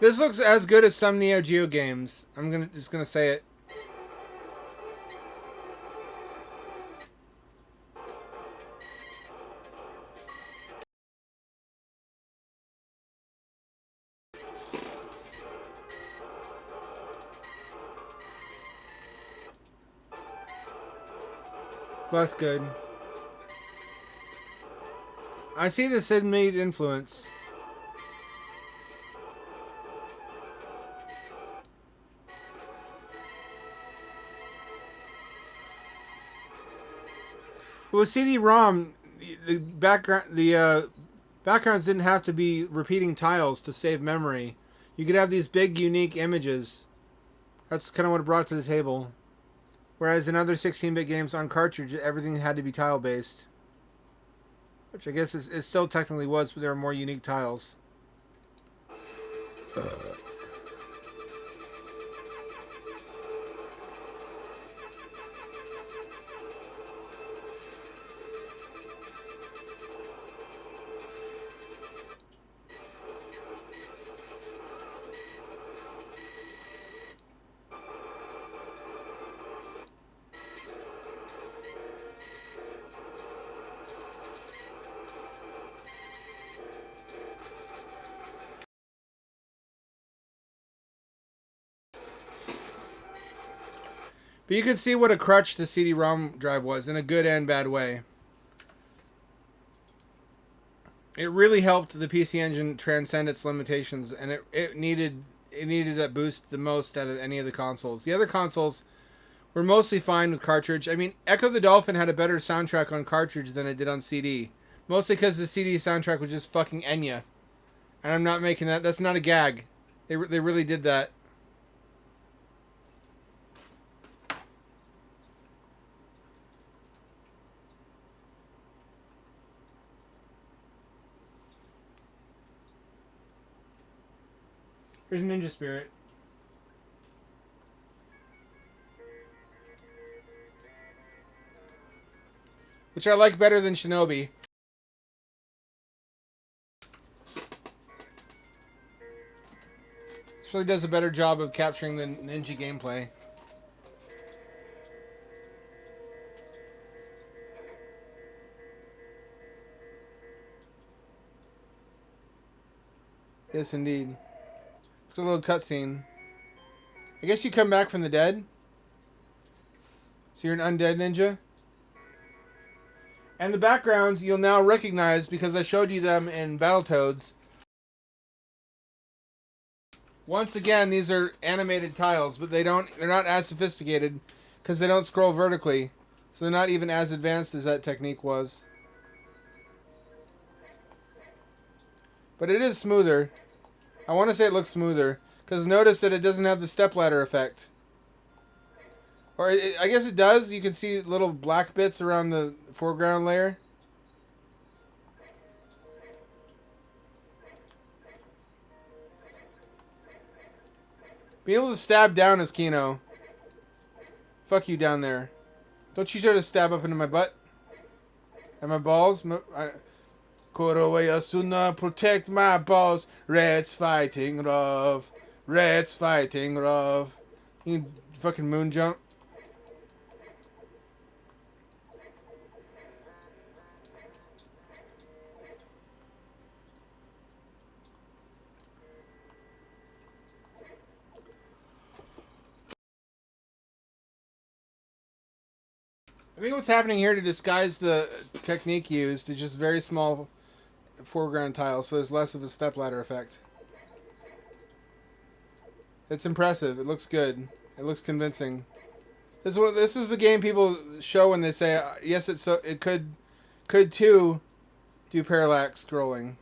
This looks as good as some Neo Geo games. Just gonna say it. That's good. I see the Sid Mead influence. With CD-ROM, the backgrounds didn't have to be repeating tiles to save memory. You could have these big, unique images. That's kind of what it brought to the table. Whereas in other 16-bit games on cartridge, everything had to be tile-based. Which I guess it still technically was, but there were more unique tiles. But you can see what a crutch the CD-ROM drive was, in a good and bad way. It really helped the PC Engine transcend its limitations, and it needed that boost the most out of any of the consoles. The other consoles were mostly fine with cartridge. I mean, Echo the Dolphin had a better soundtrack on cartridge than it did on CD. Mostly because the CD soundtrack was just fucking Enya. And I'm not making that. That's not a gag. They really did that. Here's Ninja Spirit. Which I like better than Shinobi. This really does a better job of capturing the ninja gameplay. Yes, indeed. Let's go a little cutscene. I guess you come back from the dead? So you're an undead ninja? And the backgrounds you'll now recognize because I showed you them in Battletoads. Once again, these are animated tiles, but they're not as sophisticated because they don't scroll vertically. So they're not even as advanced as that technique was. But it is smoother. I want to say it looks smoother because notice that it doesn't have the stepladder effect. Or I guess it does. You can see little black bits around the foreground layer. Being able to stab down is Kino. Fuck you down there. Don't you try to stab up into my butt. And my balls. Korowe Asuna, protect my balls. Red's fighting rough. Red's fighting rough. You can fucking moon jump. I think what's happening here to disguise the technique used is just very small foreground tiles, so there's less of a stepladder effect. It's impressive. It looks good. It looks convincing. This is the game people show when they say yes. It could too do parallax scrolling.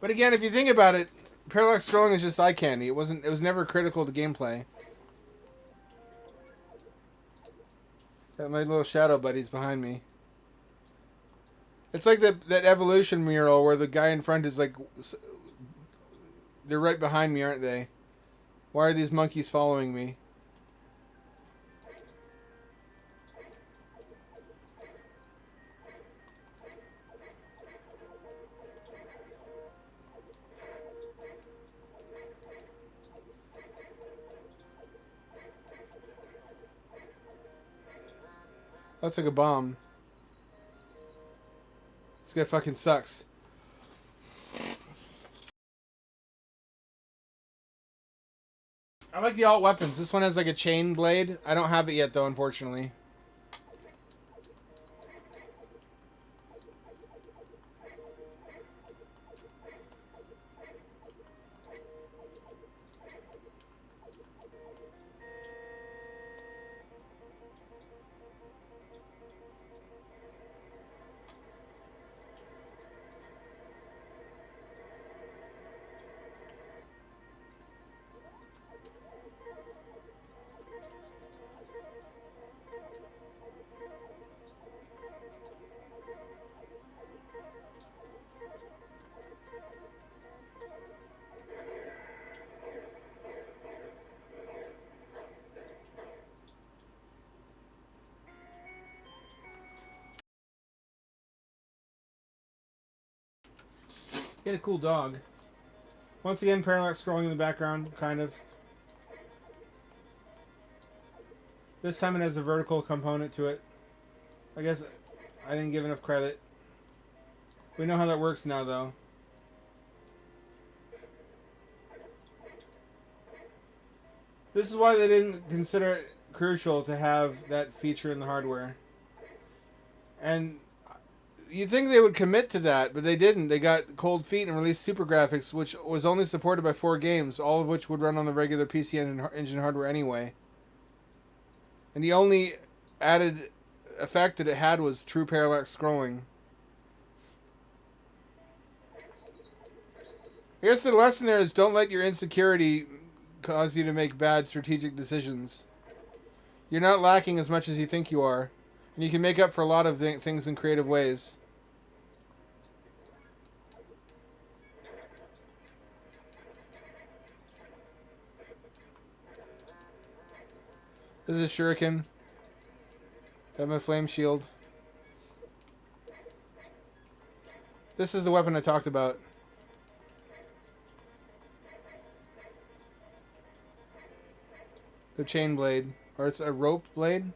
But again, if you think about it, parallax scrolling is just eye candy. It was never critical to gameplay. Got my little shadow buddies behind me. It's like that evolution mural where the guy in front is like, they're right behind me, aren't they? Why are these monkeys following me? That's like a bomb. This guy fucking sucks. I like the alt weapons. This one has like a chain blade. I don't have it yet though, unfortunately. Get a cool dog. Once again, parallax scrolling in the background, kind of. This time it has a vertical component to it. I guess I didn't give enough credit. We know how that works now, though. This is why they didn't consider it crucial to have that feature in the hardware. And you'd think they would commit to that, but they didn't. They got cold feet and released SuperGrafx, which was only supported by 4 games, all of which would run on the regular PC engine hardware anyway. And the only added effect that it had was true parallax scrolling. I guess the lesson there is don't let your insecurity cause you to make bad strategic decisions. You're not lacking as much as you think you are, and you can make up for a lot of things in creative ways. This is a shuriken. Got my flame shield. This is the weapon I talked about. The chain blade. Or it's a rope blade.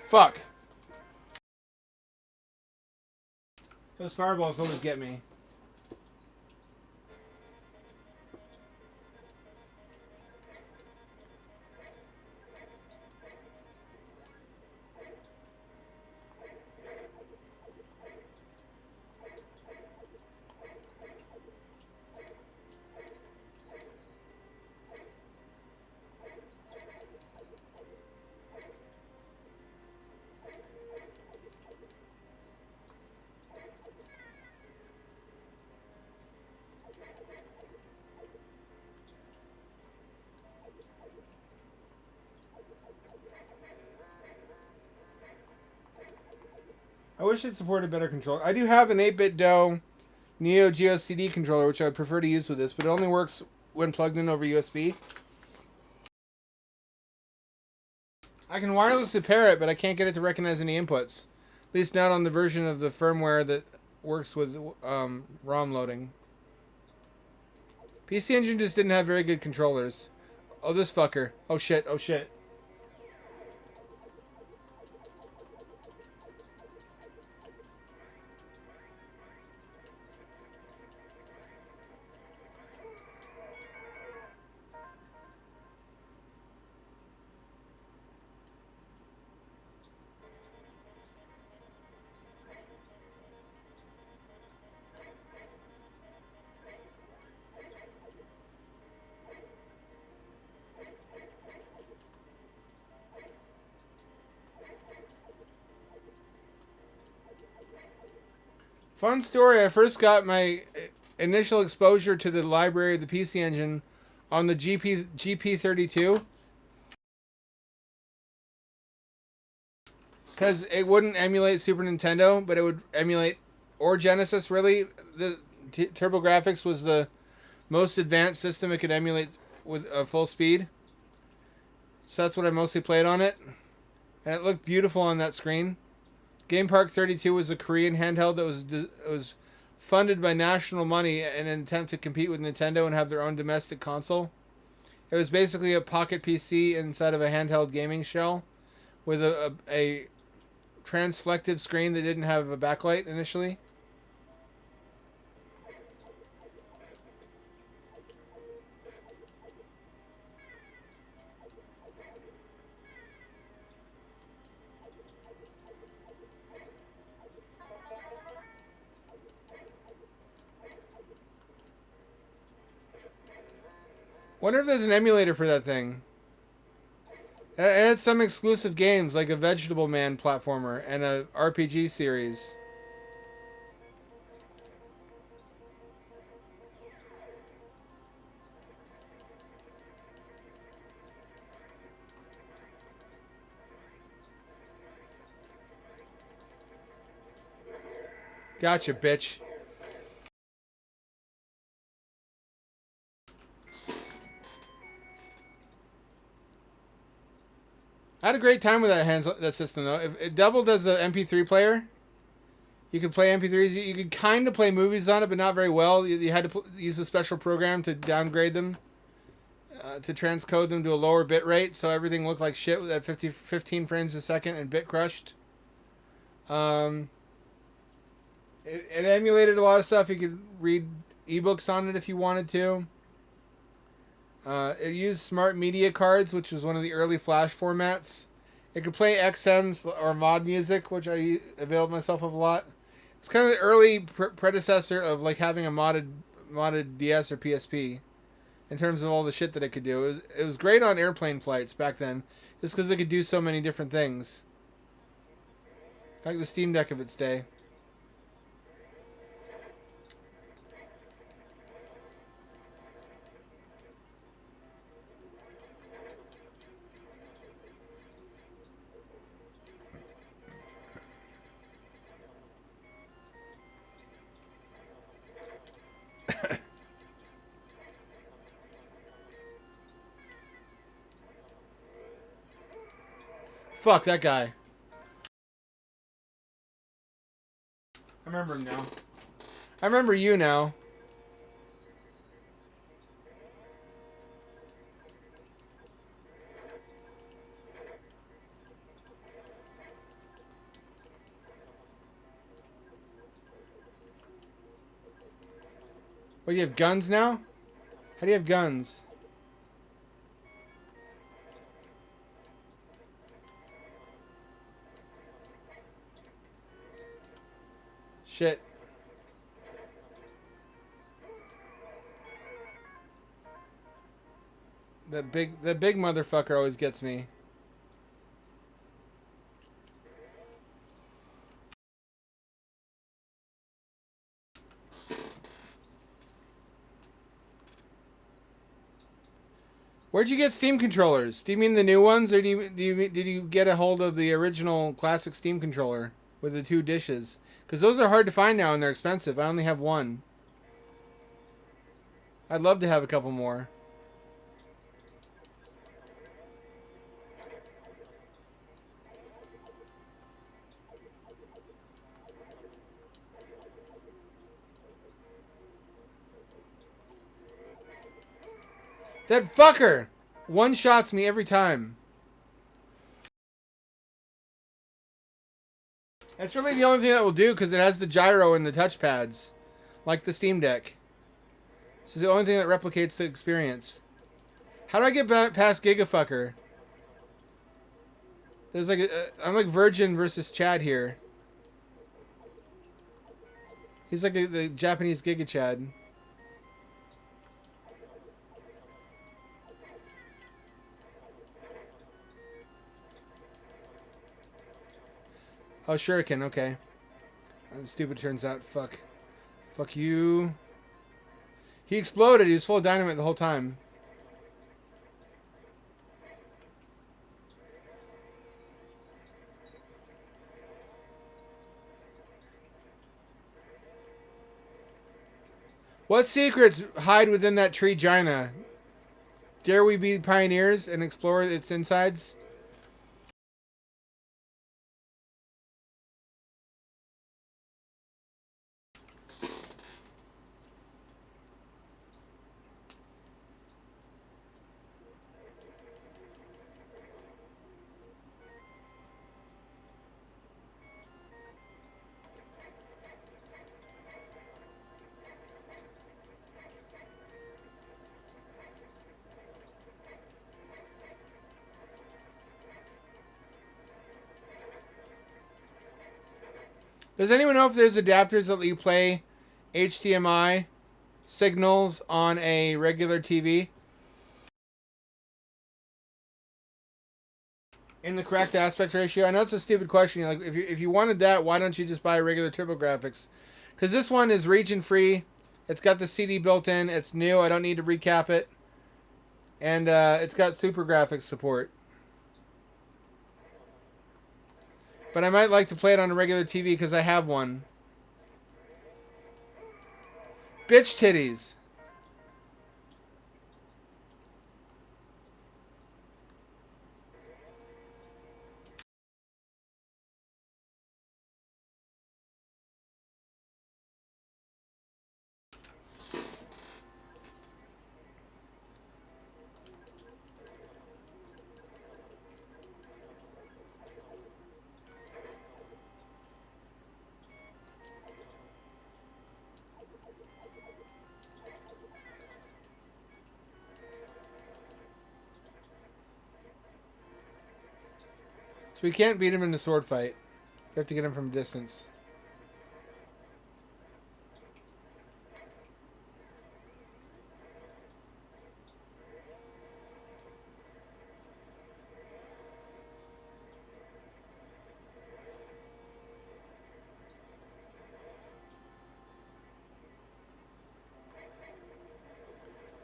Fuck. Those fireballs always get me. I wish it supported better controller. I do have an 8-bit DOE Neo Geo CD controller, which I would prefer to use with this, but it only works when plugged in over USB. I can wirelessly pair it, but I can't get it to recognize any inputs. At least not on the version of the firmware that works with ROM loading. PC Engine just didn't have very good controllers. Oh, this fucker. Oh shit, oh shit. Fun story, I first got my initial exposure to the library of the PC Engine on the GP32. because it wouldn't emulate Super Nintendo, but it would emulate, or Genesis. Really, the TurboGrafx was the most advanced system it could emulate with full speed. So that's what I mostly played on it, and it looked beautiful on that screen. Game Park 32 was a Korean handheld that was funded by national money in an attempt to compete with Nintendo and have their own domestic console. It was basically a pocket PC inside of a handheld gaming shell with a transflective screen that didn't have a backlight initially. Wonder if there's an emulator for that thing. It had some exclusive games like a Vegetable Man platformer and a RPG series. Gotcha, bitch. I had a great time with that system though. If it doubled as an MP3 player, you could play MP3s. You could kind of play movies on it, but not very well. You had to use a special program to downgrade them, to transcode them to a lower bit rate, so everything looked like shit at 15 frames a second and bit crushed. Um, it emulated a lot of stuff. You could read ebooks on it if you wanted to. It used smart media cards, which was one of the early Flash formats. It could play XMs or mod music, which I availed myself of a lot. It's kind of the early predecessor of like having a modded DS or PSP in terms of all the shit that it could do. It was great on airplane flights back then, just because it could do so many different things. Like the Steam Deck of its day. Fuck that guy. I remember him now. I remember you now. What, you have guns now? How do you have guns? Shit. The big motherfucker always gets me. Where'd you get Steam controllers? Do you mean the new ones, or did you get a hold of the original classic Steam controller with the two dishes? Because those are hard to find now and they're expensive. I only have one. I'd love to have a couple more. That fucker one-shots me every time. That's really the only thing that will do, because it has the gyro and the touchpads, like the Steam Deck. This is the only thing that replicates the experience. How do I get past Gigafucker? There's like I'm like Virgin versus Chad here. He's like the Japanese Giga Chad. Oh, Shuriken, okay. I'm stupid, turns out. Fuck. Fuck you. He exploded. He was full of dynamite the whole time. What secrets hide within that tree gina? Dare we be pioneers and explore its insides? Does anyone know if there's adapters that let you play HDMI signals on a regular TV in the correct aspect ratio? I know it's a stupid question. Like, if you wanted that, why don't you just buy a regular TurboGrafx? Because this one is region free. It's got the CD built in. It's new. I don't need to recap it, and it's got Super Graphics support. But I might like to play it on a regular TV because I have one. Bitch titties. So we can't beat him in the sword fight. You have to get him from a distance.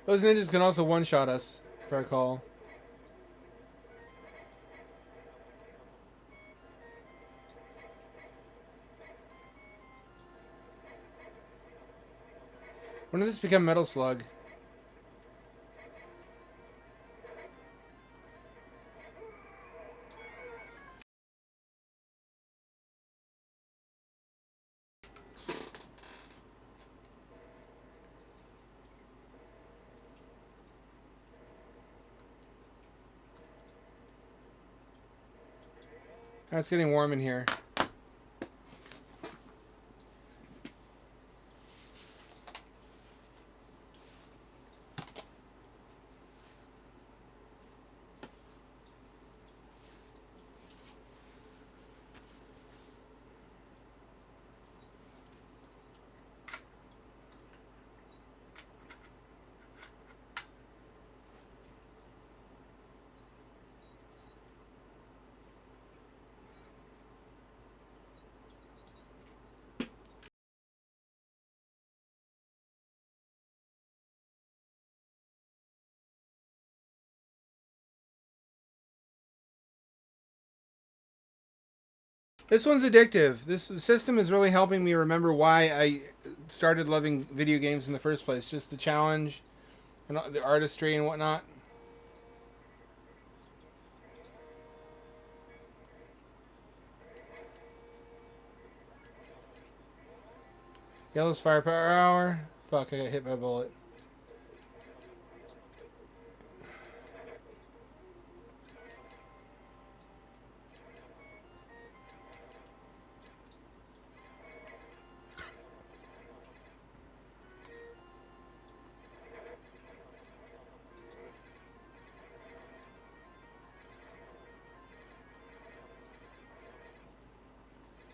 Those ninjas can also one-shot us, if I recall. When did this become Metal Slug? Oh, it's getting warm in here. This one's addictive. This system is really helping me remember why I started loving video games in the first place. Just the challenge and the artistry and whatnot. Yellow's firepower hour. Fuck, I got hit by a bullet.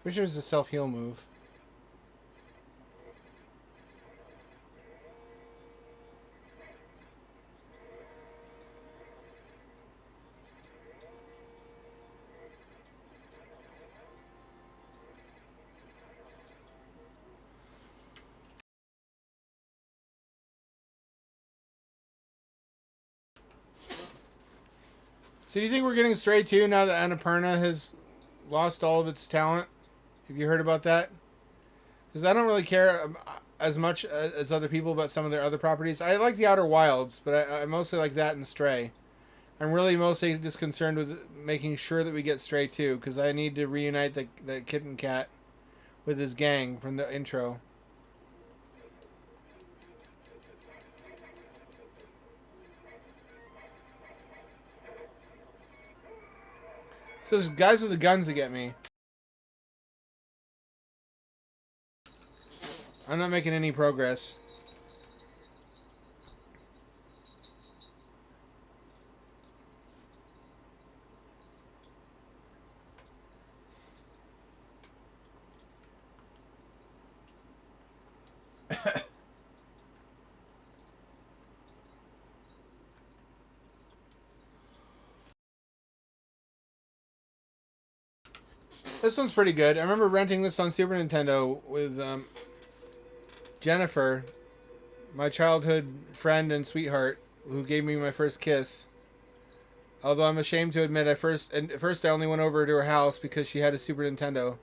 Wish there was a self-heal move. So do you think we're getting Stray 2 now that Annapurna has lost all of its talent? Have you heard about that? Because I don't really care. as much as other people about some of their other properties. I like the Outer Wilds, but I mostly like that and Stray. I'm really mostly just concerned with making sure that we get Stray 2, because I need to reunite the kitten cat with his gang from the intro. So there's guys with the guns that get me. I'm not making any progress. This one's pretty good. I remember renting this on Super Nintendo with Jennifer, my childhood friend and sweetheart, who gave me my first kiss. Although I'm ashamed to admit, at first I only went over to her house because she had a Super Nintendo.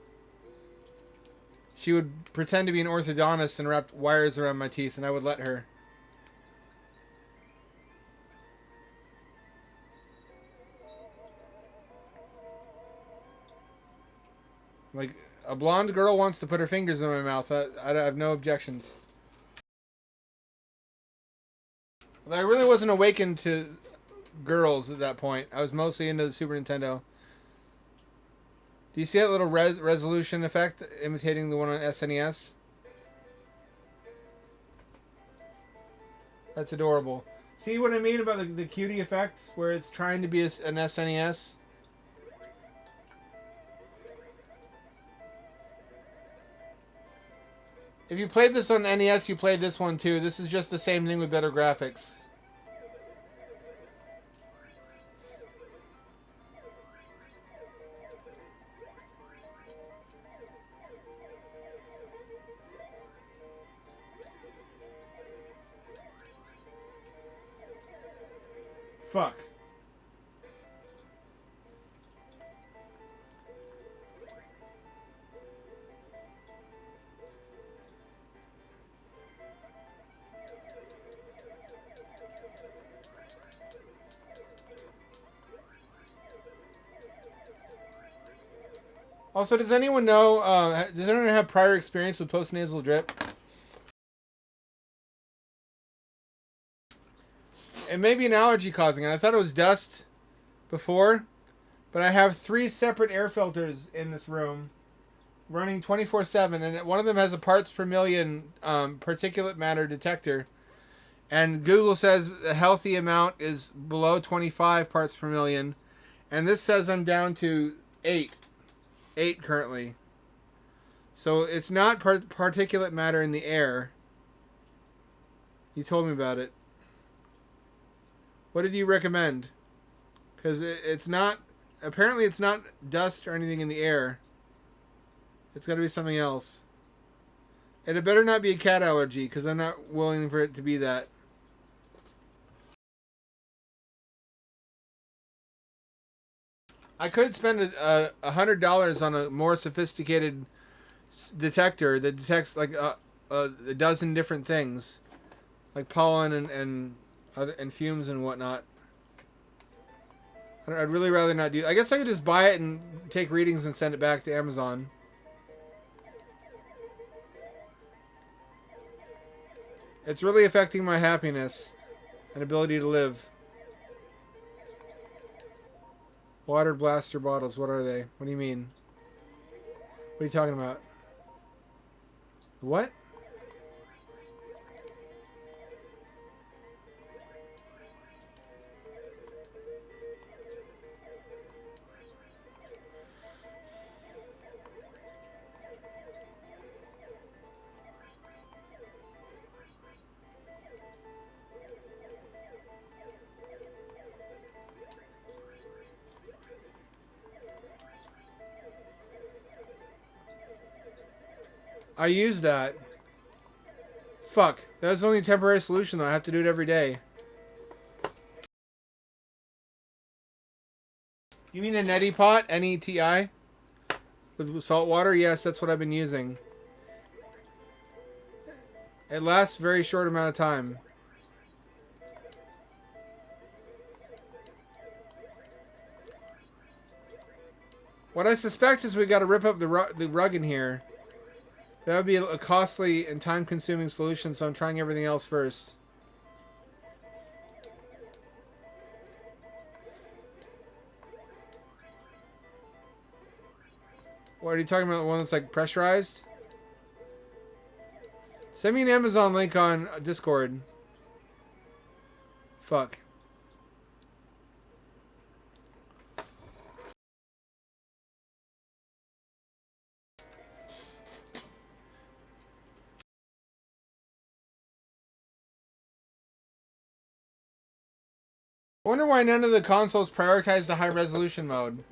She would pretend to be an orthodontist and wrap wires around my teeth, and I would let her. Like, a blonde girl wants to put her fingers in my mouth. I have no objections. I really wasn't awakened to girls at that point. I was mostly into the Super Nintendo. Do you see that little resolution effect imitating the one on SNES? That's adorable. See what I mean about the cutie effects, where it's trying to be an SNES? If you played this on NES, you played this one too. This is just the same thing with better graphics. Fuck. Also, does anyone know, does anyone have prior experience with postnasal drip? It may be an allergy causing it. I thought it was dust before, but I have 3 separate air filters in this room running 24/7, and one of them has a parts per million particulate matter detector. And Google says the healthy amount is below 25 parts per million, and this says I'm down to 8 currently. So it's not particulate matter in the air. You told me about it. What did you recommend? Because it's not... Apparently it's not dust or anything in the air. It's got to be something else. And it better not be a cat allergy, because I'm not willing for it to be that. I could spend $100 on a more sophisticated detector that detects like a dozen different things, like pollen and fumes and whatnot. I'd really rather not do. I guess I could just buy it and take readings and send it back to Amazon. It's really affecting my happiness and ability to live. Water blaster bottles, what are they? What do you mean? What are you talking about? What? I use that. Fuck. That was only a temporary solution though. I have to do it every day. You mean a neti pot? N-E-T-I? With salt water? Yes, that's what I've been using. It lasts a very short amount of time. What I suspect is we got to rip up the rug in here. That would be a costly and time-consuming solution, so I'm trying everything else first. What are you talking about? The one that's like pressurized? Send me an Amazon link on Discord. Fuck. I wonder why none of the consoles prioritize the high resolution mode.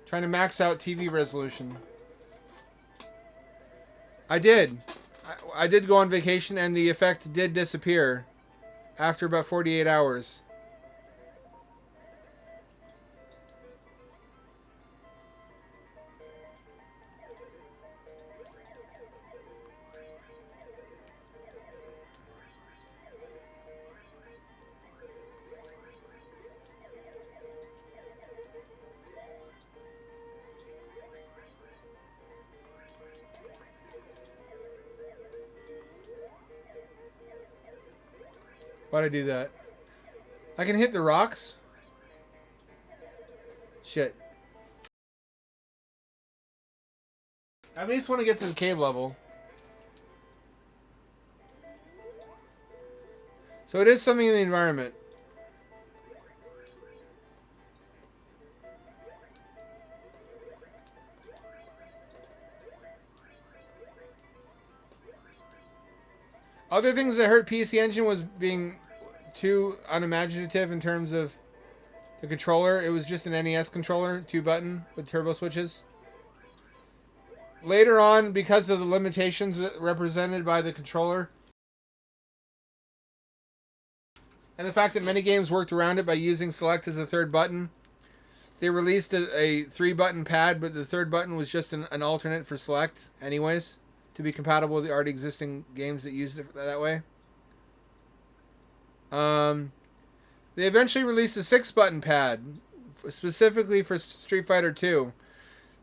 Trying to max out TV resolution. I did. I did go on vacation and the effect did disappear after about 48 hours. Why'd I do that? I can hit the rocks? Shit. I at least want to get to the cave level. So it is something in the environment. Other things that hurt PC Engine was being too unimaginative in terms of the controller. It was just an NES controller, 2-button with turbo switches. Later on, because of the limitations represented by the controller, and the fact that many games worked around it by using select as a third button, they released a 3-button pad, but the third button was just an alternate for select anyways, to be compatible with the already existing games that used it that way. They eventually released a 6-button pad, specifically for Street Fighter 2.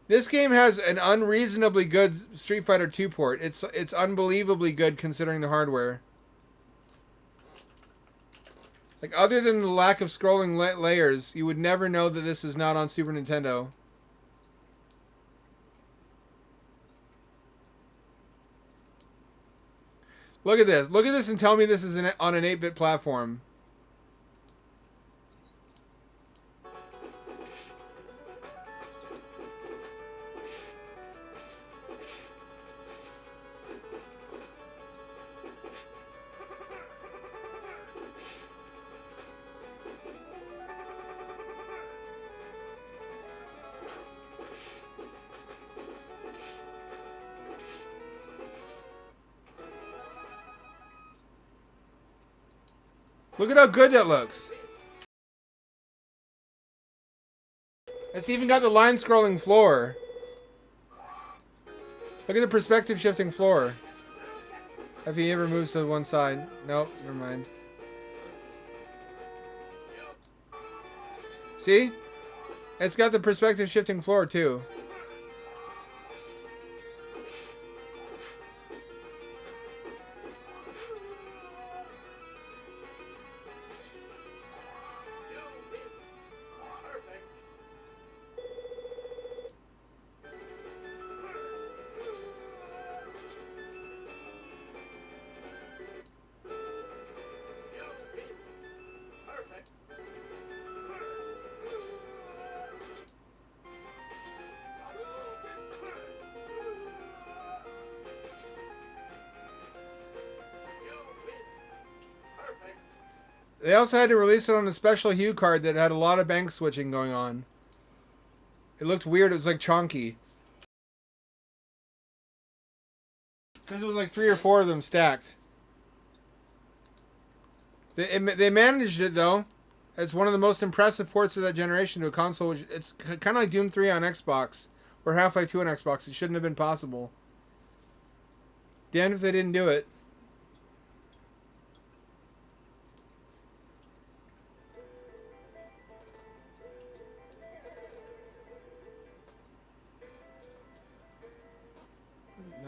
This game has an unreasonably good Street Fighter 2 port. It's unbelievably good considering the hardware. Like, other than the lack of scrolling layers, you would never know that this is not on Super Nintendo. Look at this. Look at this and tell me this is on an 8-bit platform. Look at how good that looks. It's even got the line scrolling floor. Look at the perspective shifting floor. If he ever moves to one side. Nope, never mind. See? It's got the perspective shifting floor too. They also had to release it on a special hue card that had a lot of bank switching going on. It looked weird. It was like chonky. Because it was like 3 or 4 of them stacked. They managed it, though. It's one of the most impressive ports of that generation to a console. It's kind of like Doom 3 on Xbox. Or Half-Life 2 on Xbox. It shouldn't have been possible. Damned if they didn't do it.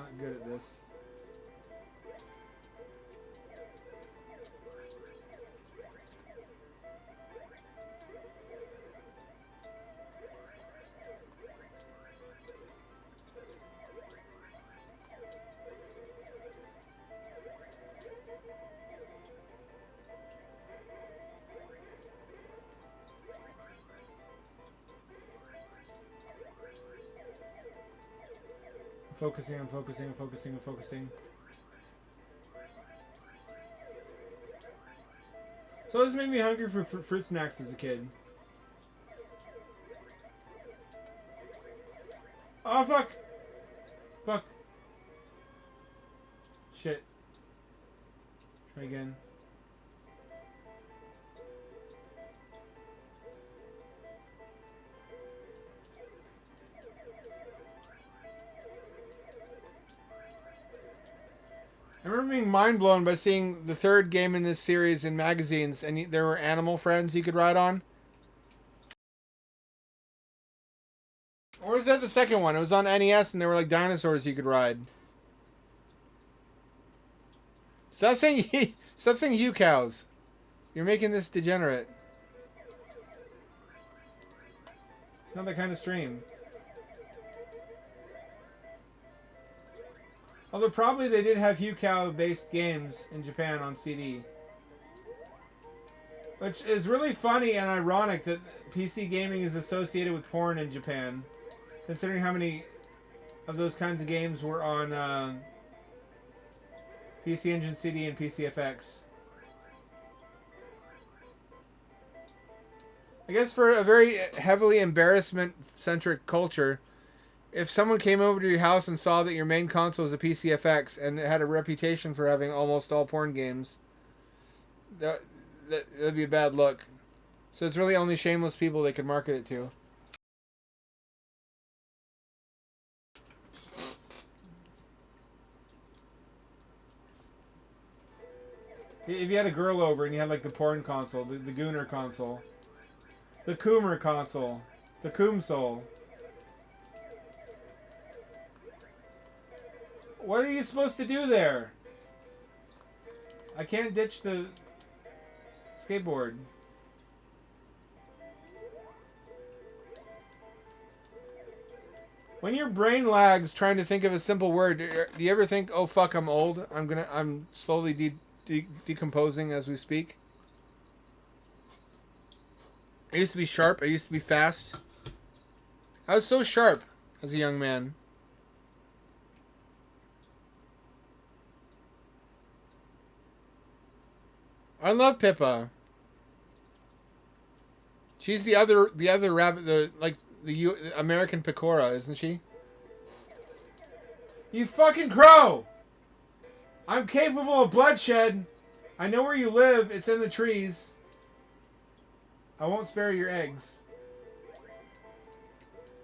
not good at this. I'm focusing. So this made me hungry for fruit snacks as a kid. Oh, fuck! Fuck. Shit. Try again. I remember being mind blown by seeing the third game in this series in magazines, and there were animal friends you could ride on. Or was that the second one? It was on NES, and there were like dinosaurs you could ride. Stop saying you cows. You're making this degenerate. It's not that kind of stream. Although probably they did have Hue-Cow based games in Japan on CD. Which is really funny and ironic that PC gaming is associated with porn in Japan. Considering how many of those kinds of games were on PC Engine CD and PCFX. I guess for a very heavily embarrassment-centric culture, if someone came over to your house and saw that your main console was a PCFX and it had a reputation for having almost all porn games, that'd be a bad look. So it's really only shameless people they could market it to. If you had a girl over and you had like the porn console, the Gooner console, the Coomer console, the Coomsole. What are you supposed to do there? I can't ditch the skateboard. When your brain lags trying to think of a simple word, do you ever think, "Oh fuck, I'm old. I'm slowly decomposing as we speak"? I used to be sharp. I used to be fast. I was so sharp as a young man. I love Pippa. She's the other rabbit, the American Pecora, isn't she? You fucking crow! I'm capable of bloodshed. I know where you live. It's in the trees. I won't spare your eggs.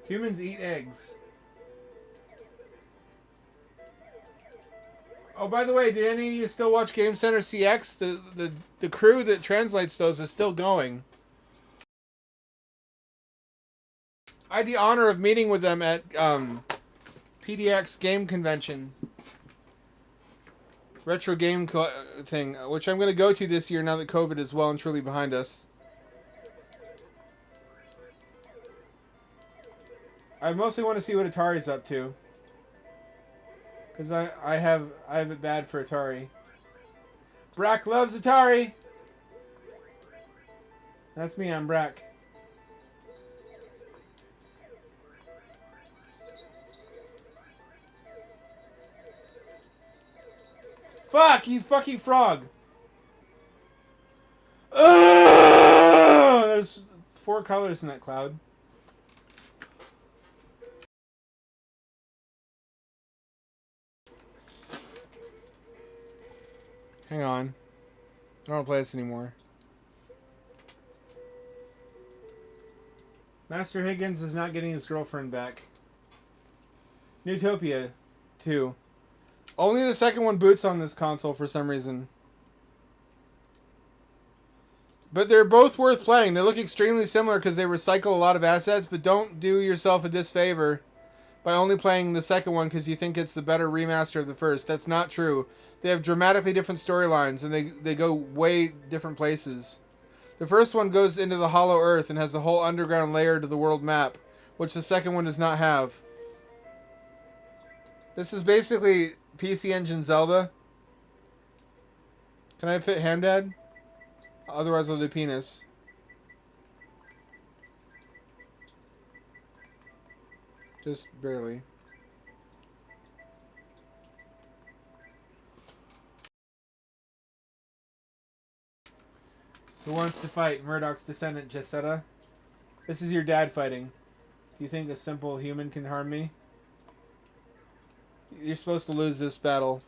Humans eat eggs. Oh, by the way, did any of you still watch Game Center CX? The crew that translates those is still going. I had the honor of meeting with them at PDX Game Convention. Retro game thing, which I'm going to go to this year now that COVID is well and truly behind us. I mostly want to see what Atari's up to. Because I have it bad for Atari. Brack loves Atari! That's me, I'm Brack. Fuck, you fucking frog! There's 4 colors in that cloud. Hang on. I don't want to play this anymore. Master Higgins is not getting his girlfriend back. Newtopia 2. Only the second one boots on this console for some reason. But they're both worth playing. They look extremely similar because they recycle a lot of assets, but don't do yourself a disfavor by only playing the second one because you think it's the better remaster of the first. That's not true. They have dramatically different storylines, and they go way different places. The first one goes into the Hollow Earth and has a whole underground layer to the world map, which the second one does not have. This is basically PC Engine Zelda. Can I fit Hamdad? Otherwise I'll do penis. Just barely. Who wants to fight Murdoch's descendant, Jessetta? This is your dad fighting. Do you think a simple human can harm me? You're supposed to lose this battle.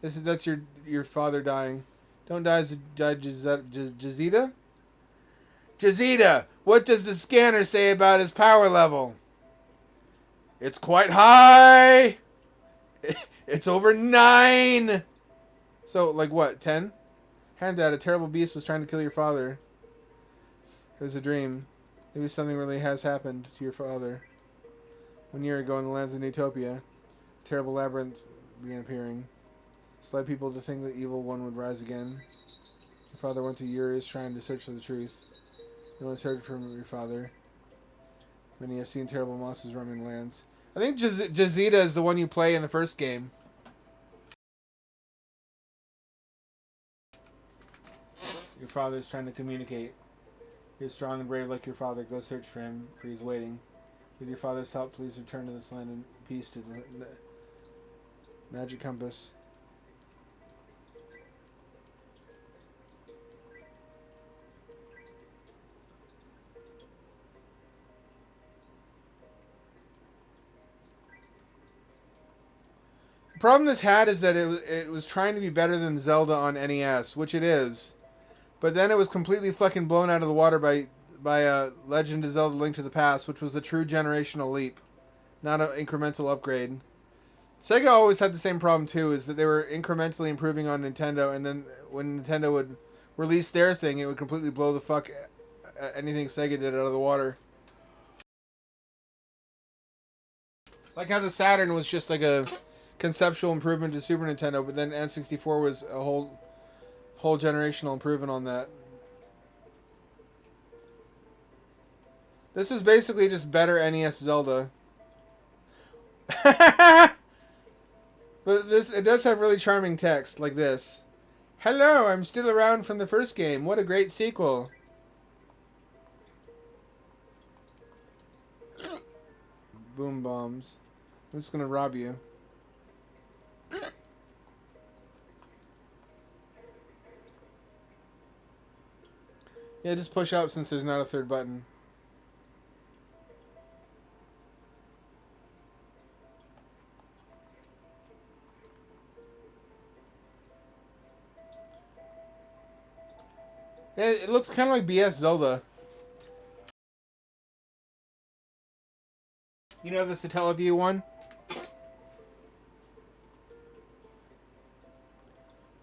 That's your father dying. Don't die as Jazida? Jazida, what does the scanner say about his power level? It's quite high. It's over 9. So, like what, 10? Handad, a terrible beast was trying to kill your father. It was a dream. Maybe something really has happened to your father. 1 year ago in the lands of Utopia, a terrible labyrinth began appearing. This led people to think the evil one would rise again. Your father went to Uri's shrine to search for the truth. No one's heard from your father. Many have seen terrible monsters roaming the lands. I think Jazida is the one you play in the first game. Your father is trying to communicate. You're strong and brave like your father. Go search for him, for he's waiting. With your father's help, please return to this land in peace to the magic compass. The problem this had is that it was trying to be better than Zelda on NES, which it is. But then it was completely fucking blown out of the water by Legend of Zelda Link to the Past, which was a true generational leap, not an incremental upgrade. Sega always had the same problem too, is that they were incrementally improving on Nintendo, and then when Nintendo would release their thing, it would completely blow the fuck anything Sega did out of the water. Like how the Saturn was just like a conceptual improvement to Super Nintendo, but then N64 was a whole generational improvement on that. This is basically just better NES Zelda. But it does have really charming text, like this. Hello, I'm still around from the first game. What a great sequel. Boom bombs. I'm just gonna rob you. Yeah, just push up since there's not a third button. Yeah, it looks kind of like BS Zelda. You know the Satellaview one?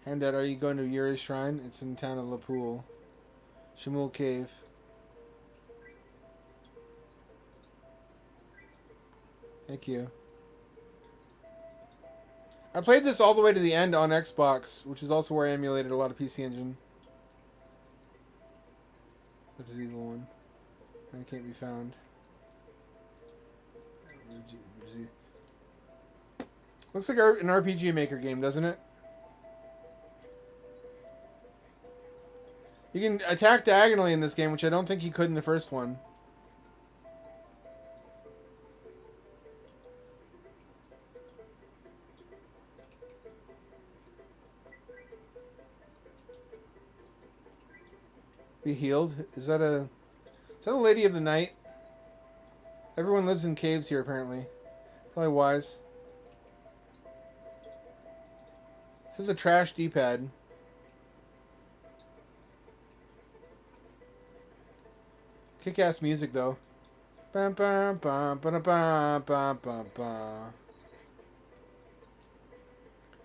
Handad, are you going to Yuri's shrine? It's in town of Lapool. Shamul Cave. Thank you. I played this all the way to the end on Xbox, which is also where I emulated a lot of PC Engine. What is the evil one? I can't be found. Looks like an RPG Maker game, doesn't it? You can attack diagonally in this game, which I don't think you could in the first one. Be healed? Is that a Lady of the Night? Everyone lives in caves here, apparently. Probably wise. This is a trash D-pad. Kick-ass music, though. Bum, bum, bum, ba, bum, bum, bum, bum.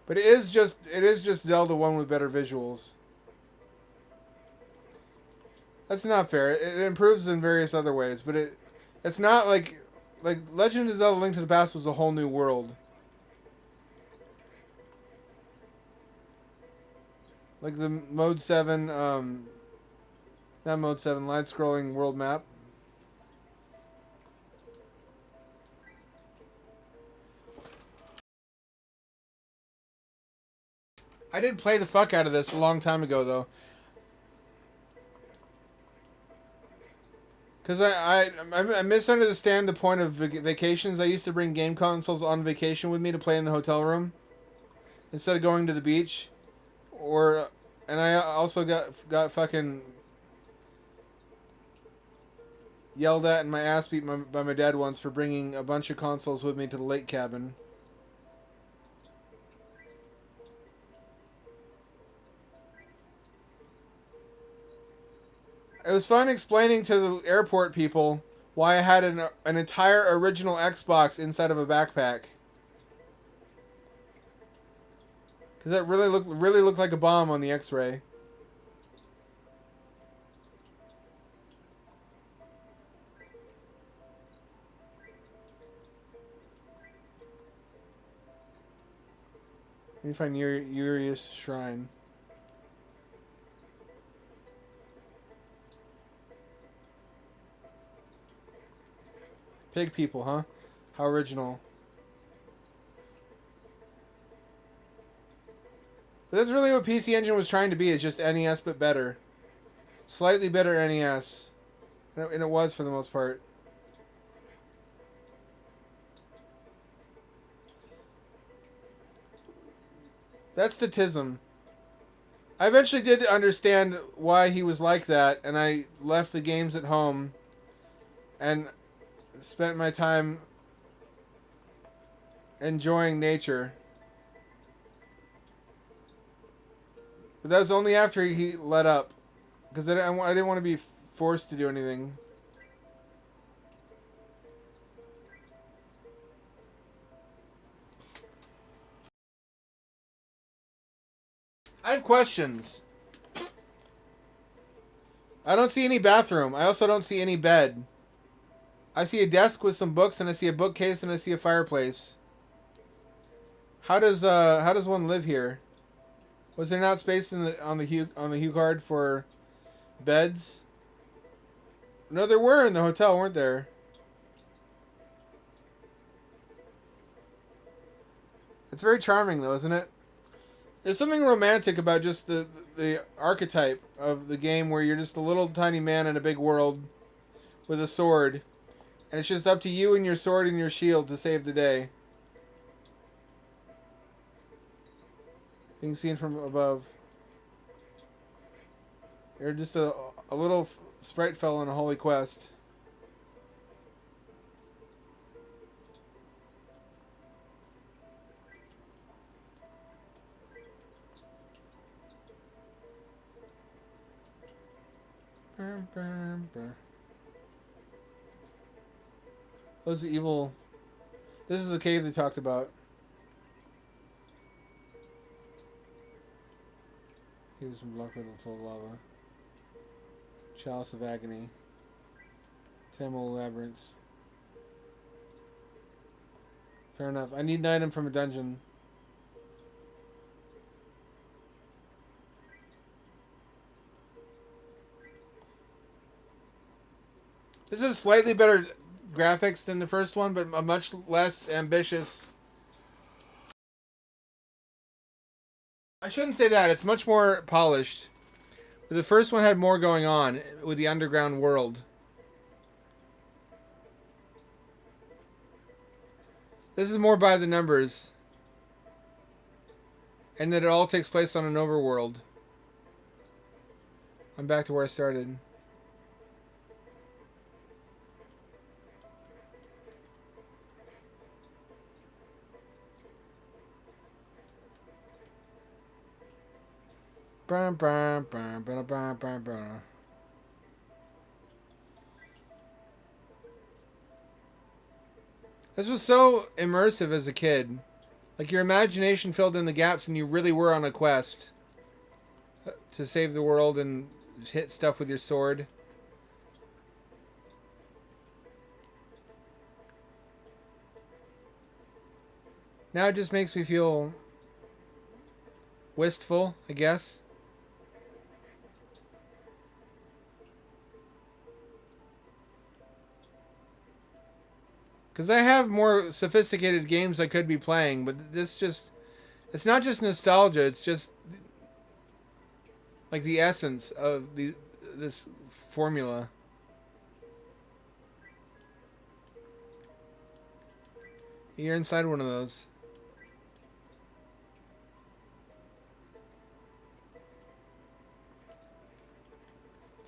But it is just Zelda 1 with better visuals. That's not fair. It improves in various other ways, but it's not like like Legend of Zelda: Link to the Past was a whole new world. Like the Mode 7, not Mode 7, line-scrolling world map. I did play the fuck out of this a long time ago, though. Because I misunderstand the point of vacations. I used to bring game consoles on vacation with me to play in the hotel room instead of going to the beach. And I also got fucking yelled at and my ass beat by my dad once for bringing a bunch of consoles with me to the lake cabin. It was fun explaining to the airport people why I had an entire original Xbox inside of a backpack. Because that really looked like a bomb on the X-ray. Let me find Urius Shrine. Pig people, huh? How original. But that's really what PC Engine was trying to be, is just NES but better. Slightly better NES. And it was for the most part. That's statism. I eventually did understand why he was like that, and I left the games at home and spent my time enjoying nature. But that was only after he let up. Because I didn't want to be forced to do anything. I have questions. I don't see any bathroom. I also don't see any bed. I see a desk with some books, and I see a bookcase, and I see a fireplace. How does one live here? Was there not space on the Hue card for beds? No, there were in the hotel, weren't there? It's very charming, though, isn't it? There's something romantic about just the archetype of the game, where you're just a little tiny man in a big world with a sword, and it's just up to you and your sword and your shield to save the day. Being seen from above. You're just a little sprite fellow in a holy quest. Those are evil. This is the cave they talked about. He was from blocked with full of lava. Chalice of Agony. Tamil Labyrinth. Fair enough. I need an item from a dungeon. This is slightly better graphics than the first one, but a much less ambitious. I shouldn't say that. It's much more polished. The first one had more going on with the underground world. This is more by the numbers. And that it all takes place on an overworld. I'm back to where I started. This was so immersive as a kid. Like, your imagination filled in the gaps and you really were on a quest to save the world and hit stuff with your sword. Now it just makes me feel wistful, I guess. Because I have more sophisticated games I could be playing, but this just... It's not just nostalgia, it's just like the essence of this formula. You're inside one of those.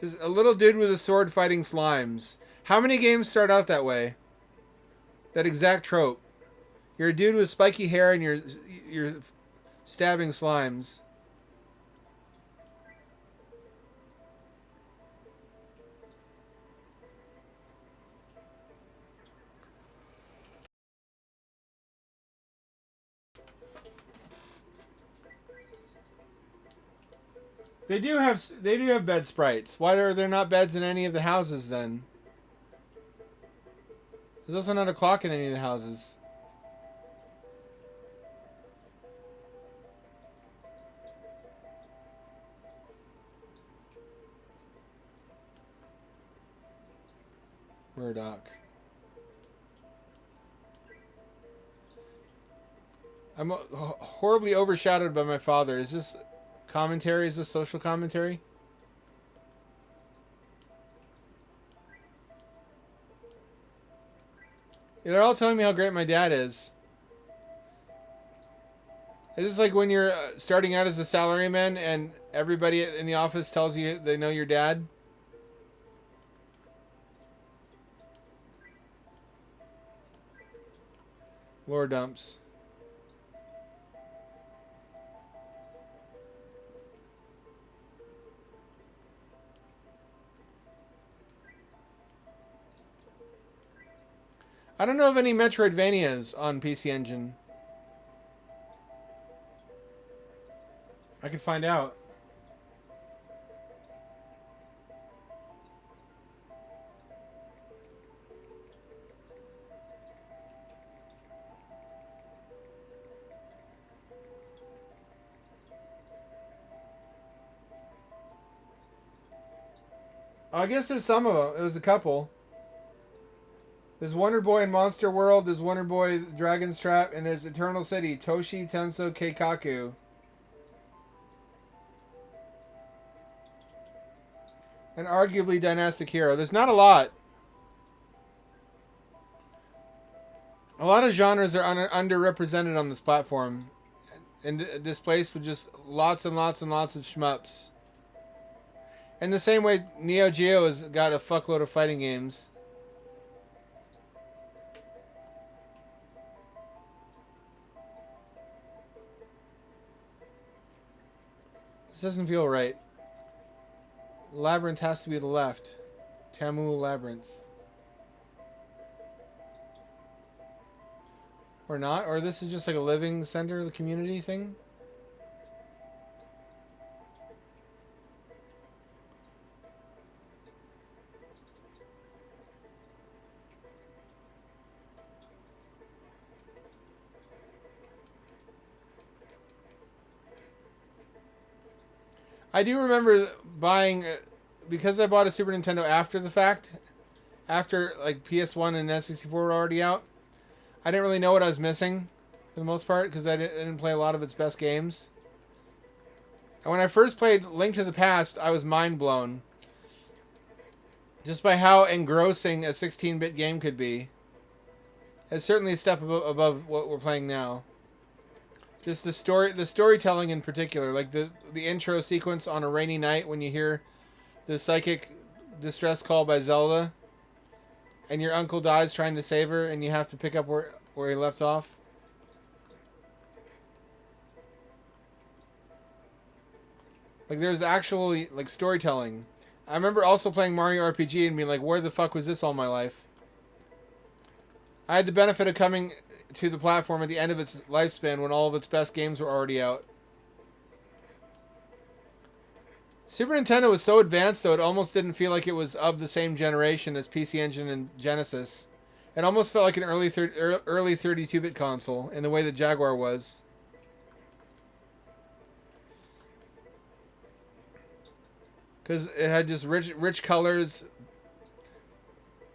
Just a little dude with a sword fighting slimes. How many games start out that way? That exact trope. You're a dude with spiky hair and you're stabbing slimes. They do have bed sprites. Why are there not beds in any of the houses then? There's also not a clock in any of the houses. Murdoch. I'm horribly overshadowed by my father. Is this commentary? Is this social commentary? They're all telling me how great my dad is. Is this like when you're starting out as a salaryman and everybody in the office tells you they know your dad? Lore dumps. I don't know of any Metroidvanias on PC Engine. I could find out. I guess there's some of them. There's a couple. There's Wonder Boy in Monster World, there's Wonder Boy Dragon's Trap, and there's Eternal City, Toshi Tenso Keikaku. An arguably dynastic hero. There's not a lot. A lot of genres are underrepresented on this platform. And displaced with just lots and lots and lots of shmups. In the same way, Neo Geo has got a fuckload of fighting games. This doesn't feel right. Labyrinth has to be the left. Tamu Labyrinth. Or not? Or this is just like a living center of the community thing? I do remember buying, because I bought a Super Nintendo after the fact, after like PS1 and N64 were already out, I didn't really know what I was missing for the most part because I didn't play a lot of its best games. And when I first played Link to the Past, I was mind blown just by how engrossing a 16-bit game could be. It's certainly a step above what we're playing now. Just the storytelling in particular, like the intro sequence on a rainy night when you hear the psychic distress call by Zelda, and your uncle dies trying to save her, and you have to pick up where he left off. Like there's actually like storytelling. I remember also playing Mario RPG and being like, where the fuck was this all my life? I had the benefit of coming to the platform at the end of its lifespan when all of its best games were already out. Super Nintendo was so advanced though it almost didn't feel like it was of the same generation as PC Engine and Genesis. It almost felt like an early 32-bit console in the way that Jaguar was. Because it had just rich colors,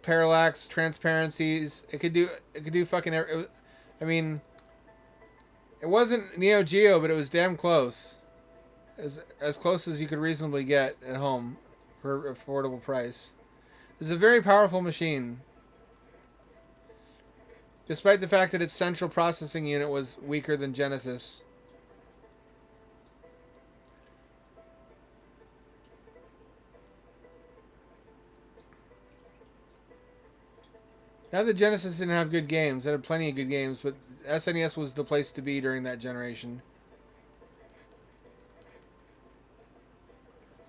parallax, transparencies. It could do fucking. I mean, it wasn't Neo Geo, but it was damn close. As close as you could reasonably get at home for an affordable price. It's a very powerful machine. Despite the fact that its central processing unit was weaker than Genesis. Not that Genesis didn't have good games. It had plenty of good games, but SNES was the place to be during that generation.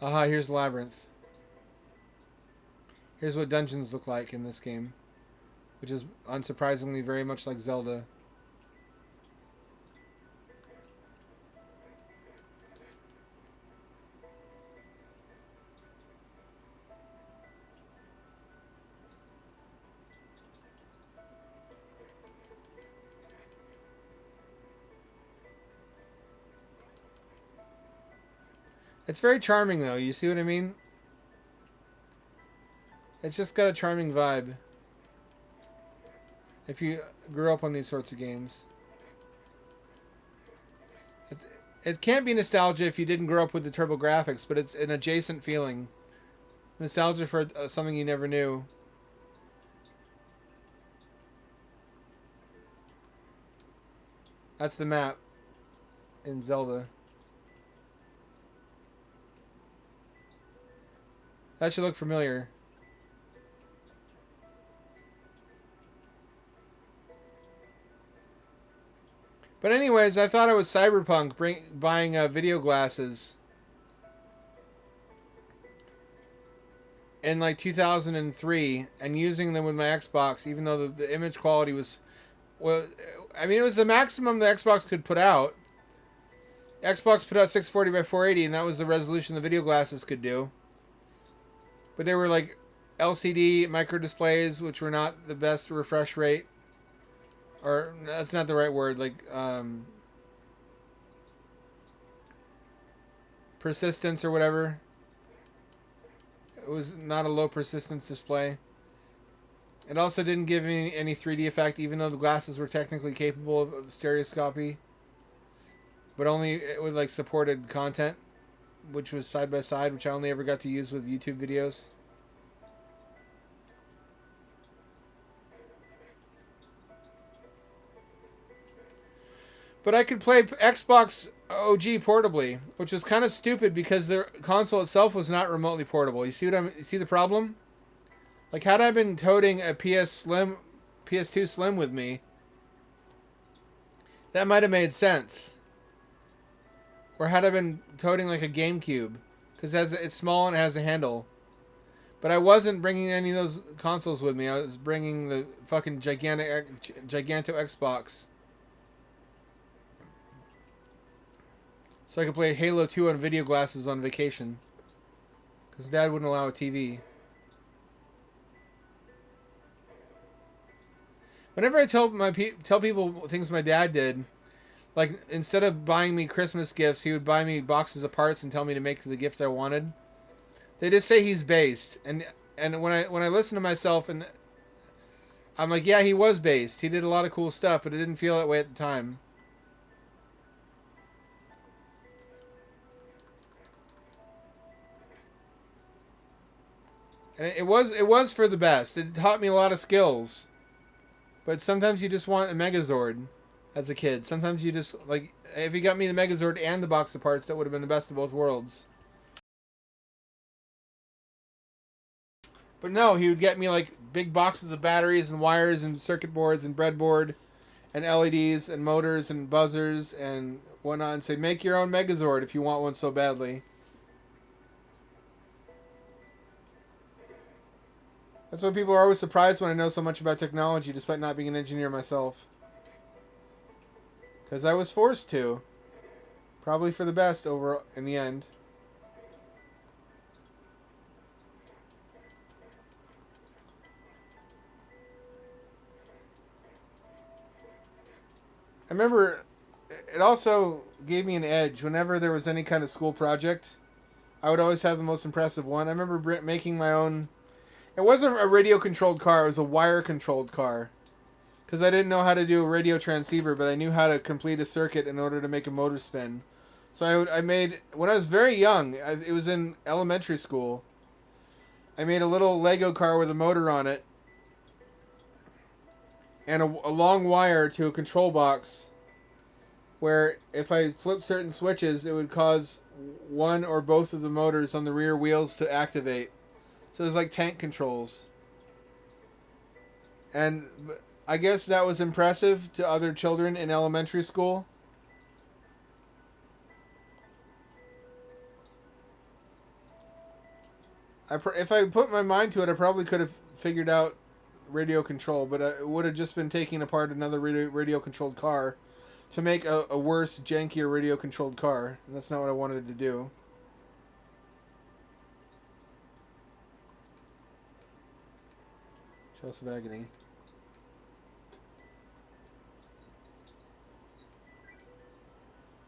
Aha, here's Labyrinth. Here's what dungeons look like in this game. Which is, unsurprisingly, very much like Zelda. It's very charming, though. You see what I mean? It's just got a charming vibe. If you grew up on these sorts of games. It can't be nostalgia if you didn't grow up with the TurboGrafx, but it's an adjacent feeling. Nostalgia for something you never knew. That's the map in Zelda. That should look familiar. But anyways, I thought it was cyberpunk buying video glasses in like 2003 and using them with my Xbox, even though the image quality was, well, I mean, it was the maximum the Xbox could put out. Xbox put out 640 by 480, and that was the resolution the video glasses could do. But they were like LCD micro displays, which were not the best refresh rate. Or, that's not the right word, like, persistence or whatever. It was not a low persistence display. It also didn't give me any 3D effect, even though the glasses were technically capable of stereoscopy. But only with, like, supported content, which was side by side, which I only ever got to use with YouTube videos. But I could play Xbox OG portably, which was kind of stupid because the console itself was not remotely portable. You see the problem? Like, had I been toting a PS2 Slim with me, that might have made sense. Or had I been toting like a GameCube, because it's small and it has a handle. But I wasn't bringing any of those consoles with me. I was bringing the fucking Giganto Xbox. So I could play Halo 2 on video glasses on vacation. Because Dad wouldn't allow a TV. Whenever I tell people things my dad did, like, instead of buying me Christmas gifts, he would buy me boxes of parts and tell me to make the gift I wanted. They just say he's based. And when I listen to myself, and I'm like, yeah, he was based. He did a lot of cool stuff, but it didn't feel that way at the time. And it was for the best. It taught me a lot of skills. But sometimes you just want a Megazord as a kid. Sometimes you just, like, if he got me the Megazord and the box of parts, that would have been the best of both worlds. But no, he would get me, like, big boxes of batteries and wires and circuit boards and breadboard and LEDs and motors and buzzers and whatnot, and say, make your own Megazord if you want one so badly. That's why people are always surprised when I know so much about technology, despite not being an engineer myself. Because I was forced to. Probably for the best over in the end. I remember it also gave me an edge whenever there was any kind of school project. I would always have the most impressive one. I remember making my own. It wasn't a radio controlled car, it was a wire controlled car. Because I didn't know how to do a radio transceiver, but I knew how to complete a circuit in order to make a motor spin. So I made, when I was very young, it was in elementary school, I made a little Lego car with a motor on it and a long wire to a control box where if I flipped certain switches, it would cause one or both of the motors on the rear wheels to activate. So it was like tank controls. And I guess that was impressive to other children in elementary school. If I put my mind to it, I probably could have figured out radio control, but it would have just been taking apart another radio controlled car to make a worse, jankier radio controlled car. And that's not what I wanted to do. Chalice of Agony.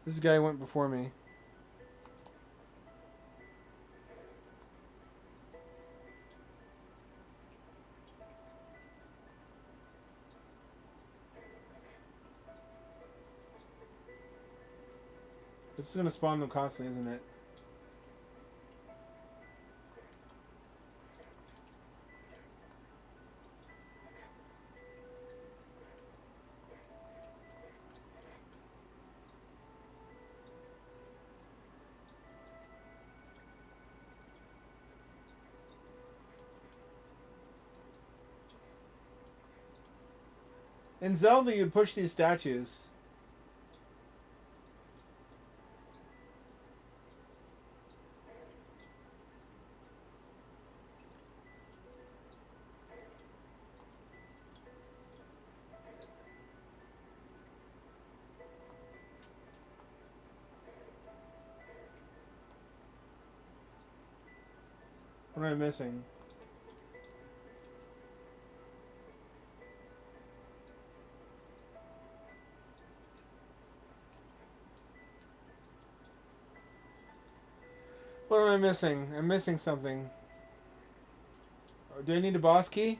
This guy went before me. This is going to spawn them constantly, isn't it? In Zelda, you'd push these statues. What am I missing? What am I missing? I'm missing something. Do I need a boss key?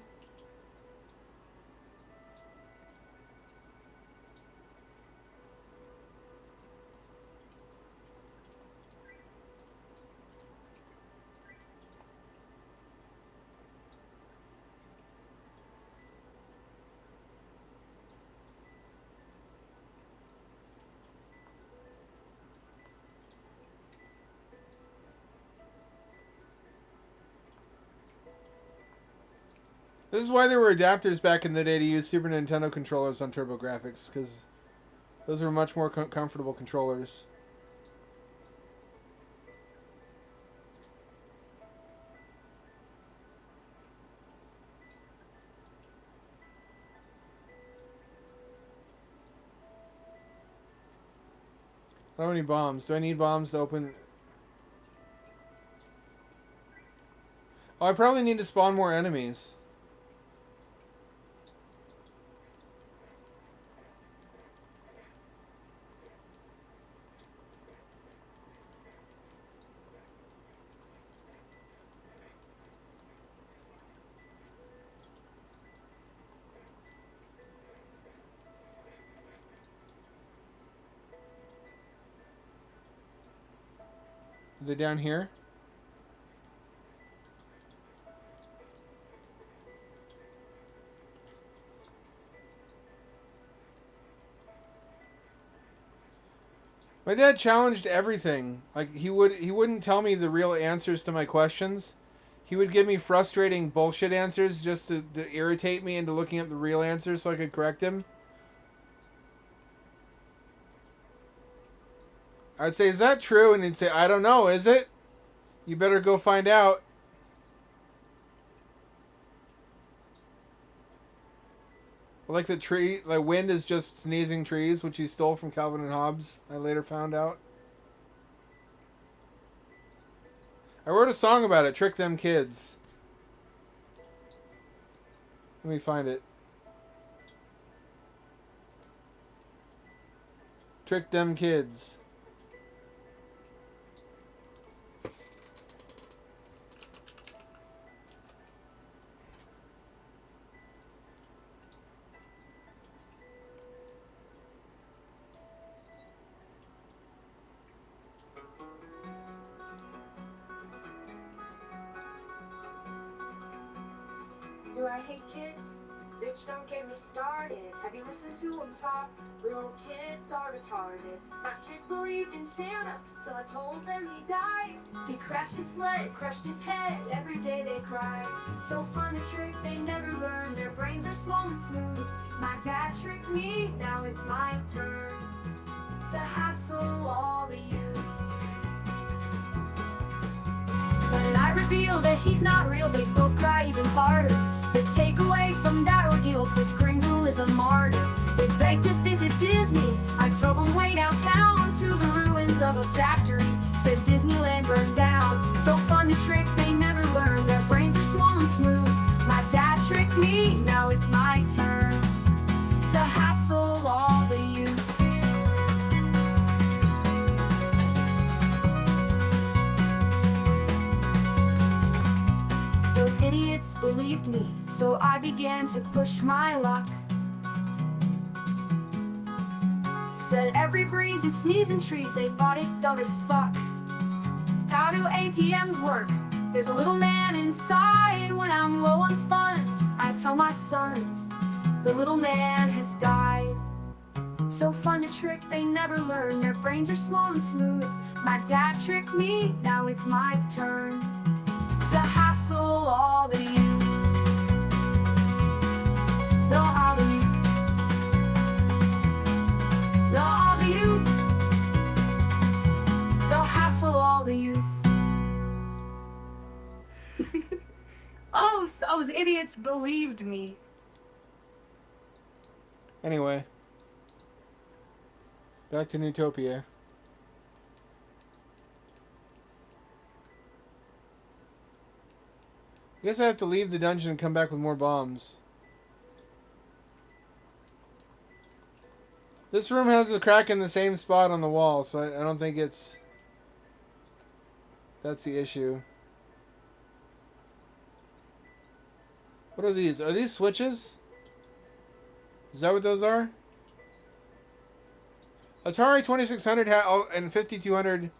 This is why there were adapters back in the day to use Super Nintendo controllers on TurboGrafx, because those were much more comfortable controllers. I don't have any bombs. Do I need bombs to open? Oh, I probably need to spawn more enemies. Are they down here? My dad challenged everything. Like he wouldn't tell me the real answers to my questions. He would give me frustrating bullshit answers just to irritate me into looking at the real answers so I could correct him. I'd say, "Is that true?" And he'd say, "I don't know, is it? You better go find out." Like the tree, like wind is just sneezing trees, which he stole from Calvin and Hobbes. I later found out. I wrote a song about it, Trick Them Kids. Let me find it. Trick them kids. Do I hate kids? Bitch, don't get me started. Have you listened to them talk? Little kids are retarded. My kids believed in Santa, so I told them he died. He crashed his sled, crushed his head, every day they cried. So fun to trick, they never learn, their brains are small and smooth. My dad tricked me, now it's my turn to hassle all the youth. When I reveal that he's not real, they both cry even harder. The takeaway from that ordeal, Chris Kringle is a martyr. They begged to visit Disney, I drove them way downtown to the ruins of a factory, said Disneyland burned down. So fun to trick, they never learn, their brains are small and smooth. My dad tricked me, now it's my turn to hassle all the youth. Those idiots believed me, so I began to push my luck. Said every breeze is sneezing trees, they thought it dumb as fuck. How do ATMs work? There's a little man inside. When I'm low on funds, I tell my sons, the little man has died. So fun to trick, they never learn, their brains are small and smooth. My dad tricked me, now it's my turn to hassle all the youth. No, all the youth. No, all the youth. They'll hassle all the youth. Oh, those idiots believed me. Anyway. Back to Newtopia. I guess I have to leave the dungeon and come back with more bombs. This room has a crack in the same spot on the wall, so I don't think it's... That's the issue. What are these? Are these switches? Is that what those are? Atari 2600 and 5200...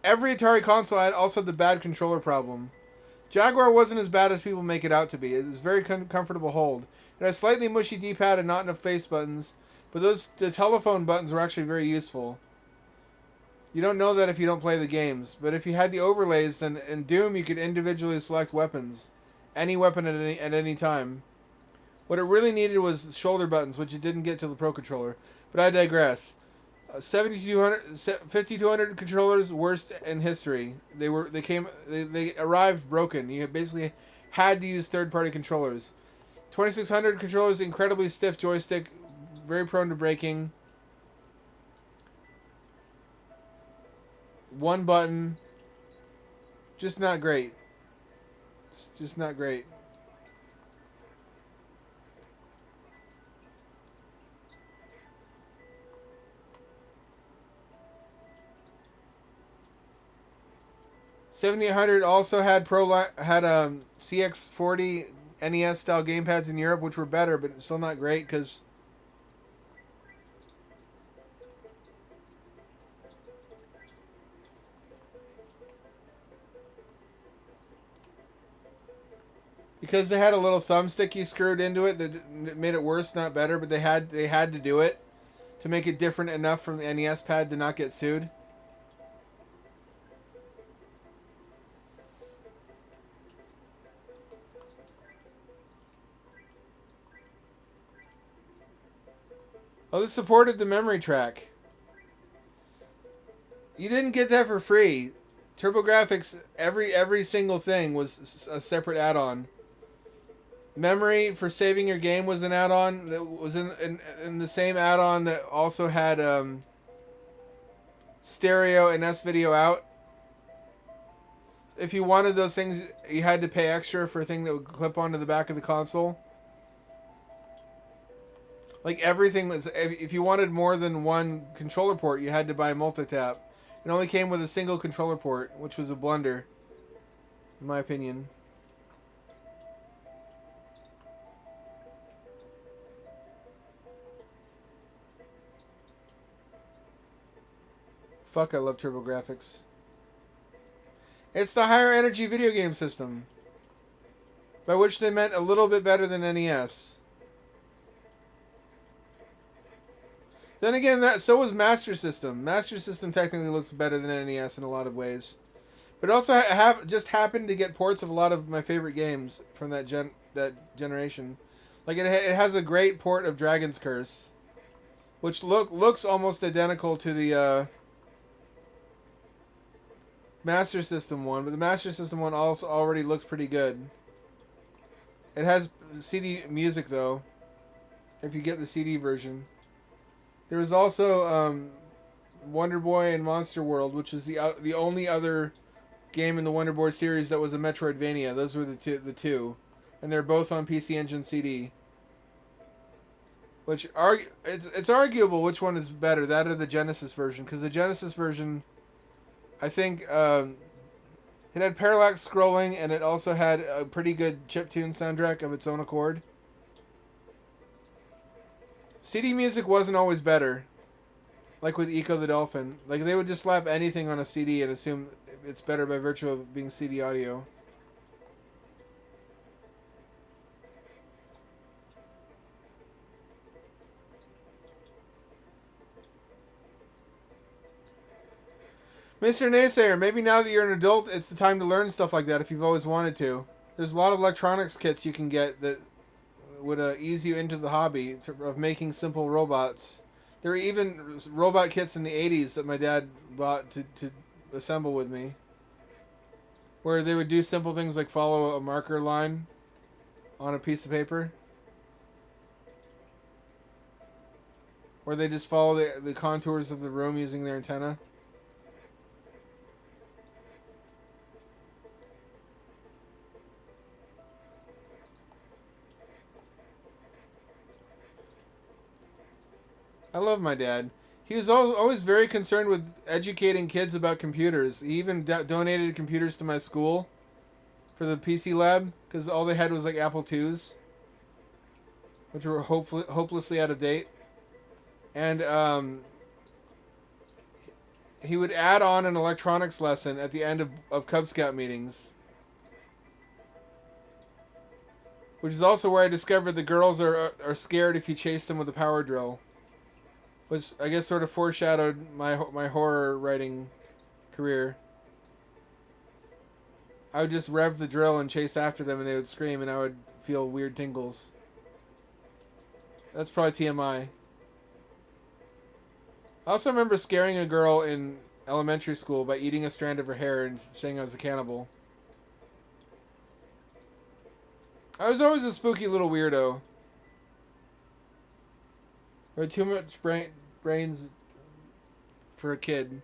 Every Atari console had also the bad controller problem. Jaguar wasn't as bad as people make it out to be. It was very comfortable hold. It had a slightly mushy D-pad and not enough face buttons, but the telephone buttons were actually very useful. You don't know that if you don't play the games, but if you had the overlays, then in Doom you could individually select weapons. Any weapon at any time. What it really needed was shoulder buttons, which it didn't get to the Pro Controller. But I digress. 5200 controllers, worst in history. They arrived broken. You basically had to use third-party controllers. 2600 controllers, incredibly stiff joystick, very prone to breaking. One button, just not great. Just not great. $7,800 also had CX40 NES style gamepads in Europe, which were better, but still not great because they had a little thumbstick you screwed into it that made it worse, not better. But they had to do it to make it different enough from the NES pad to not get sued. Oh, this supported the memory track. You didn't get that for free. TurboGrafx, every single thing was a separate add-on. Memory for saving your game was an add-on that was in the same add-on that also had stereo and S-video out. If you wanted those things, you had to pay extra for a thing that would clip onto the back of the console. Like everything was, if you wanted more than one controller port, you had to buy multi-tap. It only came with a single controller port, which was a blunder, in my opinion. Fuck, I love TurboGrafx. It's the higher energy video game system, by which they meant a little bit better than NES. Then again, so was Master System. Master System technically looks better than NES in a lot of ways. But it also just happened to get ports of a lot of my favorite games from that generation. Like it has a great port of Dragon's Curse, which looks almost identical to the Master System one, but the Master System one also already looks pretty good. It has CD music though, if you get the CD version. There was also Wonder Boy and Monster World, which is the only other game in the Wonder Boy series that was a Metroidvania. Those were the two, and they're both on PC Engine CD. Which it's arguable which one is better, that or the Genesis version, because the Genesis version, I think, it had parallax scrolling, and it also had a pretty good chiptune soundtrack of its own accord. CD music wasn't always better, like with Eco the Dolphin. Like, they would just slap anything on a CD and assume it's better by virtue of being CD audio. Mr. Naysayer, maybe now that you're an adult, it's the time to learn stuff like that if you've always wanted to. There's a lot of electronics kits you can get that would ease you into the hobby of making simple robots. There were even robot kits in the 80s that my dad bought to assemble with me, where they would do simple things like follow a marker line on a piece of paper, or they just follow the contours of the room using their antenna. I love my dad. He was always very concerned with educating kids about computers. He even donated computers to my school for the PC lab, because all they had was like Apple IIs, which were hopelessly out of date. And he would add on an electronics lesson at the end of Cub Scout meetings, which is also where I discovered the girls are scared if you chase them with a power drill. Which I guess sort of foreshadowed my horror writing career. I would just rev the drill and chase after them, and they would scream, and I would feel weird tingles. That's probably TMI. I also remember scaring a girl in elementary school by eating a strand of her hair and saying I was a cannibal. I was always a spooky little weirdo. I had too much brains for a kid.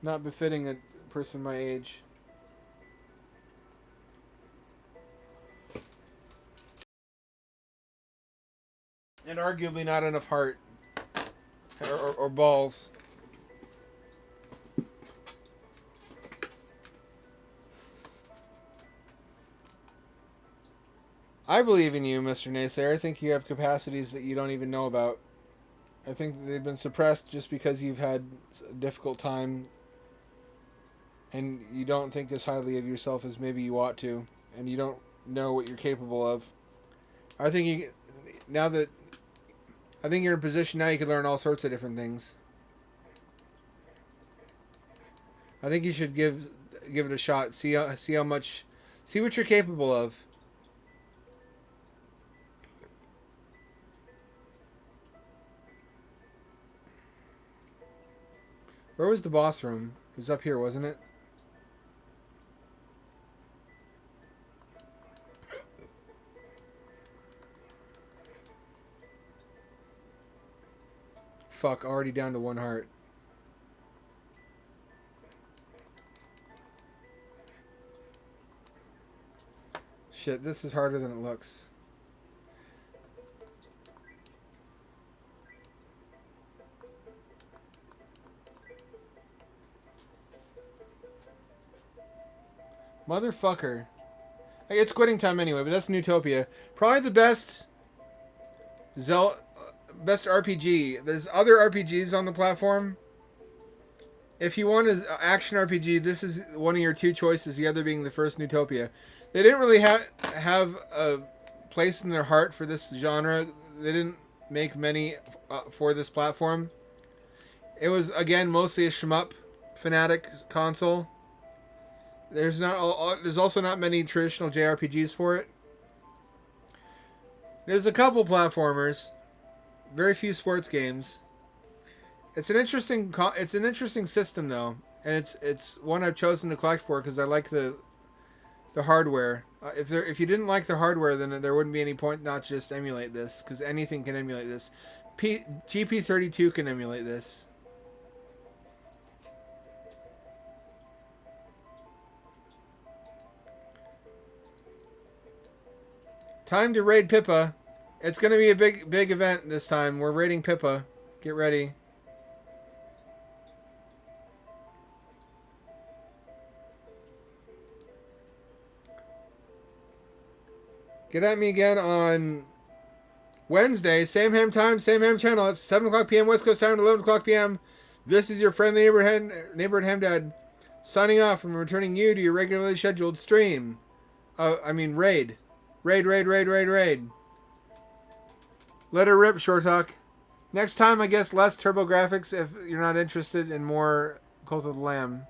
Not befitting a person my age. And arguably not enough heart. Or balls. I believe in you, Mr. Naysayer. I think you have capacities that you don't even know about. I think they've been suppressed just because you've had a difficult time and you don't think as highly of yourself as maybe you ought to, and you don't know what you're capable of. I think you're in a position now you can learn all sorts of different things. I think you should give it a shot. See what you're capable of. Where was the boss room? It was up here, wasn't it? Fuck, already down to 1 heart. Shit, this is harder than it looks. Motherfucker. It's quitting time anyway, but that's Newtopia. Probably the best best RPG. There's other RPGs on the platform. If you want an action RPG, this is one of your two choices, the other being the first Newtopia. They didn't really have a place in their heart for this genre. They didn't make many for this platform. It was, again, mostly a shmup fanatic console. There's also not many traditional JRPGs for it. There's a couple platformers, very few sports games. It's an interesting system though, and it's one I've chosen to collect for because I like the hardware. If you didn't like the hardware, then there wouldn't be any point not to just emulate this, because anything can emulate this. GP32 can emulate this. Time to raid Pippa. It's going to be a big event this time. We're raiding Pippa. Get ready. Get at me again on Wednesday. Same ham time, same ham channel. It's 7 o'clock p.m. West Coast time to 11 o'clock p.m. This is your friendly neighborhood ham dad signing off and returning you to your regularly scheduled stream. Raid. Raid. Let her rip, Short Talk. Next time, I guess, less TurboGrafx if you're not interested in more Cult of the Lamb.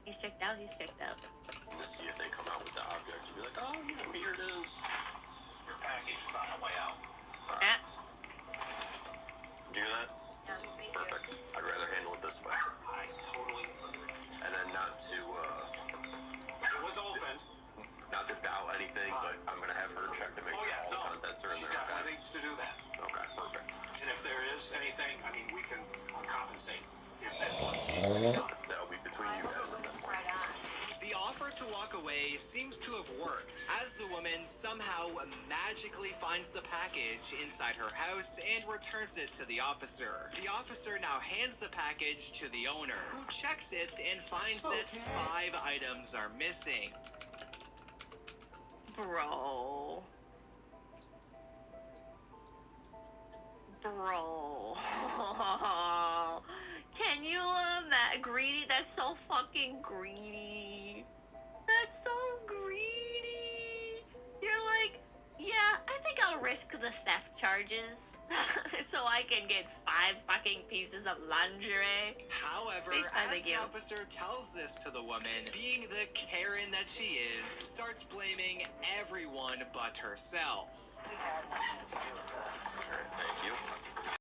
He's checked out. We'll see if they come out with the object. You'll be like, oh, yeah, here it is. Your package is on the way out. Right. Do you hear that? Perfect. I'd rather handle it this way. I totally agree. And then not to, it was open. Not to doubt anything, but I'm going to have her check to make sure all the contents are in there. She definitely needs to do that. Okay, perfect. And if there is anything, we can compensate. If that's what needs to be done. That'll be between you guys at that point. The offer to walk away seems to have worked, as the woman somehow magically finds the package inside her house and returns it to the officer. The officer now hands the package to the owner, who checks it and finds that 5 items are missing. Bro. Can you imagine? Greedy? That's so fucking greedy. That's so greedy. You're like, yeah, I think I'll risk the theft charges so I can get 5 fucking pieces of lingerie. However, as the officer tells this to the woman, being the Karen that she is, starts blaming everyone but herself. Thank you.